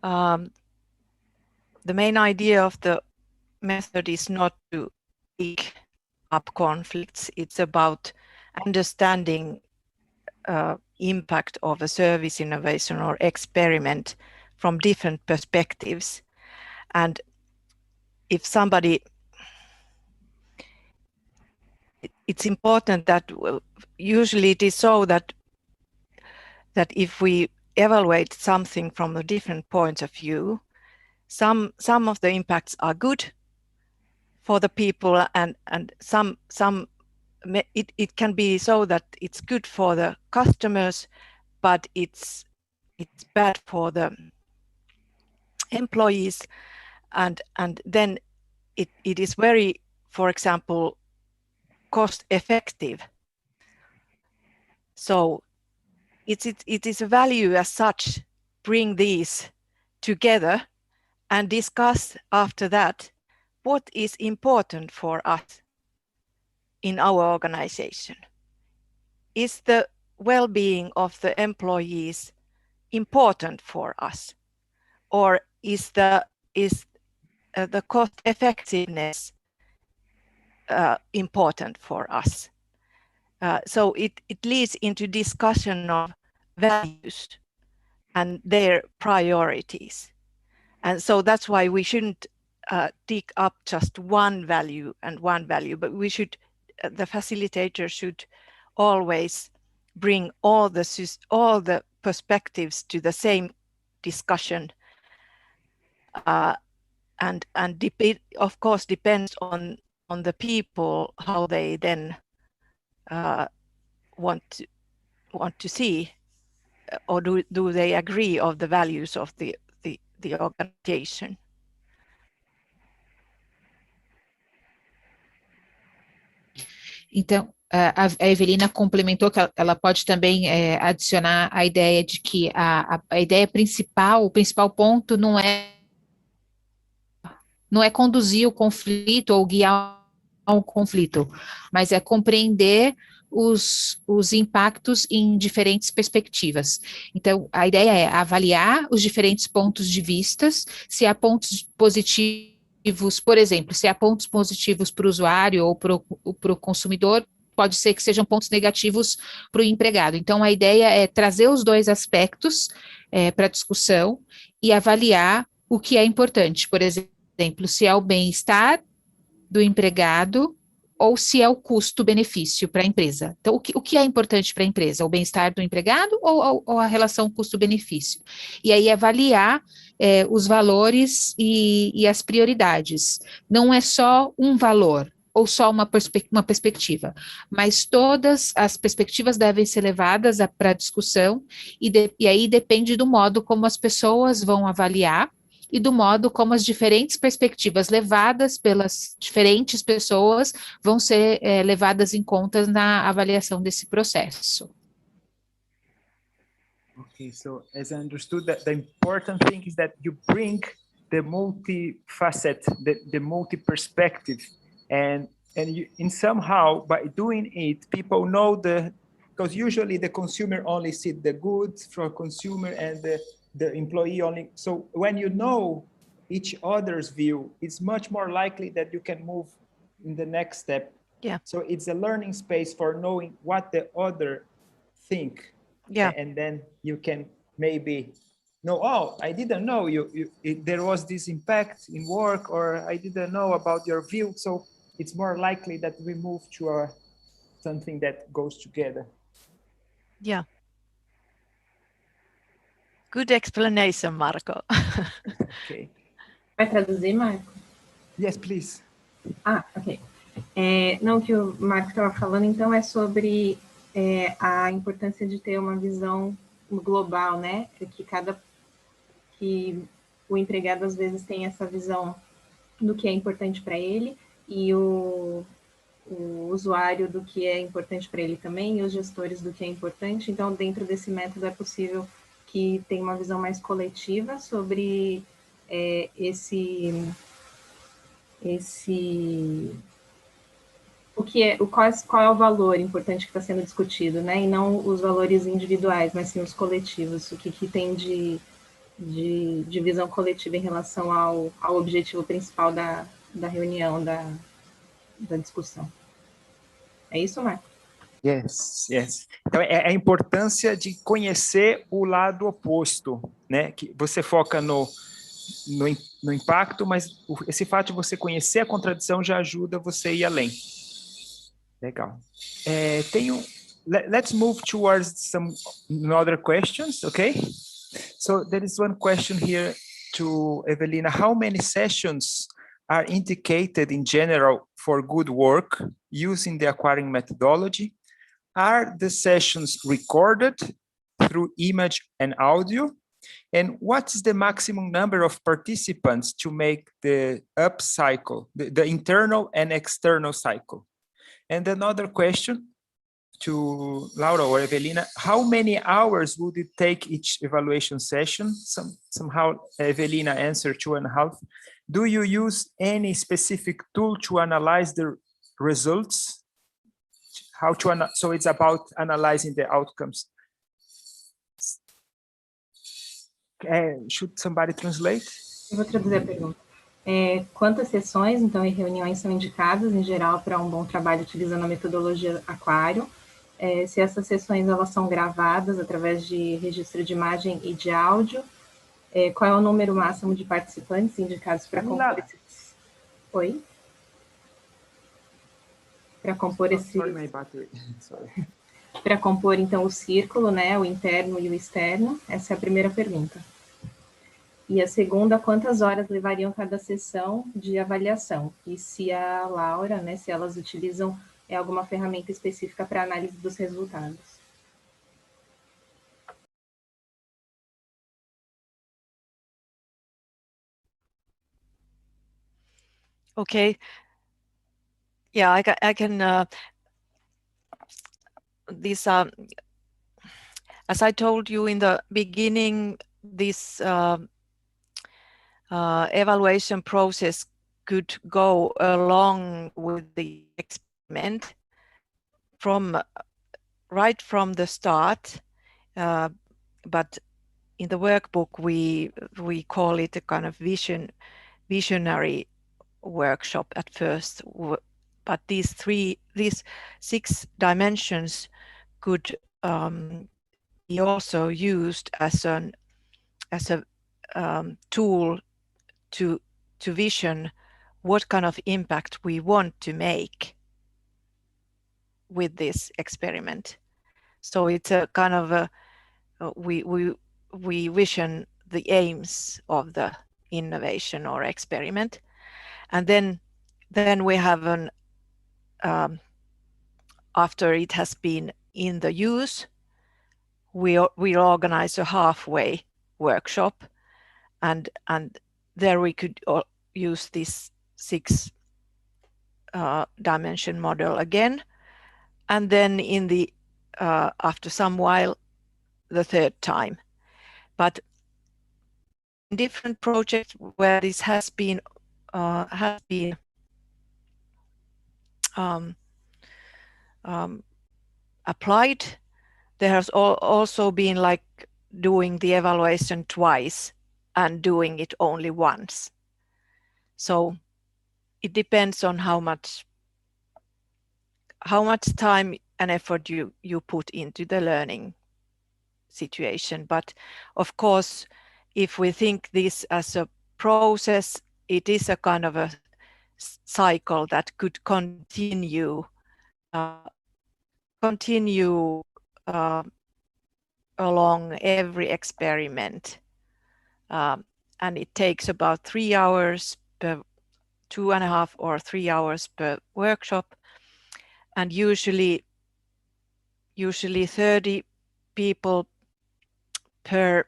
the main idea of the method is not to pick up conflicts. It's about understanding impact of a service innovation or experiment from different perspectives. And if somebody, it's important that usually it is so that if we evaluate something from a different point of view, some of the impacts are good for the people, and some it can be so that it's good for the customers, but it's bad for the employees, and then it is very, for example, cost effective. So it is a value as such, bring these together and discuss after that what is important for us in our organization. Is the well-being of the employees important for us, or is the cost effectiveness important for us? So it leads into discussion of values and their priorities. And so that's why we shouldn't dig up just one value, but we should, the facilitator should always bring all the perspectives to the same discussion. And of course depends on the people how they then want to see, or do they agree of the values of the organization. Então, a Eveliina complementou que ela pode também adicionar a ideia de que a ideia principal, o principal ponto não é conduzir o conflito ou guiar o conflito, mas é compreender os impactos em diferentes perspectivas. Então, a ideia é avaliar os diferentes pontos de vista, se há pontos positivos, por exemplo, se há pontos positivos para o usuário ou para o consumidor, pode ser que sejam pontos negativos para o empregado. Então, a ideia é trazer os dois aspectos para a discussão e avaliar o que é importante. Por exemplo, se é o bem-estar do empregado ou se é o custo-benefício para a empresa. Então, o que é importante para a empresa? O bem-estar do empregado ou a relação custo-benefício? E aí avaliar os valores e as prioridades. Não é só um valor ou só uma perspectiva, mas todas as perspectivas devem ser levadas para a discussão e aí depende do modo como as pessoas vão avaliar e do modo como as diferentes perspectivas levadas pelas diferentes pessoas vão ser levadas em conta na avaliação desse processo. Okay, so as I understood, that the important thing is that you bring the multi-facet, the multi-perspective, and you, in somehow by doing it, people know because usually the consumer only sees the goods for consumer and the employee only. So when you know each other's view, it's much more likely that you can move in the next step. Yeah. So it's a learning space for knowing what the other think. Yeah. And then you can maybe know, oh, I didn't know there was this impact in work, or I didn't know about your view. So it's more likely that we move to something that goes together. Yeah. Good explanation, Marco. Okay. Vai traduzir, Marco? Yes, please. Ok. Não, o que o Marco estava falando, então, é sobre a importância de ter uma visão global, né? Que o empregado, às vezes, tem essa visão do que é importante para ele e o usuário do que é importante para ele também, e os gestores do que é importante. Então, dentro desse método é possível que tenha uma visão mais coletiva sobre qual é o valor importante que está sendo discutido, né? E não os valores individuais, mas sim os coletivos, o que tem de visão coletiva em relação ao objetivo principal da reunião, da discussão. É isso, Marco? Yes. Então, é a importância de conhecer o lado oposto, né? Que você foca no impacto, mas esse fato de você conhecer a contradição já ajuda você a ir além. Legal. Let's move towards some other questions, okay? So there is one question here to Eveliina. How many sessions are indicated in general for good work using the Aquarium methodology? Are the sessions recorded through image and audio? And what is the maximum number of participants to make the up cycle, the internal and external cycle? And another question to Laura or Eveliina, how many hours would it take each evaluation session? Somehow Eveliina answered 2.5. Do you use any specific tool to analyze the results? How to so it's about analyzing the outcomes. Should somebody translate? Eu vou traduzir a pergunta. Quantas sessões, então, e reuniões são indicadas, em geral, para um bom trabalho utilizando a metodologia Aquarium? Se essas sessões elas são gravadas através de registro de imagem e de áudio? Qual é o número máximo de participantes indicados para compor esses... Oi? Para compor esse... Para compor, então, o círculo, né, o interno e o externo? Essa é a primeira pergunta. E a segunda, quantas horas levariam cada sessão de avaliação? E se a Laura, né, se elas utilizam alguma ferramenta específica para análise dos resultados? Okay. Yeah, I can. These as I told you in the beginning, this evaluation process could go along with the experiment right from the start, but in the workbook we call it a kind of visionary workshop at first. But these 6 dimensions could be also used as a tool to vision what kind of impact we want to make with this experiment. So it's a kind of we vision the aims of the innovation or experiment, and then we have an after it has been in the use, we organize a halfway workshop, and there we could use this 6 dimension model again, and then in the after some while the 3rd time. But in different projects where this has been applied, there has also been like doing the evaluation twice and doing it only once. So it depends on how much time and effort you put into the learning situation. But of course, if we think this as a process, it is a kind of a cycle that could continue along every experiment, and it takes about 3 hours per 2.5 or 3 hours per workshop, and usually 30 people per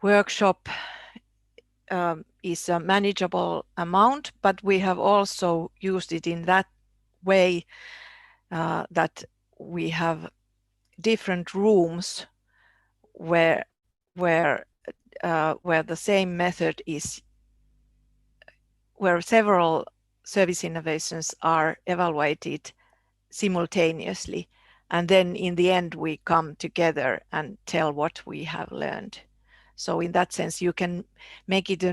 workshop is a manageable amount, but we have also used it in that way that we have different rooms where the same method is, where several service innovations are evaluated simultaneously, and then in the end we come together and tell what we have learned. So in that sense you can make it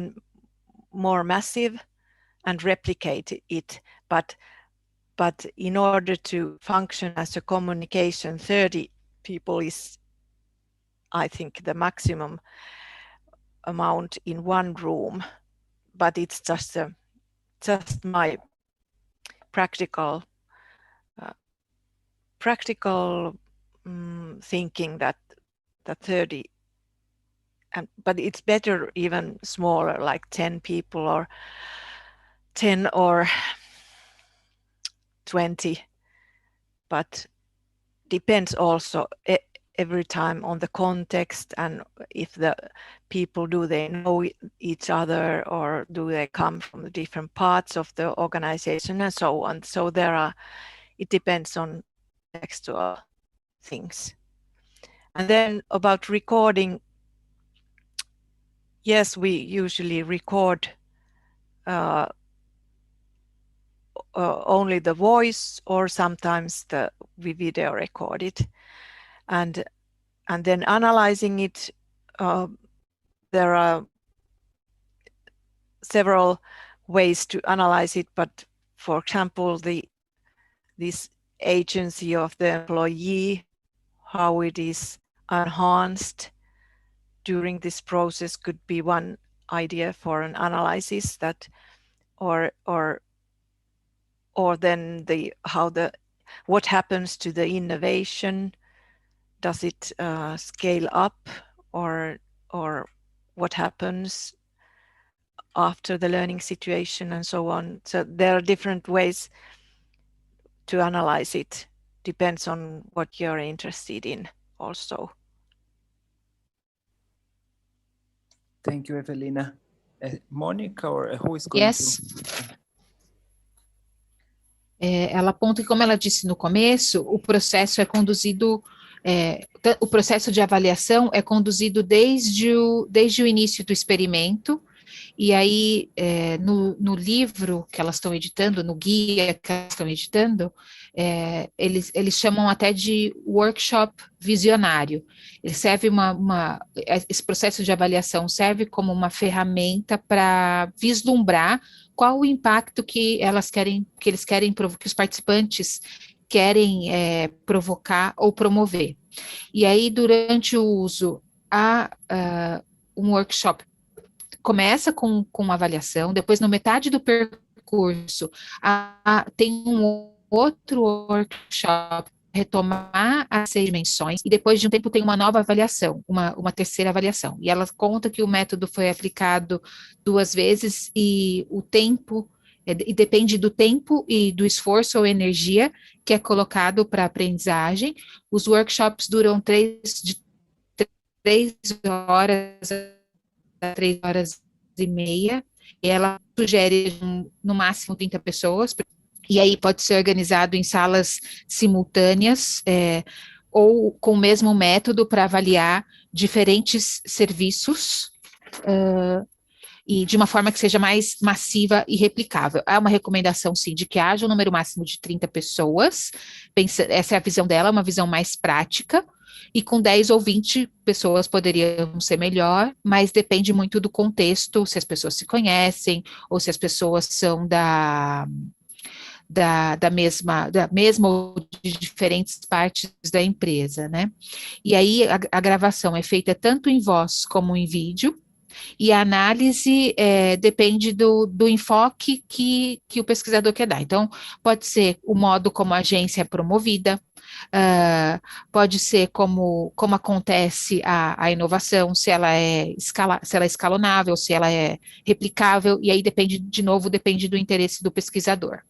more massive and replicate it, but in order to function as a communication, 30 people is, I think, the maximum amount in one room. But it's just my practical thinking that 30, but it's better even smaller, like 10 people or 10 or 20, but depends also every time on the context, and if the people, do they know each other, or do they come from the different parts of the organization, and so on. So it depends on textual things. And then about recording, yes, we usually record only the voice, or sometimes we video record it, and then analyzing it. There are several ways to analyze it, but for example, this agency of the employee, how it is enhanced during this process, could be one idea for an analysis, that or then what happens to the innovation. Does it scale up, or what happens after the learning situation, and so on. So there are different ways to analyze it. Depends on what you're interested in also. Thank you, Eveliina. Monica, or who is going Yes. Ela aponta que, como ela disse no começo, o processo é conduzido, o processo de avaliação é conduzido desde o início do experimento, e aí no livro que elas estão editando, no guia que elas estão editando, eles chamam até de workshop visionário. Ele serve esse processo de avaliação serve como uma ferramenta para vislumbrar qual o impacto que que os participantes querem provocar ou promover. E aí, durante o uso, um workshop começa com uma avaliação, depois, na metade do percurso, tem um outro workshop, retomar as 6 dimensões, e depois de um tempo tem uma nova avaliação, uma terceira avaliação. E ela conta que o método foi aplicado 2 vezes, e o tempo, e depende do tempo e do esforço ou energia que é colocado para a aprendizagem. Os workshops duram de 3 horas a 3 horas e meia, e ela sugere no máximo 30 pessoas, e aí pode ser organizado em salas simultâneas, ou com o mesmo método para avaliar diferentes serviços, e de uma forma que seja mais massiva e replicável. Há uma recomendação, sim, de que haja um número máximo de 30 pessoas, essa é a visão dela, uma visão mais prática, e com 10 ou 20 pessoas poderiam ser melhor, mas depende muito do contexto, se as pessoas se conhecem, ou se as pessoas são da mesma ou de diferentes partes da empresa, né? E aí a gravação é feita tanto em voz como em vídeo, e a análise depende do enfoque que o pesquisador quer dar. Então, pode ser o modo como a agência é promovida, pode ser como acontece a inovação, se ela é escalonável, se ela é replicável, e aí depende do interesse do pesquisador.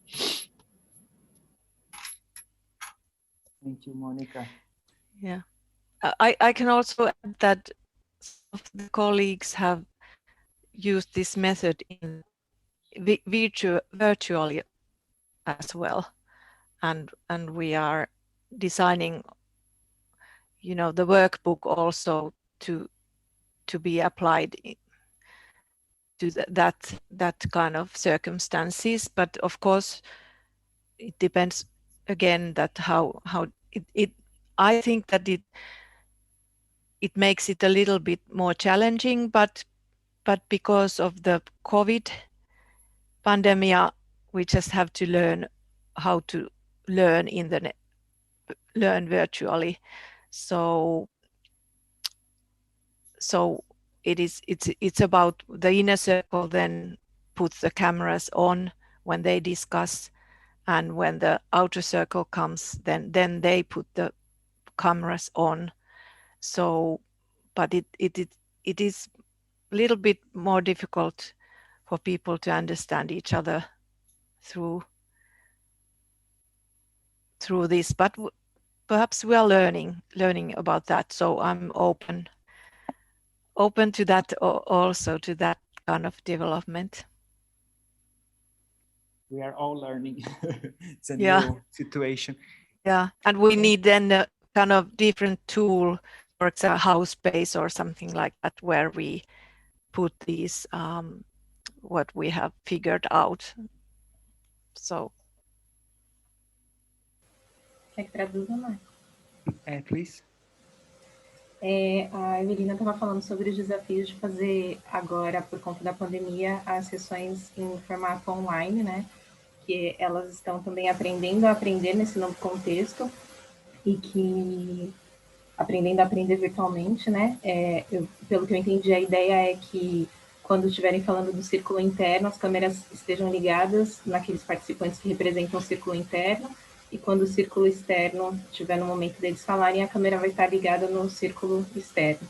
Thank you, Monica. Yeah, I can also add that some of the colleagues have used this method in virtually as well, and we are designing, the workbook also to be applied to that kind of circumstances. But of course, it depends again that how it I think that it makes it a little bit more challenging, but because of the COVID pandemic, we just have to learn how to learn learn virtually. So it's about the inner circle then put the cameras on when they discuss, and when the outer circle comes, then they put the cameras on. So, but it is a little bit more difficult for people to understand each other through this. But perhaps we are learning about that. So I'm open to that, also to that kind of development. We are all learning. It's a Yeah. new situation. Yeah, and we need then a kind of different tool, for example, house space or something like that, where we put these what we have figured out. So. Quer que traduza, Marco? Please. A Eveliina estava falando sobre os desafios de fazer agora, por conta da pandemia, as sessões em formato online, né? Que elas estão também aprendendo a aprender nesse novo contexto e que aprendendo a aprender virtualmente, né? Pelo que eu entendi, a ideia é que quando estiverem falando do círculo interno, as câmeras estejam ligadas naqueles participantes que representam o círculo interno, e quando o círculo externo estiver no momento deles falarem, a câmera vai estar ligada no círculo externo.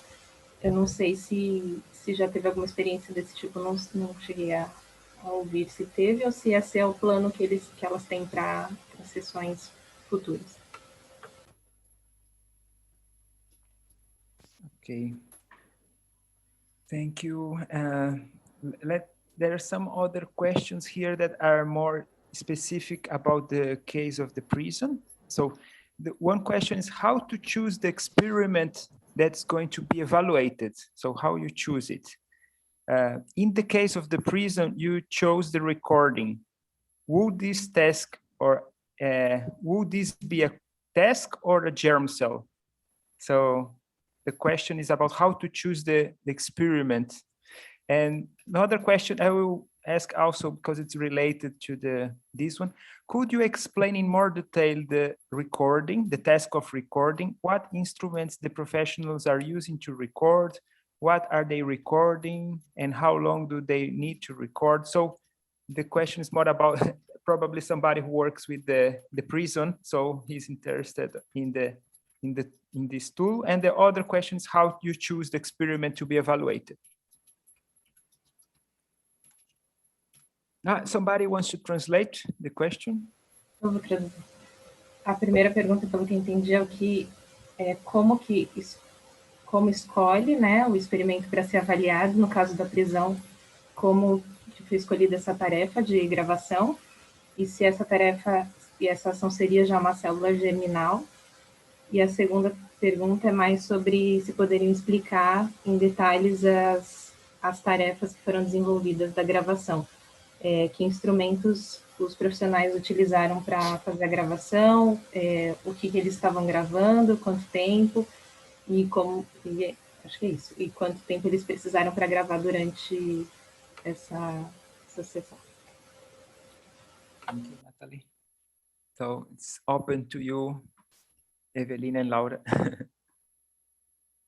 Eu não sei se já teve alguma experiência desse tipo, não cheguei a ouvir se teve, ou se esse é o plano que elas têm para sessões futuras. Okay. Thank you. There are some other questions here that are more specific about the case of the prison. So the one question is how to choose the experiment that's going to be evaluated. So how you choose it. In the case of the prison, you chose the recording. Would this task or would this be a task or a germ cell? So the question is about how to choose the experiment. And another question I will ask also, because it's related to this one, could you explain in more detail the recording, the task of recording, what instruments the professionals are using to record, what are they recording, and how long do they need to record? So the question is more about probably somebody who works with the prison, so he's interested in this tool. And the other question is how you choose the experiment to be evaluated. Somebody wants to translate the question? Eu vou traduzir. A primeira pergunta, pelo que eu entendi, é como escolhe, né, o experimento para ser avaliado. No caso da prisão, como foi escolhida essa tarefa de gravação, e se essa tarefa e essa ação seria já uma célula germinal. E a segunda pergunta é mais sobre se poderiam explicar em detalhes as tarefas que foram desenvolvidas da gravação. Que instrumentos os profissionais utilizaram para fazer a gravação, o que eles estavam gravando, quanto tempo, acho que é isso, e quanto tempo eles precisaram para gravar durante essa sessão. Thank you, Natalie. So it's open to you, Eveliina and Laura.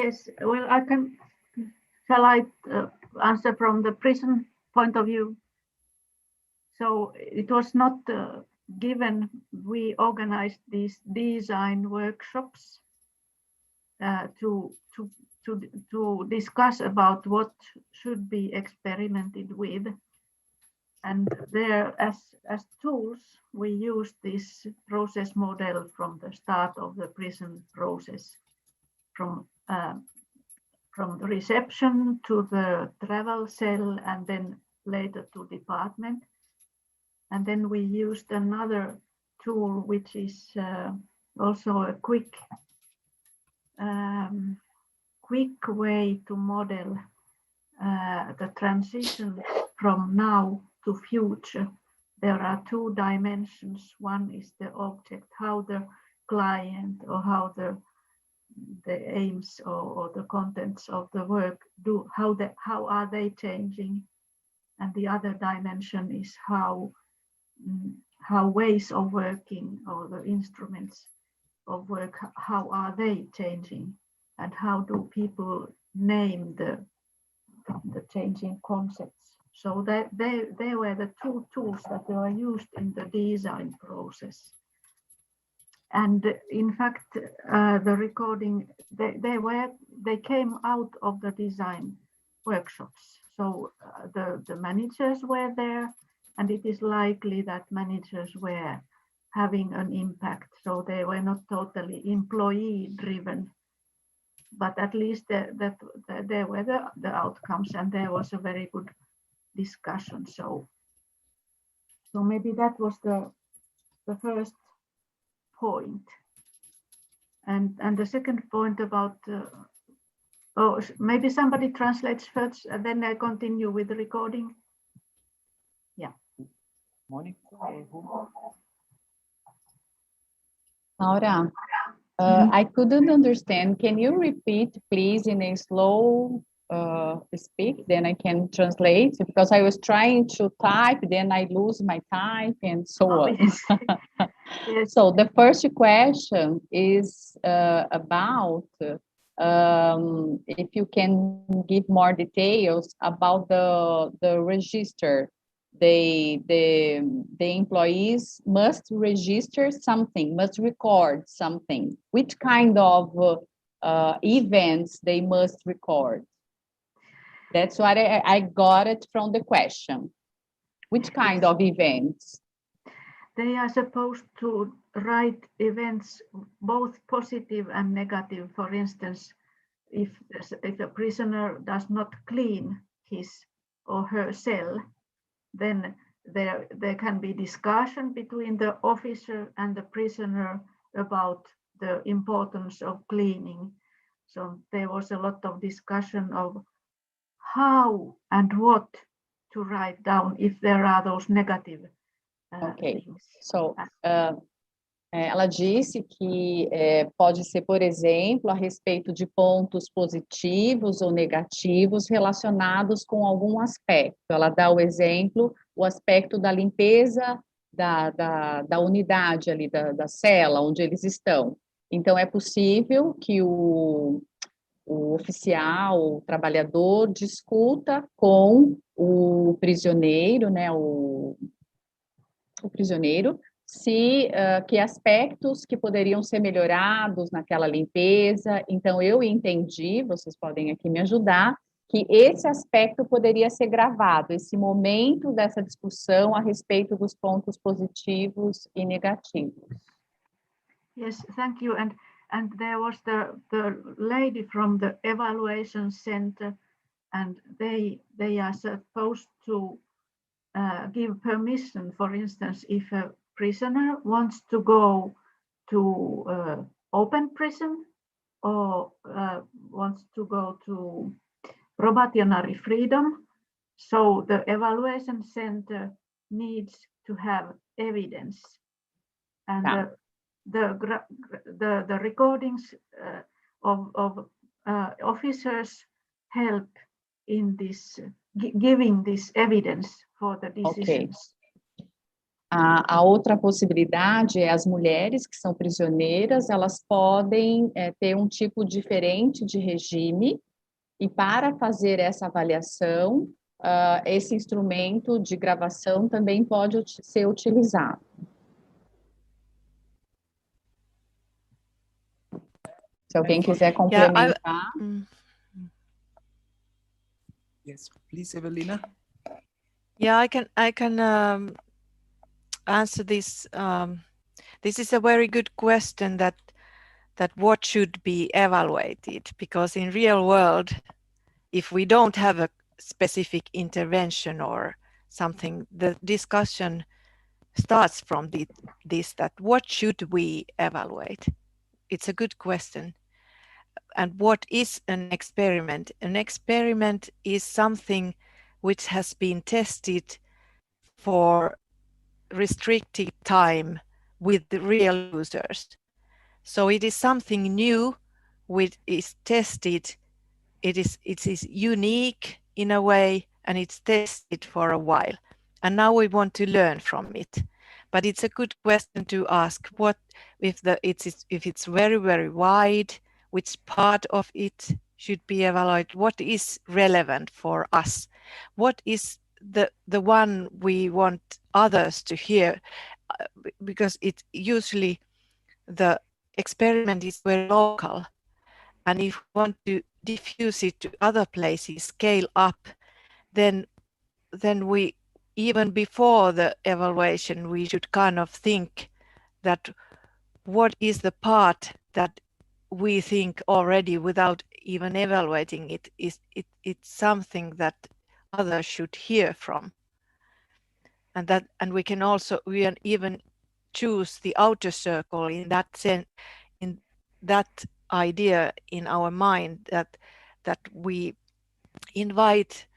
Yes, well, shall I answer from the prison point of view? So it was not given, we organized these design workshops to discuss about what should be experimented with. And there, as tools, we used this process model from the start of the prison process, from the reception to the travel cell, and then later to department. And then we used another tool, which is also a quick way to model the transition from now to future. There are two dimensions. One is the object, how the client or how the aims or the contents of the work how are they changing, and the other dimension is how ways of working or the instruments of work, how are they changing, and how do people name the changing concepts. So that they were the two tools that were used in the design process. And in fact, the recording, they came out of the design workshops. So the managers were there, and it is likely that managers were having an impact. So they were not totally employee driven, but at least there were the outcomes, and there was a very good discussion. So maybe that was the first point. And the second point about, maybe somebody translates first and then I continue with the recording. Yeah. Laura, I couldn't understand. Can you repeat, please, in a slow speak? Then I can translate, because I was trying to type, then I lose my type and so on. Yes. Yes. So the first question is about if you can give more details about the register. The employees must register something, must record something. Which kind of events they must record? That's what I got it from the question. Which kind of events? They are supposed to write events, both positive and negative. For instance, if a prisoner does not clean his or her cell, then there can be discussion between the officer and the prisoner about the importance of cleaning. So there was a lot of discussion of how and what to write down if there are those negative things. So, ela disse que pode ser, por exemplo, a respeito de pontos positivos ou negativos relacionados com algum aspecto. Ela dá o exemplo, o aspecto da limpeza da unidade ali, da cela onde eles estão. Então, é possível que o oficial, o trabalhador, discuta com o prisioneiro, né, o prisioneiro, que aspectos que poderiam ser melhorados naquela limpeza. Então, eu entendi, vocês podem aqui me ajudar, que esse aspecto poderia ser gravado, esse momento dessa discussão a respeito dos pontos positivos e negativos. Yes, thank you. And there was the lady from the evaluation center, and they are supposed to give permission, for instance, if a prisoner wants to go to open prison or wants to go to probationary freedom. So the evaluation center needs to have evidence, and the recordings of officers help in this giving this evidence for the decisions. Okay. A outra possibilidade é as mulheres que são prisioneiras, elas podem ter um tipo diferente de regime, e para fazer essa avaliação, esse instrumento de gravação também pode ser utilizado. Se alguém quiser complementar. Yes, please, Eveliina. Yeah, I can answer this. This is a very good question, that what should be evaluated, because in real world, if we don't have a specific intervention or something, the discussion starts from this, that what should we evaluate? It's a good question. And what is an experiment? An experiment is something which has been tested for restricted time with the real users. So it is something new which is tested. It is unique in a way, and it's tested for a while. And now we want to learn from it. But it's a good question to ask, what if it's very, very wide, which part of it should be evaluated? What is relevant for us? What is the one we want others to hear? Because it usually, the experiment is very local, and if we want to diffuse it to other places, scale up, then we, even before the evaluation, we should kind of think that what is the part that we think already without even evaluating it it's something that others should hear from, and we can even choose the outer circle in that sense, in that idea in our mind that we invite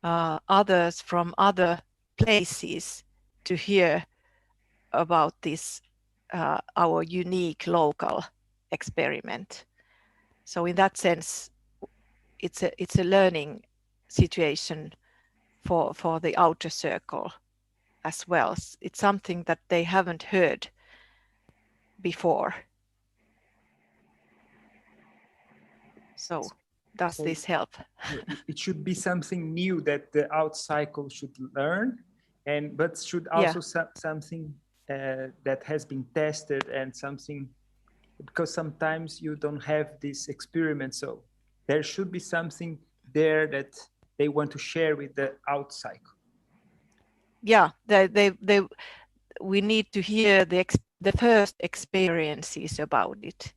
others from other places to hear about this our unique local experiment. So in that sense, it's a learning situation for the outer circle as well. It's something that they haven't heard before. So does this help? It should be something new that the out cycle should learn, but should also something that has been tested, and something, because sometimes you don't have this experiment, so there should be something there that they want to share with the out cycle. Yeah, we need to hear the first experiences about it,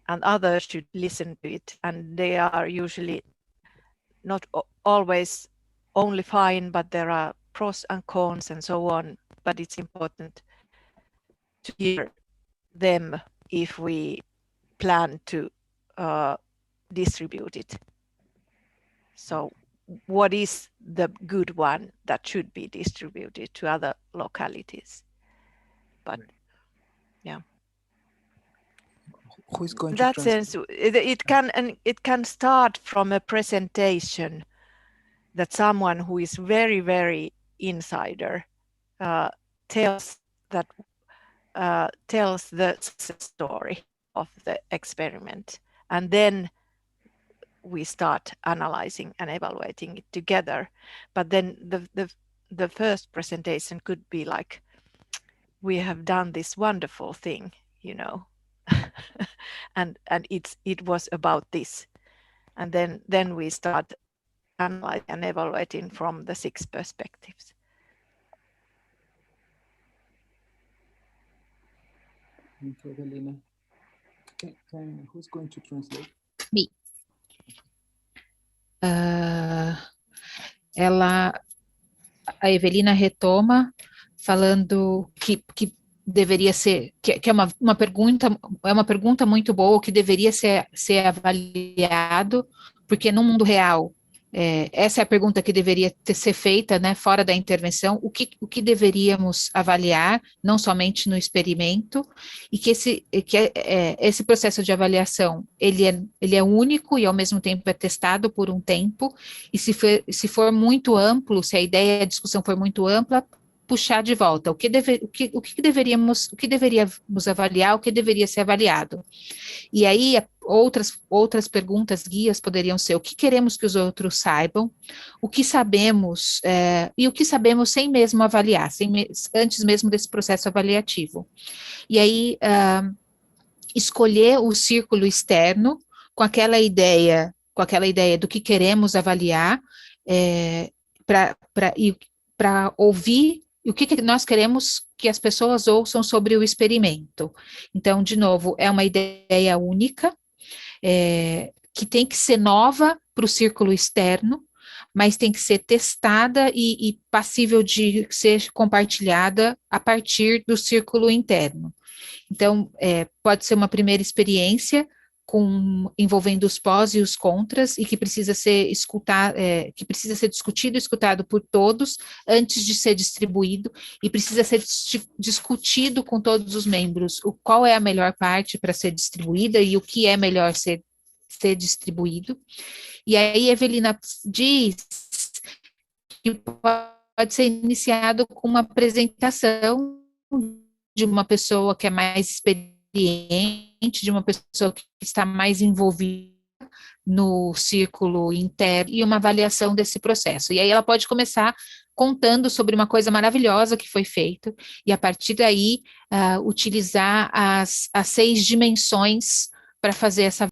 and others should listen to it, and they are usually not always only fine, but there are pros and cons and so on, but it's important to hear them if we plan to distribute it. So what is the good one that should be distributed to other localities? But yeah, who is going in to that sense, it can start from a presentation that someone who is very, very insider tells the success story of the experiment, and then we start analyzing and evaluating it together. But then the first presentation could be like, we have done this wonderful thing, you know, and it was about this, and then we start analyzing and evaluating from the 6 perspectives. Thank you, Eveliina. Who's going to translate? Me. A Eveliina retoma falando que deveria ser, que é uma pergunta muito boa, que deveria ser avaliado, porque no mundo real, essa é a pergunta que deveria ser feita, né, fora da intervenção, o que deveríamos avaliar, não somente no experimento, e que esse processo de avaliação, ele é único e ao mesmo tempo é testado por um tempo, e se for muito amplo, se a ideia, a discussão for muito ampla, puxar de volta, o que deveríamos avaliar, o que deveria ser avaliado. E aí, outras perguntas guias poderiam ser: o que queremos que os outros saibam, o que sabemos, e o que sabemos sem mesmo avaliar, antes mesmo desse processo avaliativo. E aí, escolher o círculo externo com aquela ideia do que queremos avaliar, para ouvir o que nós queremos que as pessoas ouçam sobre o experimento. Então, de novo, é uma ideia única, que tem que ser nova para o círculo externo, mas tem que ser testada e passível de ser compartilhada a partir do círculo interno. Então, pode ser uma primeira experiência envolvendo os pós e os contras, e que precisa ser discutido e escutado por todos antes de ser distribuído, e precisa ser discutido com todos os membros qual é a melhor parte para ser distribuída e o que é melhor ser distribuído. E aí, Eveliina diz que pode ser iniciado com uma apresentação de uma pessoa que é mais experiente, de uma pessoa que está mais envolvida no círculo interno, e uma avaliação desse processo. E aí ela pode começar contando sobre uma coisa maravilhosa que foi feita, e a partir daí utilizar as 6 dimensões para fazer essa.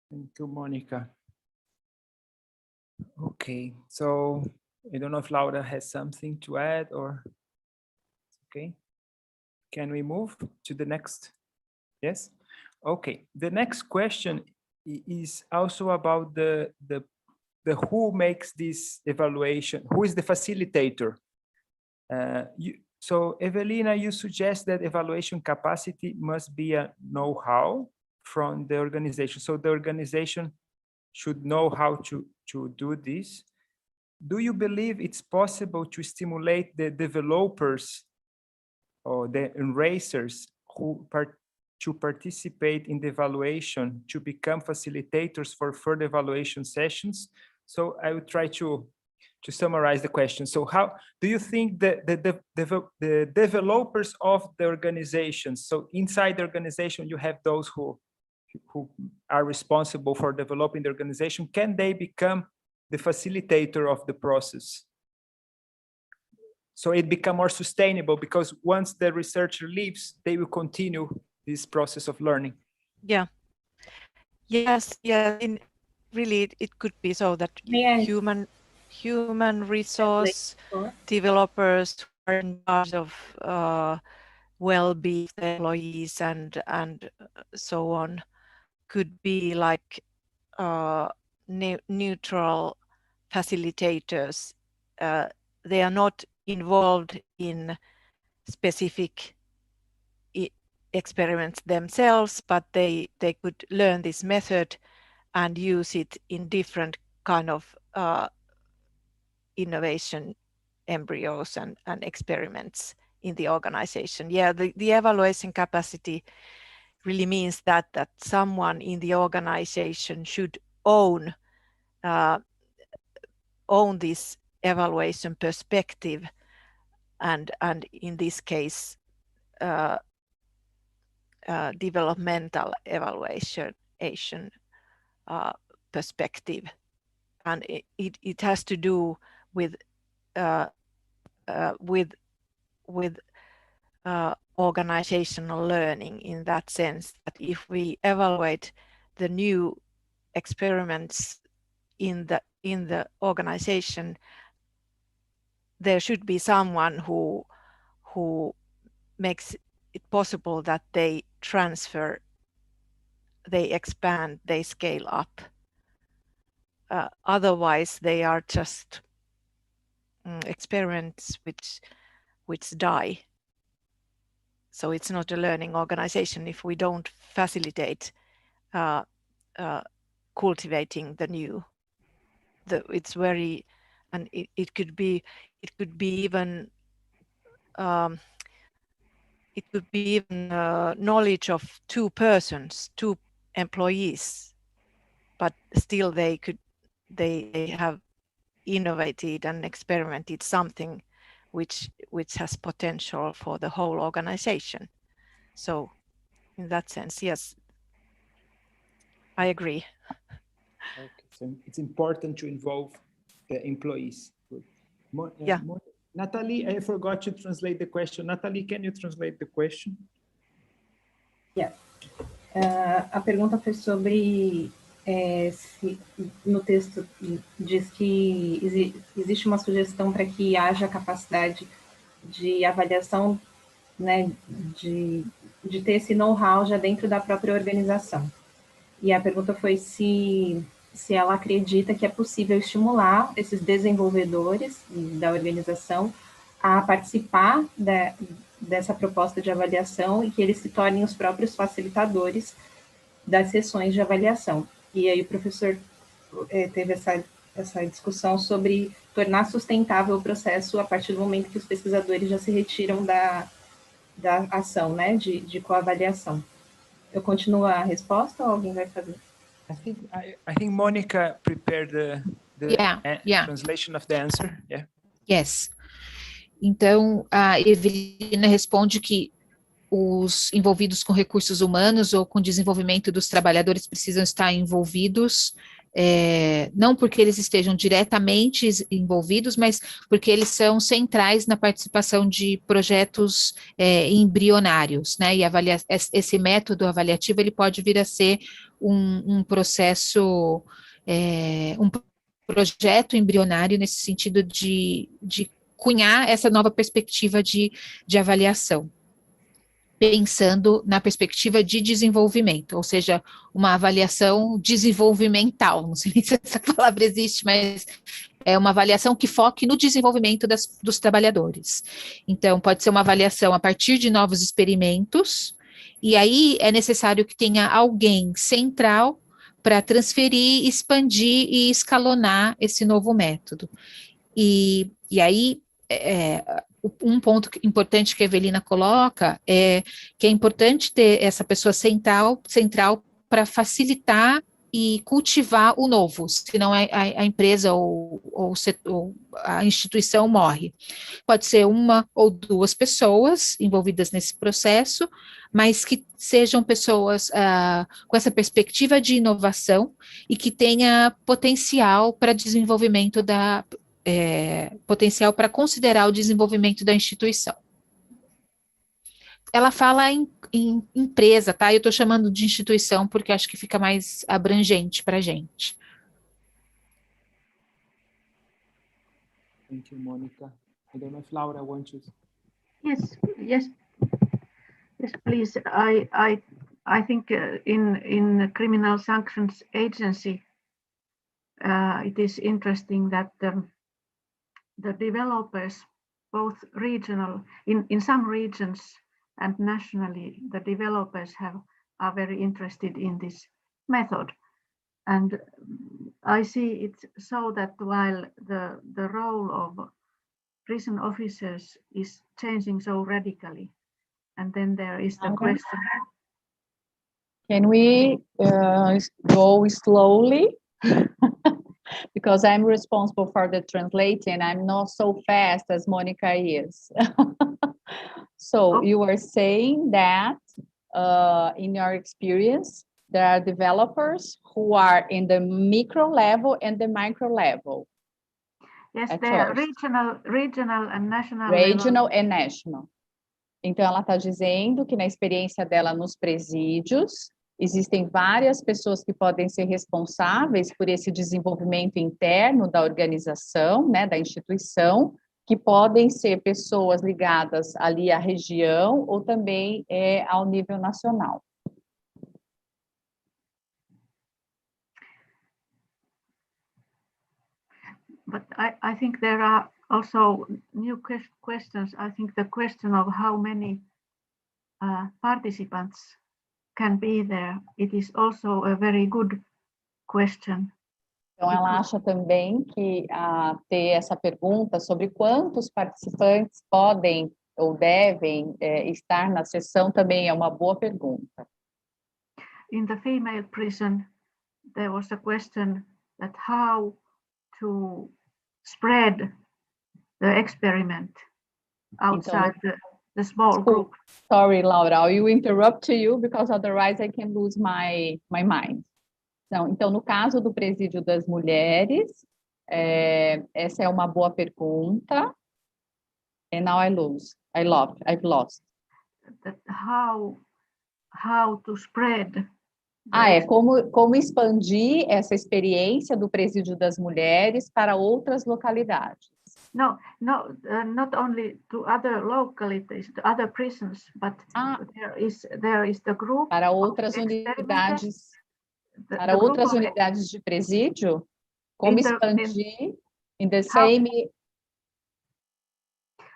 Thank you, Monica. Okay, so I don't know if Laura has something to add or, okay. Can we move to the next? Yes. Okay. The next question is also about the who makes this evaluation, who is the facilitator. So Eveliina, you suggest that evaluation capacity must be a know-how from the organization. So the organization should know how to do this. Do you believe it's possible to stimulate the developers or the erasers to participate in the evaluation, to become facilitators for further evaluation sessions? So I will try to summarize the question. So how do you think that the developers of the organizations, so inside the organization, you have those who are responsible for developing the organization, can they become the facilitator of the process? So it become more sustainable, because once the researcher leaves, they will continue this process of learning. Yeah. Yes. Yeah. Really, it could be so that human resource developers who are in charge of well-being employees and so on could be like neutral facilitators. They are not involved in specific experiments themselves, but they could learn this method and use it in different kind of innovation embryos and experiments in the organization. Yeah, the evaluation capacity really means that someone in the organization should own this evaluation perspective, and in this case developmental evaluation perspective, and it has to do with organizational learning, in that sense that if we evaluate the new experiments in the organization, there should be someone who makes it possible that they transfer, they expand, they scale up. Otherwise, they are just experiments which die. So it's not a learning organization if we don't facilitate cultivating the new. It's very, and it could be even knowledge of two persons, two employees, but still they have innovated and experimented something which has potential for the whole organization. So in that sense, yes, I agree. Okay, so it's important to involve the employees. Yeah. Natalie, I forgot to translate the question. Natalie, can you translate the question? Yeah. A pergunta foi sobre se no texto diz que existe uma sugestão para que haja capacidade de avaliação, né, de ter esse know-how já dentro da própria organização. E a pergunta foi se ela acredita que é possível estimular esses desenvolvedores da organização a participar dessa proposta de avaliação e que eles se tornem os próprios facilitadores das sessões de avaliação. E aí o professor teve essa discussão sobre tornar sustentável o processo a partir do momento que os pesquisadores já se retiram da ação, né, de coavaliação. Eu continuo a resposta ou alguém vai fazer? I think Monica prepared the translation of the answer. Yeah. Yes. Então, a Eveliina responde que os envolvidos com recursos humanos ou com desenvolvimento dos trabalhadores precisam estar envolvidos, não porque eles estejam diretamente envolvidos, mas porque eles são centrais na participação de projetos embrionários, né? E esse método avaliativo ele pode vir a ser um processo, um projeto embrionário nesse sentido de cunhar essa nova perspectiva de avaliação, pensando na perspectiva de desenvolvimento, ou seja, uma avaliação desenvolvimental, não sei se essa palavra existe, mas é uma avaliação que foque no desenvolvimento dos trabalhadores. Então, pode ser uma avaliação a partir de novos experimentos, e aí é necessário que tenha alguém central para transferir, expandir e escalonar esse novo método. E aí, um ponto importante que a Eveliina coloca é que é importante ter essa pessoa central para facilitar e cultivar o novo, senão a empresa ou a instituição morre. Pode ser uma ou duas pessoas envolvidas nesse processo, mas que sejam pessoas com essa perspectiva de inovação e que tenha potencial para desenvolvimento potencial para considerar o desenvolvimento da instituição. Ela fala em empresa, tá? Eu estou chamando de instituição porque acho que fica mais abrangente para a gente. Thank you, Monica. I don't know if Laura wants to. Yes, please. I think in criminal sanctions agency, it is interesting that the developers, both regional, in some regions and nationally, the developers are very interested in this method. And I see it so that while the role of prison officers is changing so radically, and then there is the question. Can we go slowly? Because I'm responsible for the translating. I'm not so fast as Monica is. So you were saying that in your experience, there are developers who are in the micro level and the micro level. Yes, they are regional and national. Regional and national. Então, ela está dizendo que na experiência dela nos presídios, existem várias pessoas que podem ser responsáveis por esse desenvolvimento interno da organização, né, da instituição, que podem ser pessoas ligadas ali à região ou também ao nível nacional. But I think there are also new questions. I think the question of how many participants can be there, it is also a very good question. Então, ela acha também que ter essa pergunta sobre quantos participantes podem ou devem estar na sessão também é uma boa pergunta. In the female prison, there was a question that how to spread the experiment outside the small group. Sorry, Laura, I will interrupt you because otherwise I can lose my mind. Então, no caso do presídio das mulheres, essa é uma boa pergunta. And now I've lost. That how to spread. Como expandir essa experiência do presídio das mulheres para outras localidades. No, not only to other localities, to other prisons, but there is the group. Para outras unidades. Para outras unidades de presídio, como expandir in the same.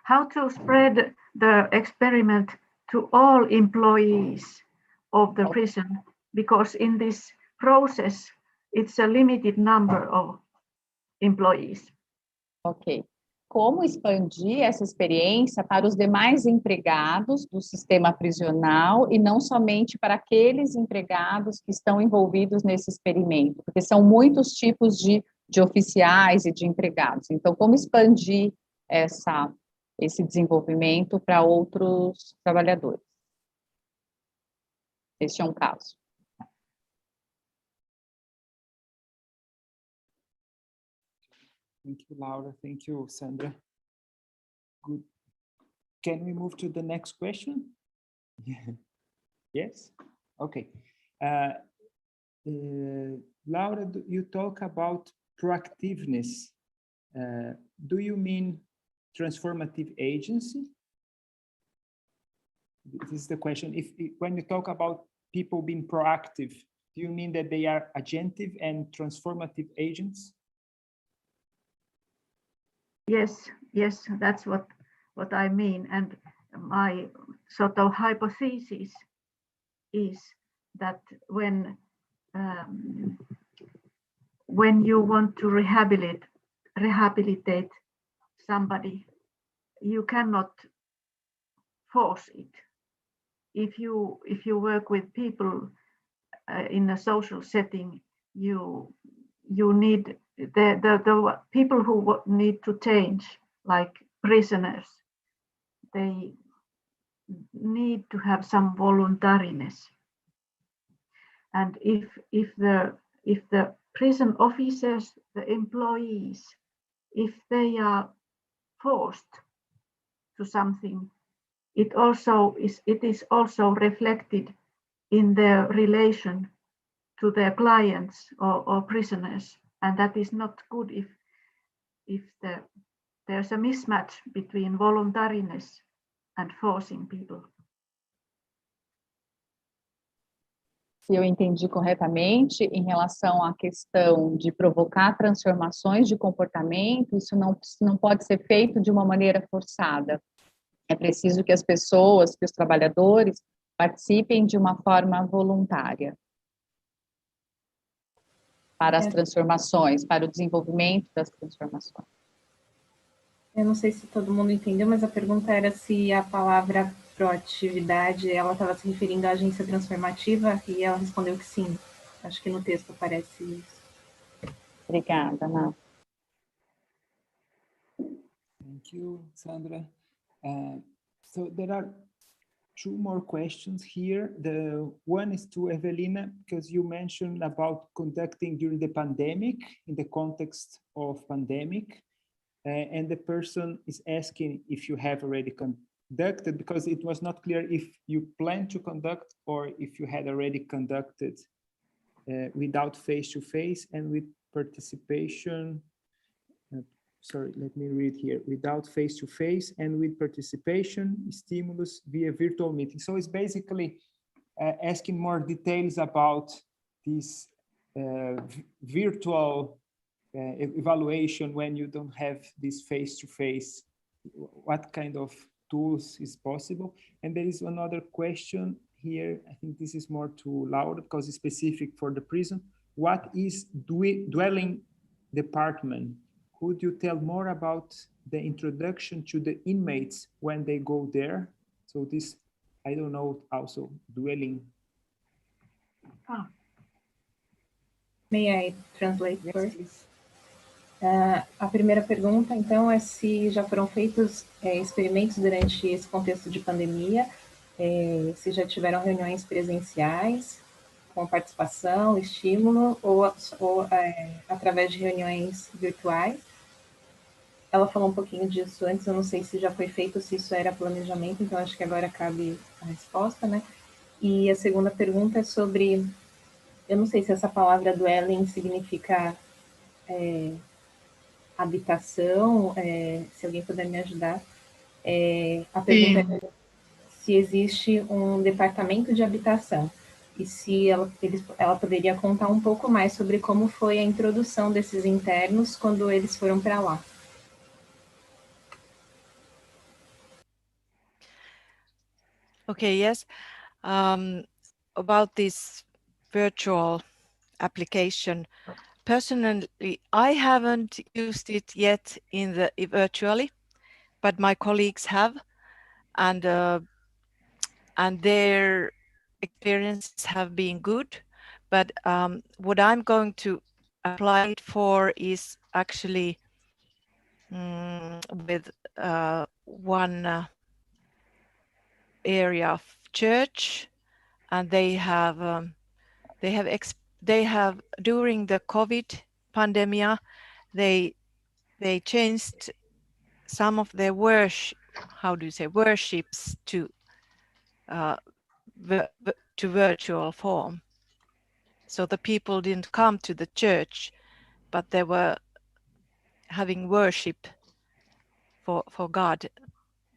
How to spread the experiment to all employees of the prison, because in this process, it's a limited number of employees. Ok. Como expandir essa experiência para os demais empregados do sistema prisional e não somente para aqueles empregados que estão envolvidos nesse experimento, porque são muitos tipos de oficiais e de empregados. Então, como expandir esse desenvolvimento para outros trabalhadores? Este é um caso. Thank you, Laura. Thank you, Sandra. Good. Can we move to the next question? Yes? Okay. Laura, you talk about proactiveness, do you mean transformative agency? This is the question. When you talk about people being proactive, do you mean that they are agentive and transformative agents? Yes, that's what I mean. And my sort of hypothesis is that when you want to rehabilitate somebody, you cannot force it. If you work with people in a social setting, you need the people who need to change, like prisoners, they need to have some voluntariness. And if the prison officers, the employees, if they are forced to something, it is also reflected in their relation to their clients or prisoners, and that is not good if there's a mismatch between voluntariness and forcing people. Se eu entendi corretamente, em relação à questão de provocar transformações de comportamento, isso não pode ser feito de uma maneira forçada. É preciso que as pessoas, que os trabalhadores, participem de uma forma voluntária para as transformações, para o desenvolvimento das transformações. Eu não sei se todo mundo entendeu, mas a pergunta era se a palavra proatividade, ela estava se referindo à agência transformativa, e ela respondeu que sim. Acho que no texto aparece isso. Obrigada, Ana. Thank you, Sandra. So there are two more questions here. The one is to Eveliina, because you mentioned about conducting during the pandemic, in the context of pandemic, and the person is asking if you have already conducted, because it was not clear if you plan to conduct or if you had already conducted without face-to-face and with participation. Sorry, let me read here. Without face-to-face and with participation, stimulus via virtual meeting. So it's basically asking more details about this virtual evaluation when you don't have this face-to-face. What kind of tools is possible? And there is another question here. I think this is more to Laura because it's specific for the prison. What is dwelling department? Could you tell more about the introduction to the inmates when they go there? So this, I don't know, also dwelling. May I translate first? Please. A primeira pergunta, então, é se já foram feitos experimentos durante esse contexto de pandemia, se já tiveram reuniões presenciais, com participação, estímulo, ou através de reuniões virtuais. Ela falou um pouquinho disso antes, eu não sei se já foi feito, se isso era planejamento, então acho que agora cabe a resposta, né? E a segunda pergunta é sobre, eu não sei se essa palavra dwelling significa habitação, se alguém puder me ajudar. A pergunta é se existe um departamento de habitação e se ela poderia contar um pouco mais sobre como foi a introdução desses internos quando eles foram para lá. Okay, yes. About this virtual application, personally, I haven't used it yet virtually, but my colleagues have, and their experiences have been good. But what I'm going to apply it for is actually with one area of church, and they have during the COVID pandemic, they changed some of their worships to virtual form. So the people didn't come to the church but they were having worship for God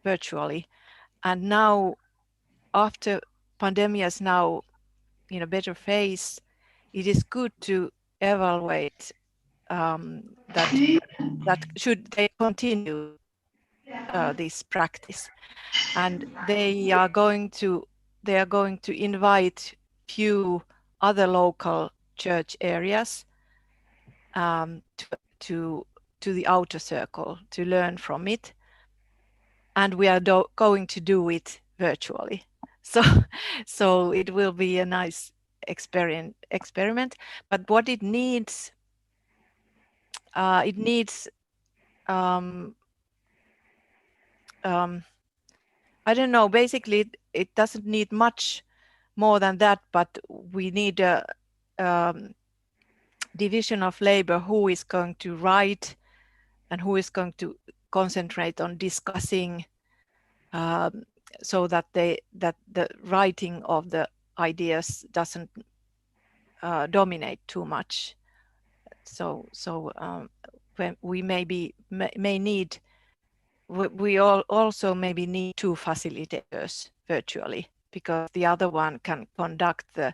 virtually. And now, after pandemic is now in a better phase, it is good to evaluate that should they continue this practice, and they are going to invite few other local church areas to the outer circle to learn from it, and we are going to do it virtually. So it will be a nice experiment. But what it needs, I don't know. Basically, it doesn't need much more than that, but we need a division of labor. Who is going to write and who is going to concentrate on discussing, so that the writing of the ideas doesn't dominate too much. So when we may need, we also maybe need 2 facilitators virtually, because the other one can conduct the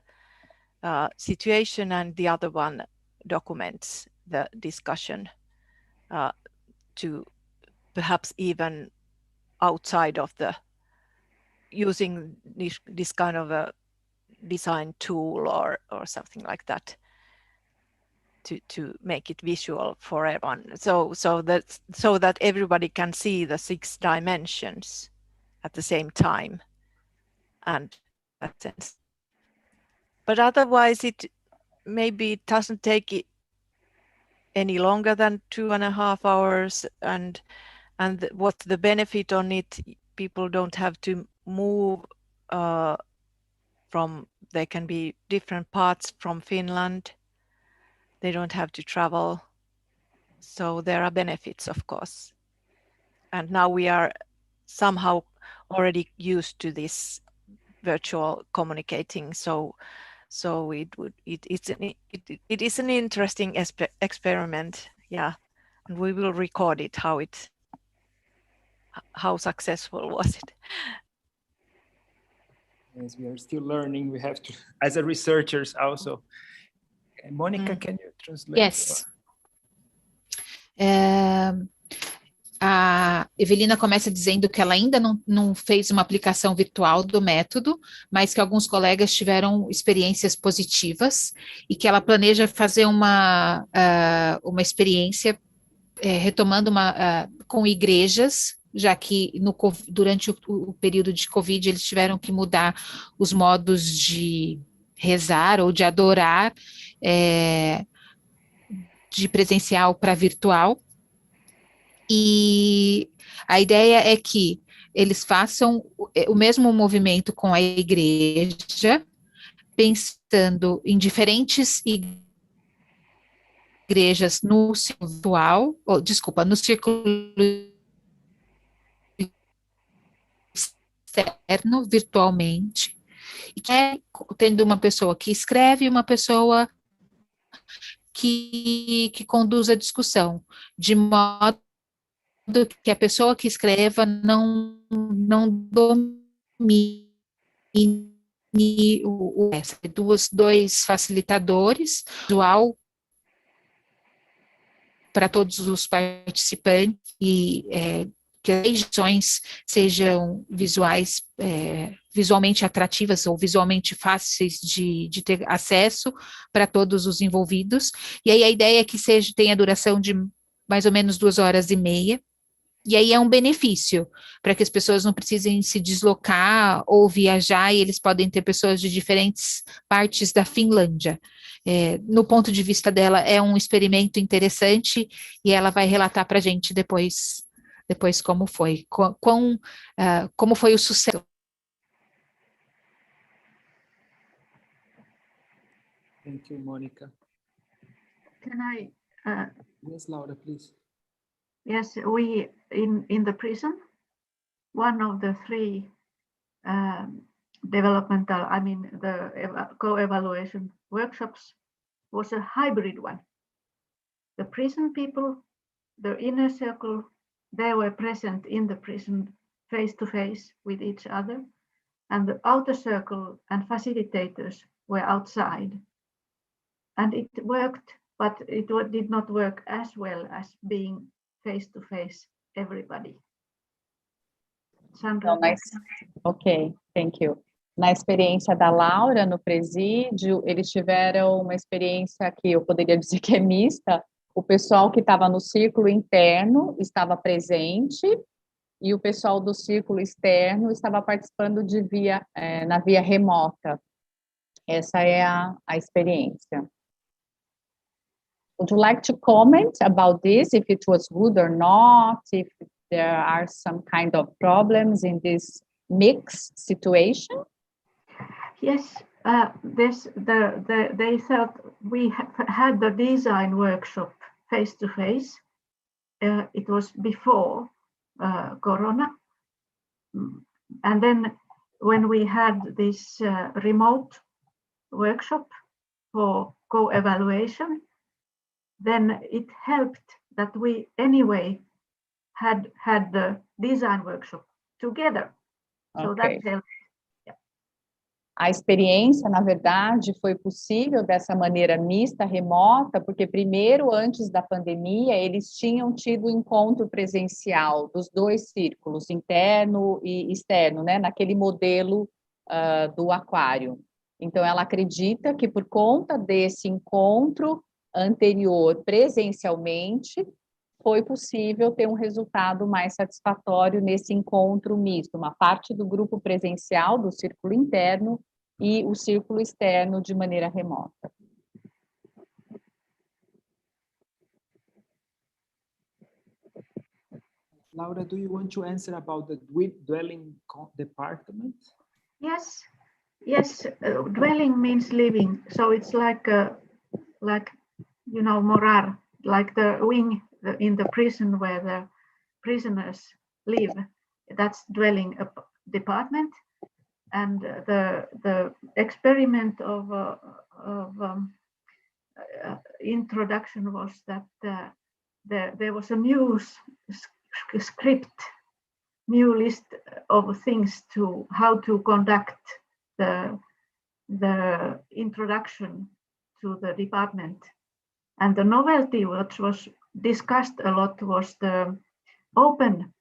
situation and the other one documents the discussion to perhaps even outside of the using this kind of a design tool or something like that to make it visual for everyone, so that everybody can see the 6 dimensions at the same time, and that sense. But otherwise, it maybe doesn't take it any longer than 2.5 hours, and what's the benefit on it? People don't have to move from, they can be different parts from Finland. They don't have to travel. So there are benefits, of course. And now we are somehow already used to this virtual communicating. So it is an interesting experiment. Yeah. And we will record it, how successful was it. As we are still learning, we have to, as a researchers also. Monica, can you translate? Yes. A Eveliina começa dizendo que ela ainda não fez uma aplicação virtual do método, mas que alguns colegas tiveram experiências positivas e que ela planeja fazer uma experiência retomando com igrejas, já que durante o período de Covid eles tiveram que mudar os modos de rezar ou de adorar de presencial para virtual. E a ideia é que eles façam o mesmo movimento com a igreja, pensando em diferentes igrejas no círculo externo, virtualmente, e tendo uma pessoa que escreve e uma pessoa que conduz a discussão, de modo que a pessoa que escreva não domine dois facilitadores, visual para todos os participantes, e que as edições sejam visualmente atrativas ou visualmente fáceis de ter acesso para todos os envolvidos. E aí a ideia é que tenha duração de mais ou menos 2h30, e aí é um benefício, para que as pessoas não precisem se deslocar ou viajar, e eles podem ter pessoas de diferentes partes da Finlândia. No ponto de vista dela, é um experimento interessante, e ela vai relatar para a gente depois como foi, como foi o sucesso. Thank you, Monica. Can I? Yes, Laura, please. Yes, we in the prison, one of the 3 developmental, the co-evaluation workshops was a hybrid one. the prison people, the inner circle, they were present in the prison face to face with each other, and the outer circle and facilitators were outside. And it worked, but it did not work as well as being face to face everybody. Sandra? Então, ok, thank you. Na experiência da Laura no presídio, eles tiveram uma experiência que eu poderia dizer que é mista. O pessoal que estava no círculo interno estava presente e o pessoal do círculo externo estava participando na via remota. Essa é a experiência. Would you like to comment about this, if it was good or not, if there are some kind of problems in this mixed situation? Yes, they thought we had the design workshop face to face. It was before Corona. And then when we had this remote workshop for co-evaluation, then it helped that we anyway had the design workshop together. So that helped. Yeah. A experiência, na verdade, foi possível dessa maneira mista, remota, porque primeiro, antes da pandemia, eles tinham tido encontro presencial dos dois círculos, interno e externo, né, naquele modelo do Aquarium. Então, ela acredita que por conta desse encontro anterior presencialmente, foi possível ter um resultado mais satisfatório nesse encontro misto, uma parte do grupo presencial do círculo interno e o círculo externo de maneira remota. Laura, do you want to answer about the dwelling department? Yes, dwelling means living, so it's like you know, morar, like the wing in the prison where the prisoners live. That's dwelling department. And the experiment of introduction was that there was a new script, new list of things to how to conduct the introduction to the department. And the novelty which was discussed a lot was the open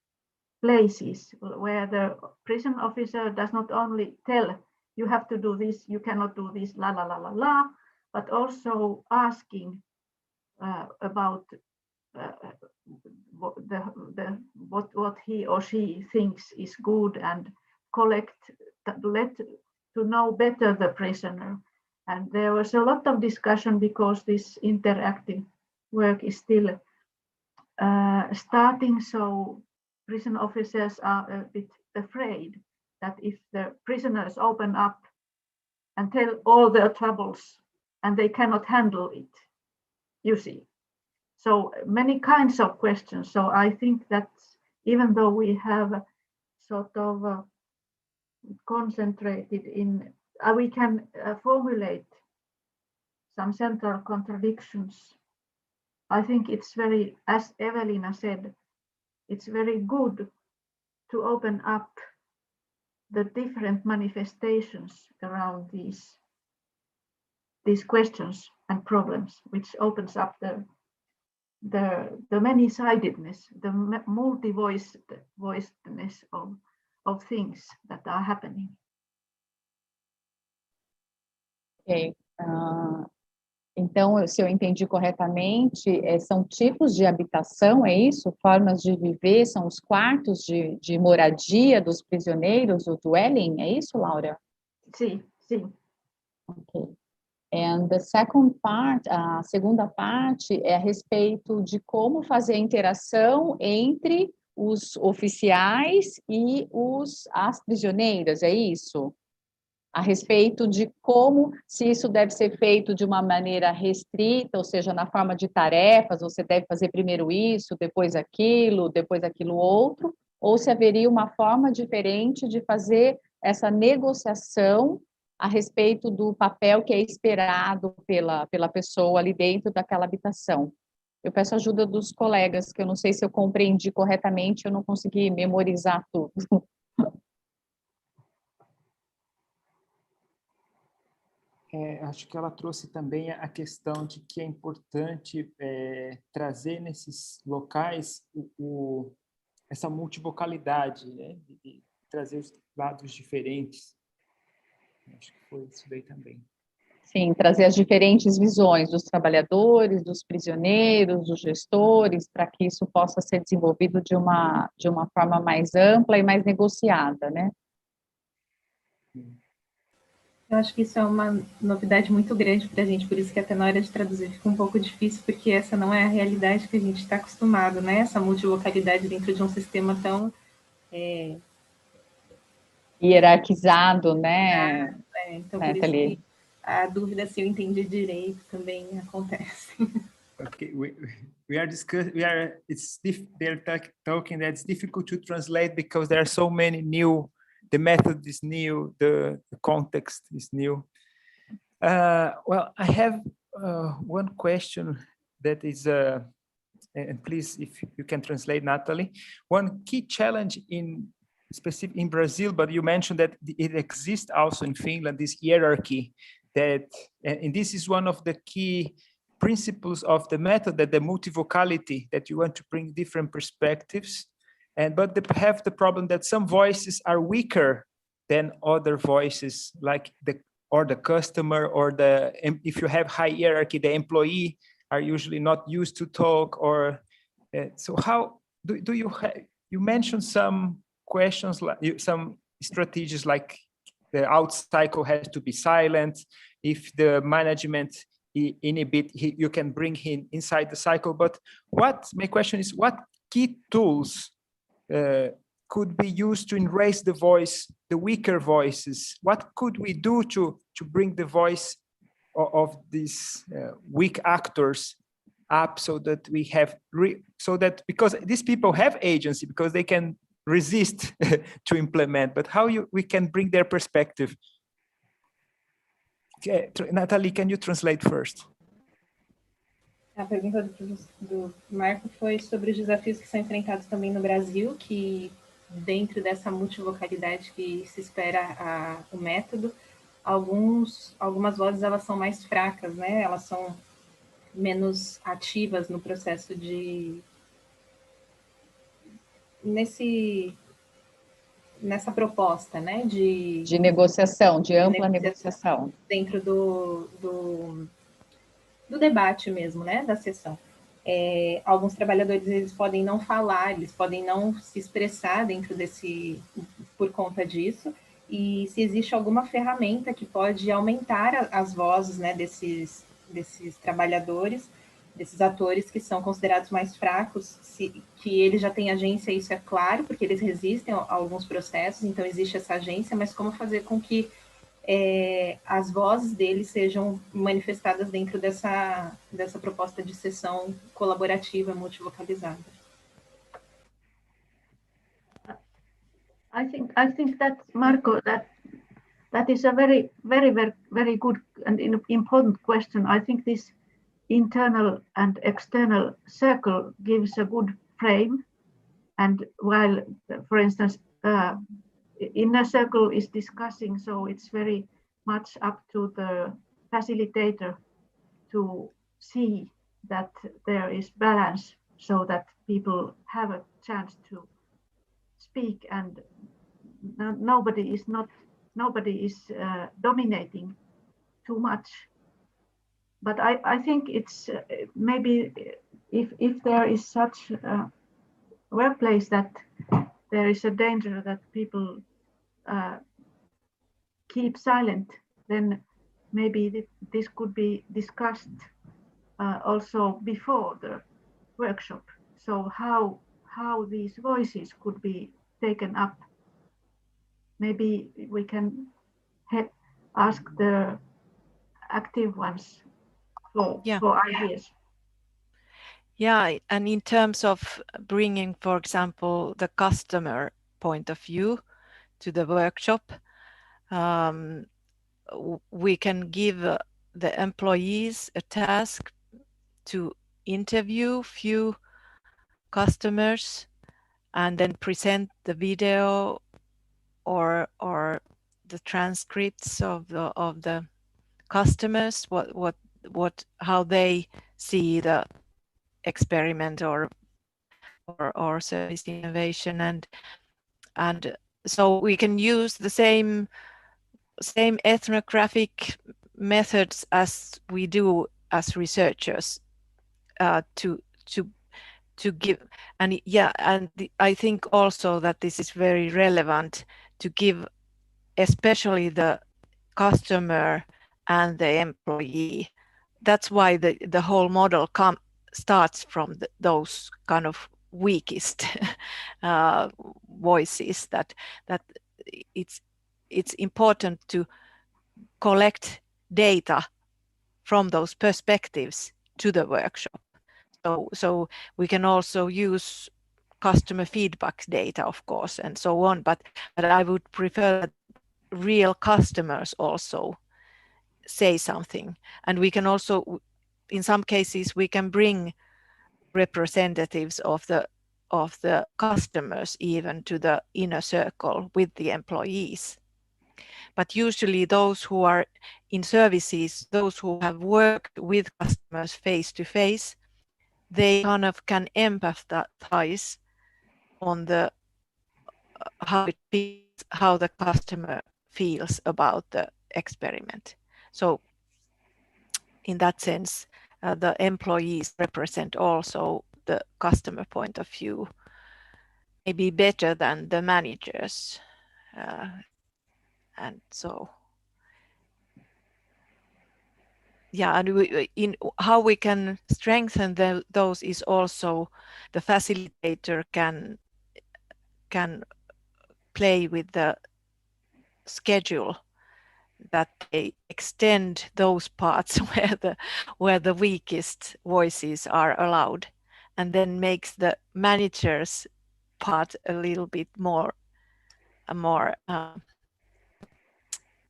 places where the prison officer does not only tell you have to do this, you cannot do this, la la la la la, but also asking about what he or she thinks is good and let to know better the prisoner. And there was a lot of discussion because this interactive work is still starting, so prison officers are a bit afraid that if the prisoners open up and tell all their troubles and they cannot handle it, you see. So many kinds of questions. So I think that even though we have sort of concentrated in, we can formulate some central contradictions. I think it's very, as Eveliina said, it's very good to open up the different manifestations around these questions and problems, which opens up the many-sidedness, the multi-voicedness of things that are happening. Ok. Então, se eu entendi corretamente, são tipos de habitação, é isso? Formas de viver, são os quartos de moradia dos prisioneiros, o dwelling, é isso, Laura? Sim. Ok. And the second part, a segunda parte é a respeito de como fazer a interação entre os oficiais e as prisioneiras, é isso? A respeito de como, se isso deve ser feito de uma maneira restrita, ou seja, na forma de tarefas, você deve fazer primeiro isso, depois aquilo outro, ou se haveria uma forma diferente de fazer essa negociação a respeito do papel que é esperado pela pessoa ali dentro daquela habitação. Eu peço ajuda dos colegas, que eu não sei se eu compreendi corretamente, eu não consegui memorizar tudo. Acho que ela trouxe também a questão de que é importante trazer nesses locais essa multivocalidade, né? De trazer os lados diferentes. Acho que foi isso daí também. Sim, trazer as diferentes visões dos trabalhadores, dos prisioneiros, dos gestores, para que isso possa ser desenvolvido de uma forma mais ampla e mais negociada, né? Eu acho que isso é uma novidade muito grande para a gente, por isso que até na hora de traduzir fica um pouco difícil, porque essa não é a realidade que a gente está acostumado, né? Essa multilocalidade dentro de um sistema tão... hierarquizado, né? Então, por isso que a dúvida se eu entendi direito também acontece. Okay, they're talking that it's difficult to translate because there are so many new. The method is new, the context is new. Well, I have one question that is, and please, if you can translate, Natalie, one key challenge in Brazil, but you mentioned that it exists also in Finland, this hierarchy that, and this is one of the key principles of the method, that the multivocality, that you want to bring different perspectives. But they have the problem that some voices are weaker than other voices, like the customer, or if you have high hierarchy, the employee are usually not used to talk. Or so how do you mentioned some questions, like some strategies, like the out cycle has to be silent. If the management inhibit, you can bring him inside the cycle. But my question is, what key tools could be used to raise the voice, the weaker voices? What could we do to bring the voice of these weak actors up, so that we have because these people have agency, because they can resist to implement, but how we can bring their perspective? Okay, Natalie, can you translate first? A pergunta do Marco foi sobre os desafios que são enfrentados também no Brasil, que dentro dessa multivocalidade que se espera o método, algumas vozes elas são mais fracas, né? Elas são menos ativas no processo nessa proposta, né? De negociação, de ampla negociação. Dentro do debate mesmo, né? Da sessão. Alguns trabalhadores, eles podem não falar, eles podem não se expressar por conta disso, e se existe alguma ferramenta que pode aumentar as vozes, né, desses trabalhadores, desses atores que são considerados mais fracos, que eles já têm agência, isso é claro, porque eles resistem a alguns processos, então existe essa agência, mas como fazer com que as vozes deles sejam manifestadas dentro dessa proposta de sessão colaborativa multivocalizada. I think that, Marco, that is a very, very, very, very good and important question. I think this internal and external circle gives a good frame, and while, for instance, inner circle is discussing, so it's very much up to the facilitator to see that there is balance, so that people have a chance to speak, and nobody is dominating too much. But I think it's maybe if there is such a workplace that there is a danger that people keep silent, then maybe this could be discussed also before the workshop. So how these voices could be taken up. Maybe we can ask the active ones for ideas. Yeah, and in terms of bringing, for example, the customer point of view to the workshop, we can give the employees a task to interview few customers and then present the video or the transcripts of the customers, how they see the experiment or service innovation, and so we can use the same ethnographic methods as we do as researchers to give, and I think also that this is very relevant to give especially the customer and the employee. That's why the whole model starts from those kind of weakest voices, that it's important to collect data from those perspectives to the workshop. So we can also use customer feedback data, of course, and so on, but I would prefer that real customers also say something. And we can also, in some cases, we can bring representatives of the customers even to the inner circle with the employees. But usually those who are in services, those who have worked with customers face to face, they kind of can empathize on the how the customer feels about the experiment. So in that sense, the employees represent also the customer point of view, maybe better than the managers. And so, yeah, and in how we can strengthen those is also the facilitator can play with the schedule, that they extend those parts where the weakest voices are allowed, and then makes the manager's part a little bit more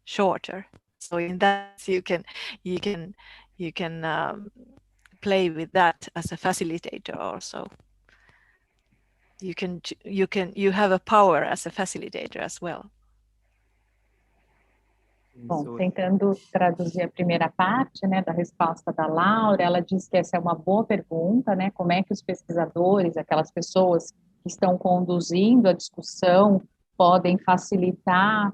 shorter. So in that you can play with that as a facilitator also. You have a power as a facilitator as well. Bom, tentando traduzir a primeira parte, né, da resposta da Laura, ela diz que essa é uma boa pergunta, né, como é que os pesquisadores, aquelas pessoas que estão conduzindo a discussão, podem facilitar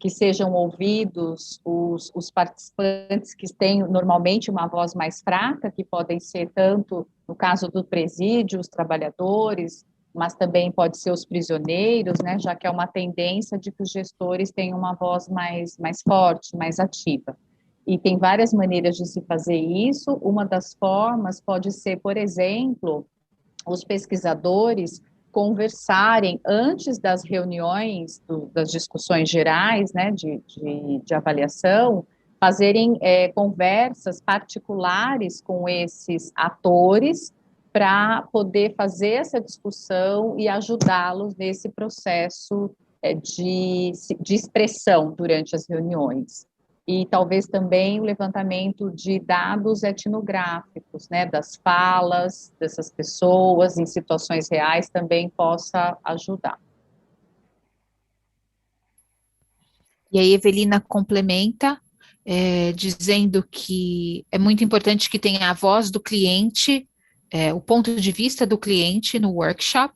que sejam ouvidos os participantes que têm normalmente uma voz mais fraca, que podem ser tanto, no caso do presídio, os trabalhadores, mas também pode ser os prisioneiros, né, já que é uma tendência de que os gestores tenham uma voz mais forte, mais ativa. E tem várias maneiras de se fazer isso. Uma das formas pode ser, por exemplo, os pesquisadores conversarem antes das reuniões, das discussões gerais, né, de avaliação, fazerem conversas particulares com esses atores, para poder fazer essa discussão e ajudá-los nesse processo de expressão durante as reuniões. E talvez também o levantamento de dados etnográficos, né, das falas dessas pessoas em situações reais também possa ajudar. E aí, Eveliina complementa, dizendo que é muito importante que tenha a voz do cliente, o ponto de vista do cliente no workshop,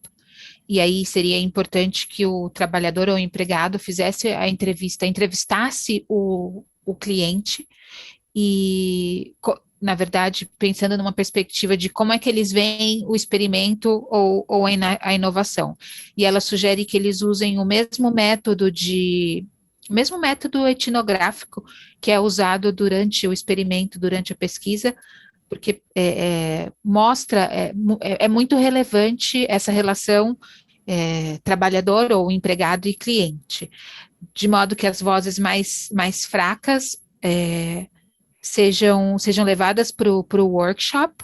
e aí seria importante que o trabalhador ou o empregado fizesse a entrevista, entrevistasse o cliente, e, na verdade, pensando numa perspectiva de como é que eles veem o experimento ou a inovação. E ela sugere que eles usem o mesmo método etnográfico que é usado durante o experimento, durante a pesquisa, porque mostra, é muito relevante essa relação trabalhador ou empregado e cliente, de modo que as vozes mais fracas sejam levadas para o workshop,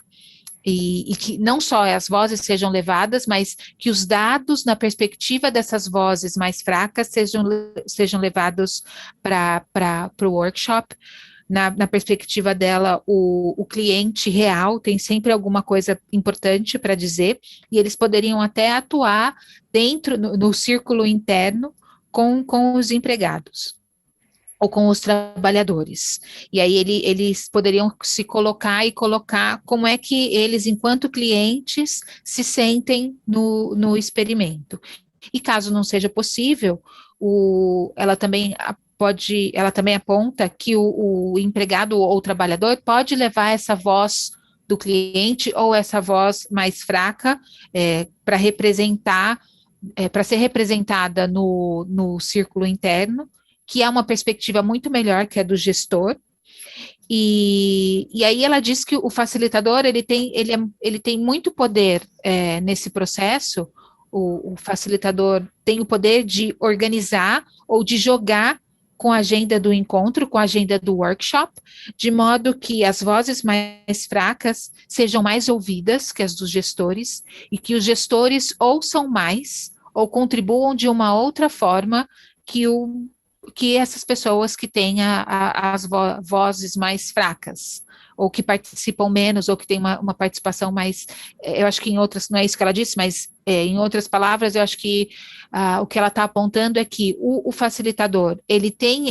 e que não só as vozes sejam levadas, mas que os dados na perspectiva dessas vozes mais fracas sejam levados para o workshop, na perspectiva dela, o cliente real tem sempre alguma coisa importante para dizer, e eles poderiam até atuar dentro, no círculo interno, com os empregados ou com os trabalhadores. E aí eles poderiam se colocar e colocar como é que eles, enquanto clientes, se sentem no experimento. E caso não seja possível, ela também aponta que o empregado ou o trabalhador pode levar essa voz do cliente ou essa voz mais fraca para representar, para ser representada no círculo interno, que é uma perspectiva muito melhor que a do gestor. E aí ela diz que o facilitador ele tem muito poder nesse processo. O facilitador tem o poder de organizar ou de jogar com a agenda do encontro, com a agenda do workshop, de modo que as vozes mais fracas sejam mais ouvidas que as dos gestores, e que os gestores ouçam mais ou contribuam de uma outra forma que essas pessoas que têm as vozes mais fracas, ou que participam menos, ou que têm uma participação mais, eu acho que em outras, não é isso que ela disse, mas em outras palavras, eu acho que o que ela está apontando é que o facilitador, ele tem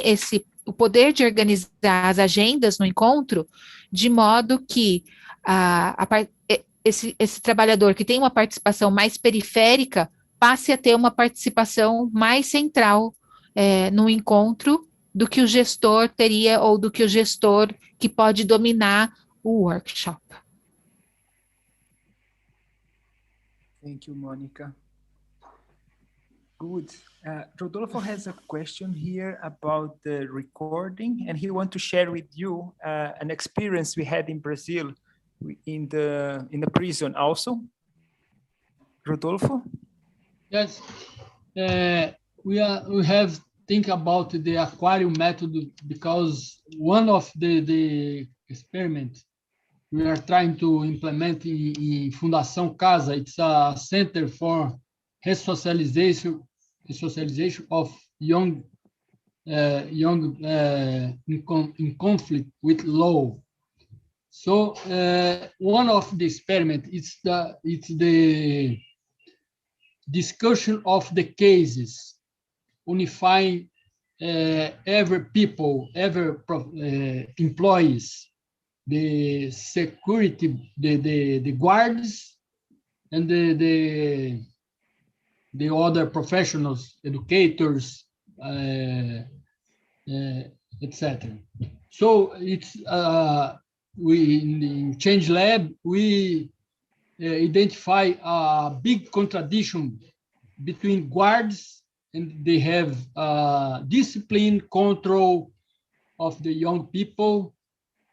o poder de organizar as agendas no encontro, de modo que esse trabalhador que tem uma participação mais periférica passe a ter uma participação mais central no encontro do que o gestor teria, ou do que o gestor que pode dominar o workshop. Thank you, Monica. Good. Rodolfo has a question here about the recording, and he wants to share with you an experience we had in Brazil in the prison also. Rodolfo? Yes. We have think about the Aquarium method, because one of the experiments we are trying to implement in Fundação Casa, it's a center for resocialization of young in conflict with law. So one of the experiment it's the discussion of the cases, unifying every people, every employees, the security, the guards, and the other professionals, educators, etc. So it's we in Change Lab we identify a big contradiction between guards, and they have discipline control of the young people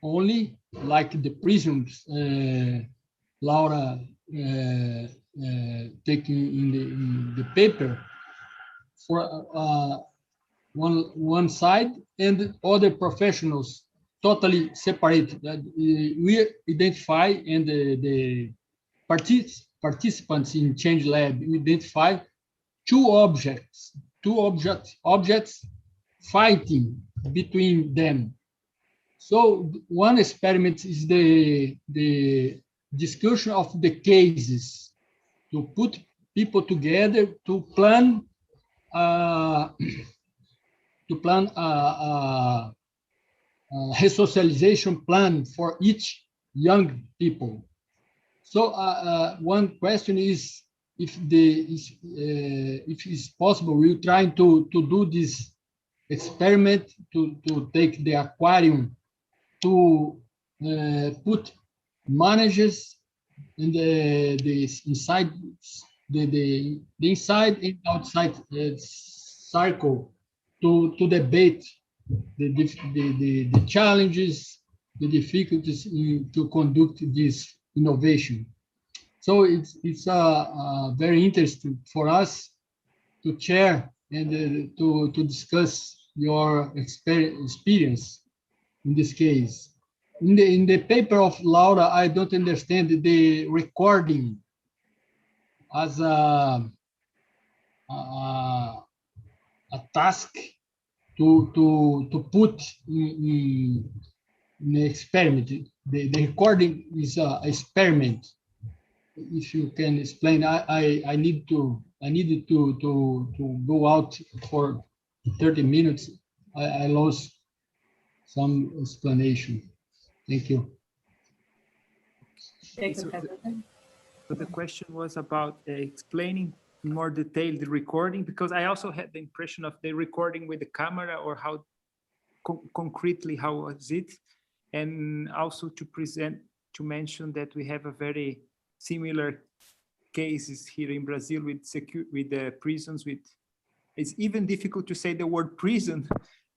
only, like the prisons. Laura taking in the paper for one side, and other professionals totally separate. That we identify, and the participants in Change Lab identify two objects fighting between them. So one experiment is the discussion of the cases, to put people together to plan a resocialization plan for each young people. So one question is, if it's possible, we're trying to do this experiment to take the Aquarium to put managers in the inside the inside and outside circle to debate the challenges, the difficulties to conduct this innovation. So it's very interesting for us to share and to discuss your experience in this case. In the paper of Laura, I don't understand the recording as a task to put in an experiment. The recording is an experiment. If you can explain, I needed to go out for 30 minutes. I lost some explanation. Thank you. So the question was about explaining in more detail the recording, because I also had the impression of the recording with the camera, or how concretely how was it, and also to mention that we have a very similar cases here in Brazil with the prisons. It's even difficult to say the word prison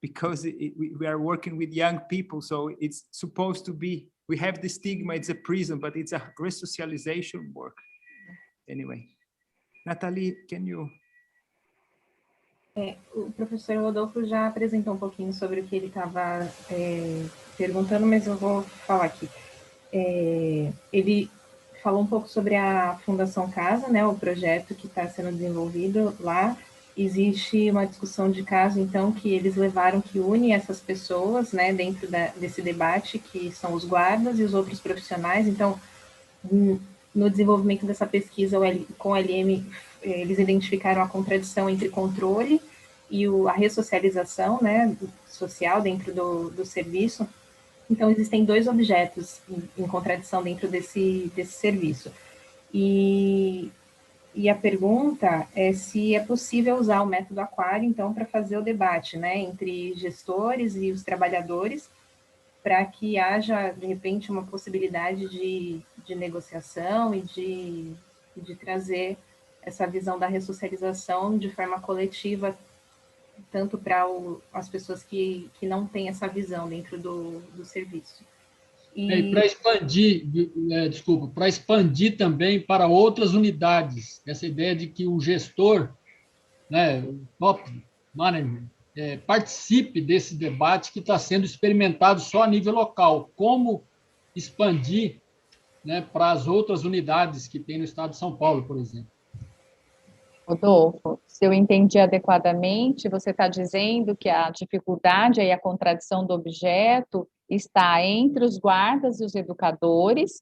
because we are working with young people, so it's supposed to be, we have the stigma, it's a prison, but it's a resocialization work. Anyway, Nathalie, can you? O professor Rodolfo já apresentou um pouquinho sobre o que ele estava perguntando, mas eu vou falar aqui. Ele falou um pouco sobre a Fundação Casa, né, o projeto que está sendo desenvolvido lá. Existe uma discussão de caso, então, que eles levaram, que une essas pessoas, né, dentro desse debate, que são os guardas e os outros profissionais. Então, no desenvolvimento dessa pesquisa com o LM, eles identificaram a contradição entre controle e a ressocialização, né, social dentro do serviço. Então, existem dois objetos em contradição dentro desse serviço. E a pergunta é se é possível usar o método Aquarium, então, para fazer o debate, né, entre gestores e os trabalhadores, para que haja, de repente, uma possibilidade de negociação e de trazer essa visão da ressocialização de forma coletiva, tanto para as pessoas que não têm essa visão dentro do serviço. E para expandir, para expandir também para outras unidades, essa ideia de que o gestor, né, o top manager, participe desse debate que está sendo experimentado só a nível local. Como expandir, né, para as outras unidades que tem no estado de São Paulo, por exemplo. Rodolfo, se eu entendi adequadamente, você está dizendo que a dificuldade e a contradição do objeto está entre os guardas e os educadores,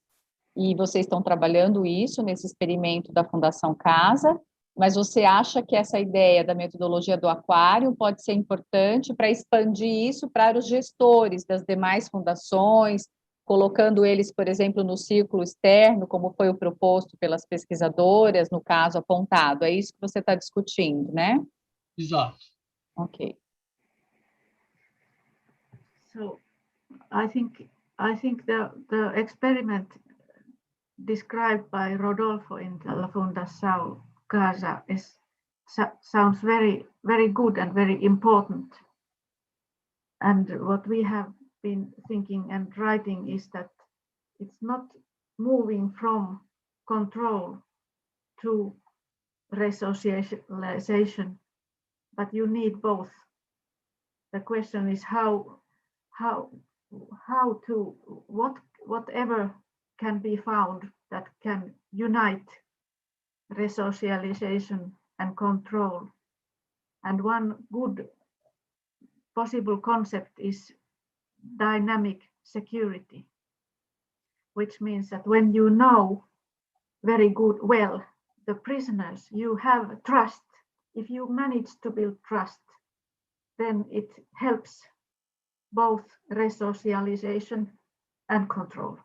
e vocês estão trabalhando isso nesse experimento da Fundação Casa, mas você acha que essa ideia da metodologia do Aquarium pode ser importante para expandir isso para os gestores das demais fundações, colocando eles, por exemplo, no círculo externo, como foi o proposto pelas pesquisadoras, no caso apontado. É isso que você está discutindo, né? Exato. Ok. So, I think the experiment described by Rodolfo in the Fundação Casa sounds very, very good and very important. And what we have been thinking and writing is that it's not moving from control to resocialization, but you need both. The question is whatever can be found that can unite resocialization and control. And one good possible concept is dynamic security, which means that when you know very well the prisoners, you have trust. If you manage to build trust, then it helps both resocialization and control.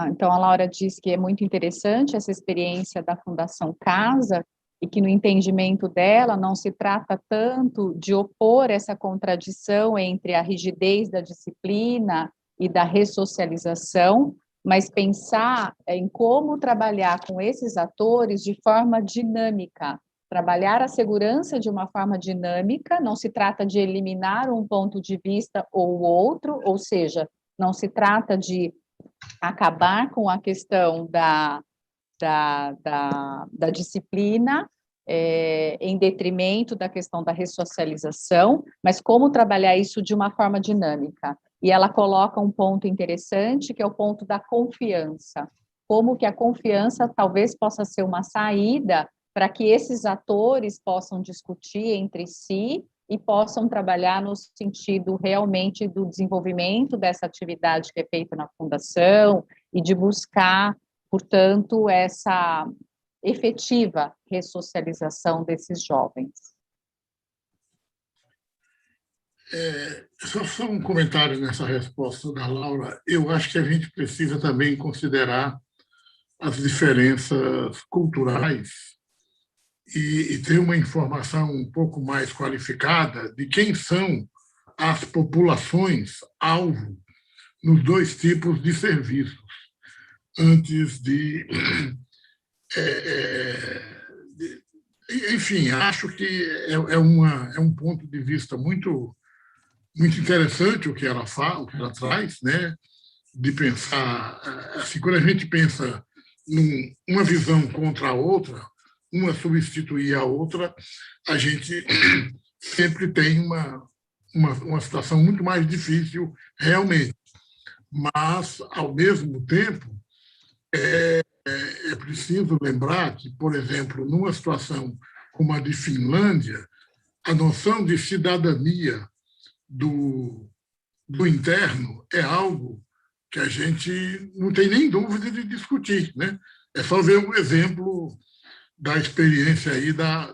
Então, a Laura diz que é muito interessante essa experiência da Fundação Casa, e que no entendimento dela não se trata tanto de opor essa contradição entre a rigidez da disciplina e da ressocialização, mas pensar em como trabalhar com esses atores de forma dinâmica, trabalhar a segurança de uma forma dinâmica. Não se trata de eliminar um ponto de vista ou outro, ou seja, não se trata de acabar com a questão da disciplina em detrimento da questão da ressocialização, mas como trabalhar isso de uma forma dinâmica. E ela coloca um ponto interessante, que é o ponto da confiança. Como que a confiança talvez possa ser uma saída para que esses atores possam discutir entre si e possam trabalhar no sentido realmente do desenvolvimento dessa atividade que é feita na fundação e de buscar, portanto, essa efetiva ressocialização desses jovens. Só um comentário nessa resposta da Laura. Eu acho que a gente precisa também considerar as diferenças culturais e ter uma informação um pouco mais qualificada de quem são as populações-alvo nos dois tipos de serviços, antes de... enfim, acho que é um ponto de vista muito interessante o que ela fala, o que ela traz, né? De pensar, assim, quando a gente pensa numa visão contra a outra, uma substituir a outra, a gente sempre tem uma situação muito mais difícil, realmente. Mas, ao mesmo tempo, é preciso lembrar que, por exemplo, numa situação como a de Finlândia, a noção de cidadania do interno é algo que a gente não tem nem dúvida de discutir, né? É só ver um exemplo da experiência aí da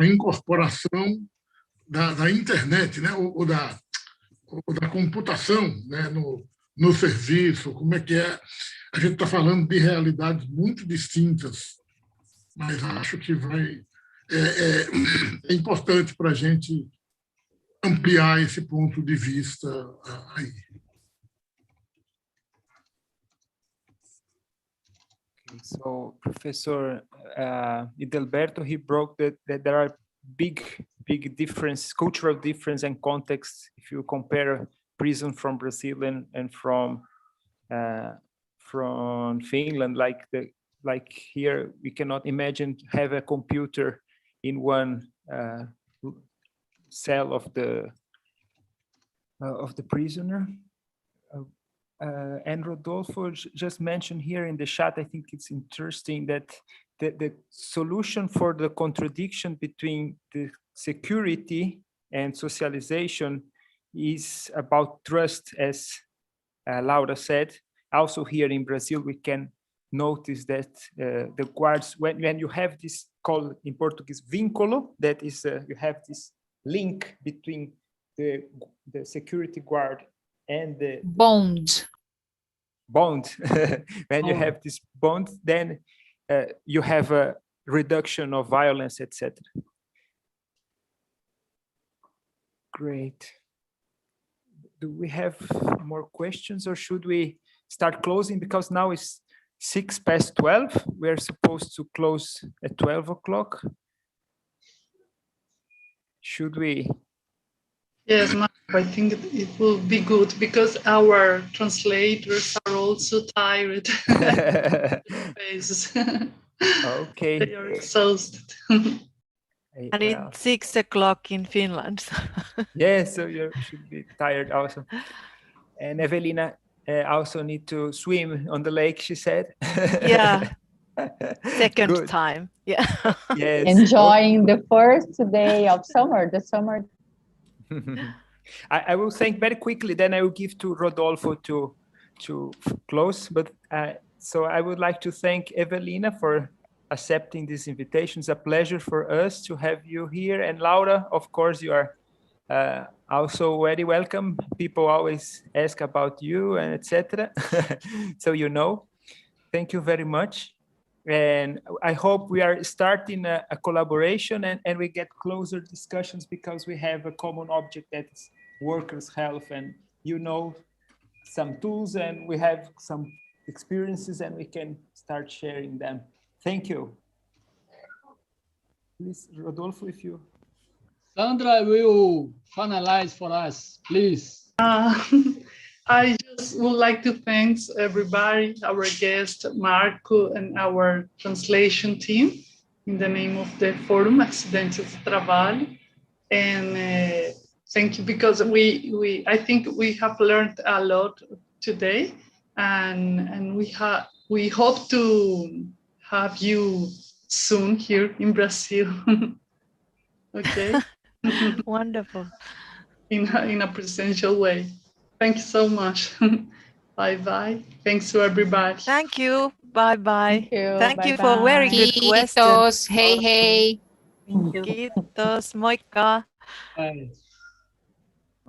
incorporação da internet, né? ou da computação, né? no serviço, como é que é. A gente está falando de realidades muito distintas, mas acho que é importante para a gente ampliar esse ponto de vista aí. So, Professor Idalberto, he broke that there are big difference, cultural difference and context if you compare prison from Brazil and from Finland. Like here, we cannot imagine to have a computer in one cell of the prisoner. And Rodolfo just mentioned here in the chat, I think it's interesting that the solution for the contradiction between the security and socialization is about trust, as Laura said. Also here in Brazil, we can notice that the guards, when you have this called in Portuguese vínculo, that is, you have this link between the security guard and the bond. When you have this bond, then you have a reduction of violence, etc. Great. Do we have more questions, or should we start closing? Because now it's 12:06. We're supposed to close at 12 o'clock. Should we? Yes, I think it will be good because our translators are also tired. Okay. They are exhausted. And it's 6 o'clock in Finland. Yeah, so you should be tired also. And Eveliina also need to swim on the lake, she said. Yeah. Second time. Yeah. Yes. Enjoying the first day of summer, the summer. I will thank very quickly, then I will give to Rodolfo to close. But so I would like to thank Eveliina for accepting this invitation. It's a pleasure for us to have you here. And Laura, of course, you are also very welcome. People always ask about you and etc. So you know. Thank you very much. And I hope we are starting a collaboration and we get closer discussions because we have a common object that is workers' health, and you know some tools and we have some experiences and we can start sharing them. Thank you. Please, Rodolfo, if you... Sandra will finalize for us, please. I just would like to thank everybody, our guest, Marco, and our translation team in the name of the Fórum Acidentes de Trabalho. And thank you because I think we have learned a lot today, and we hope to have you soon here in Brazil. Okay. Wonderful. In a presential way. Thank you so much. Bye-bye. Thanks to everybody. Thank you. Bye-bye. Thank you. For very good question. Kiitos, hei hei. Thank you. Kiitos, moikka. Bye.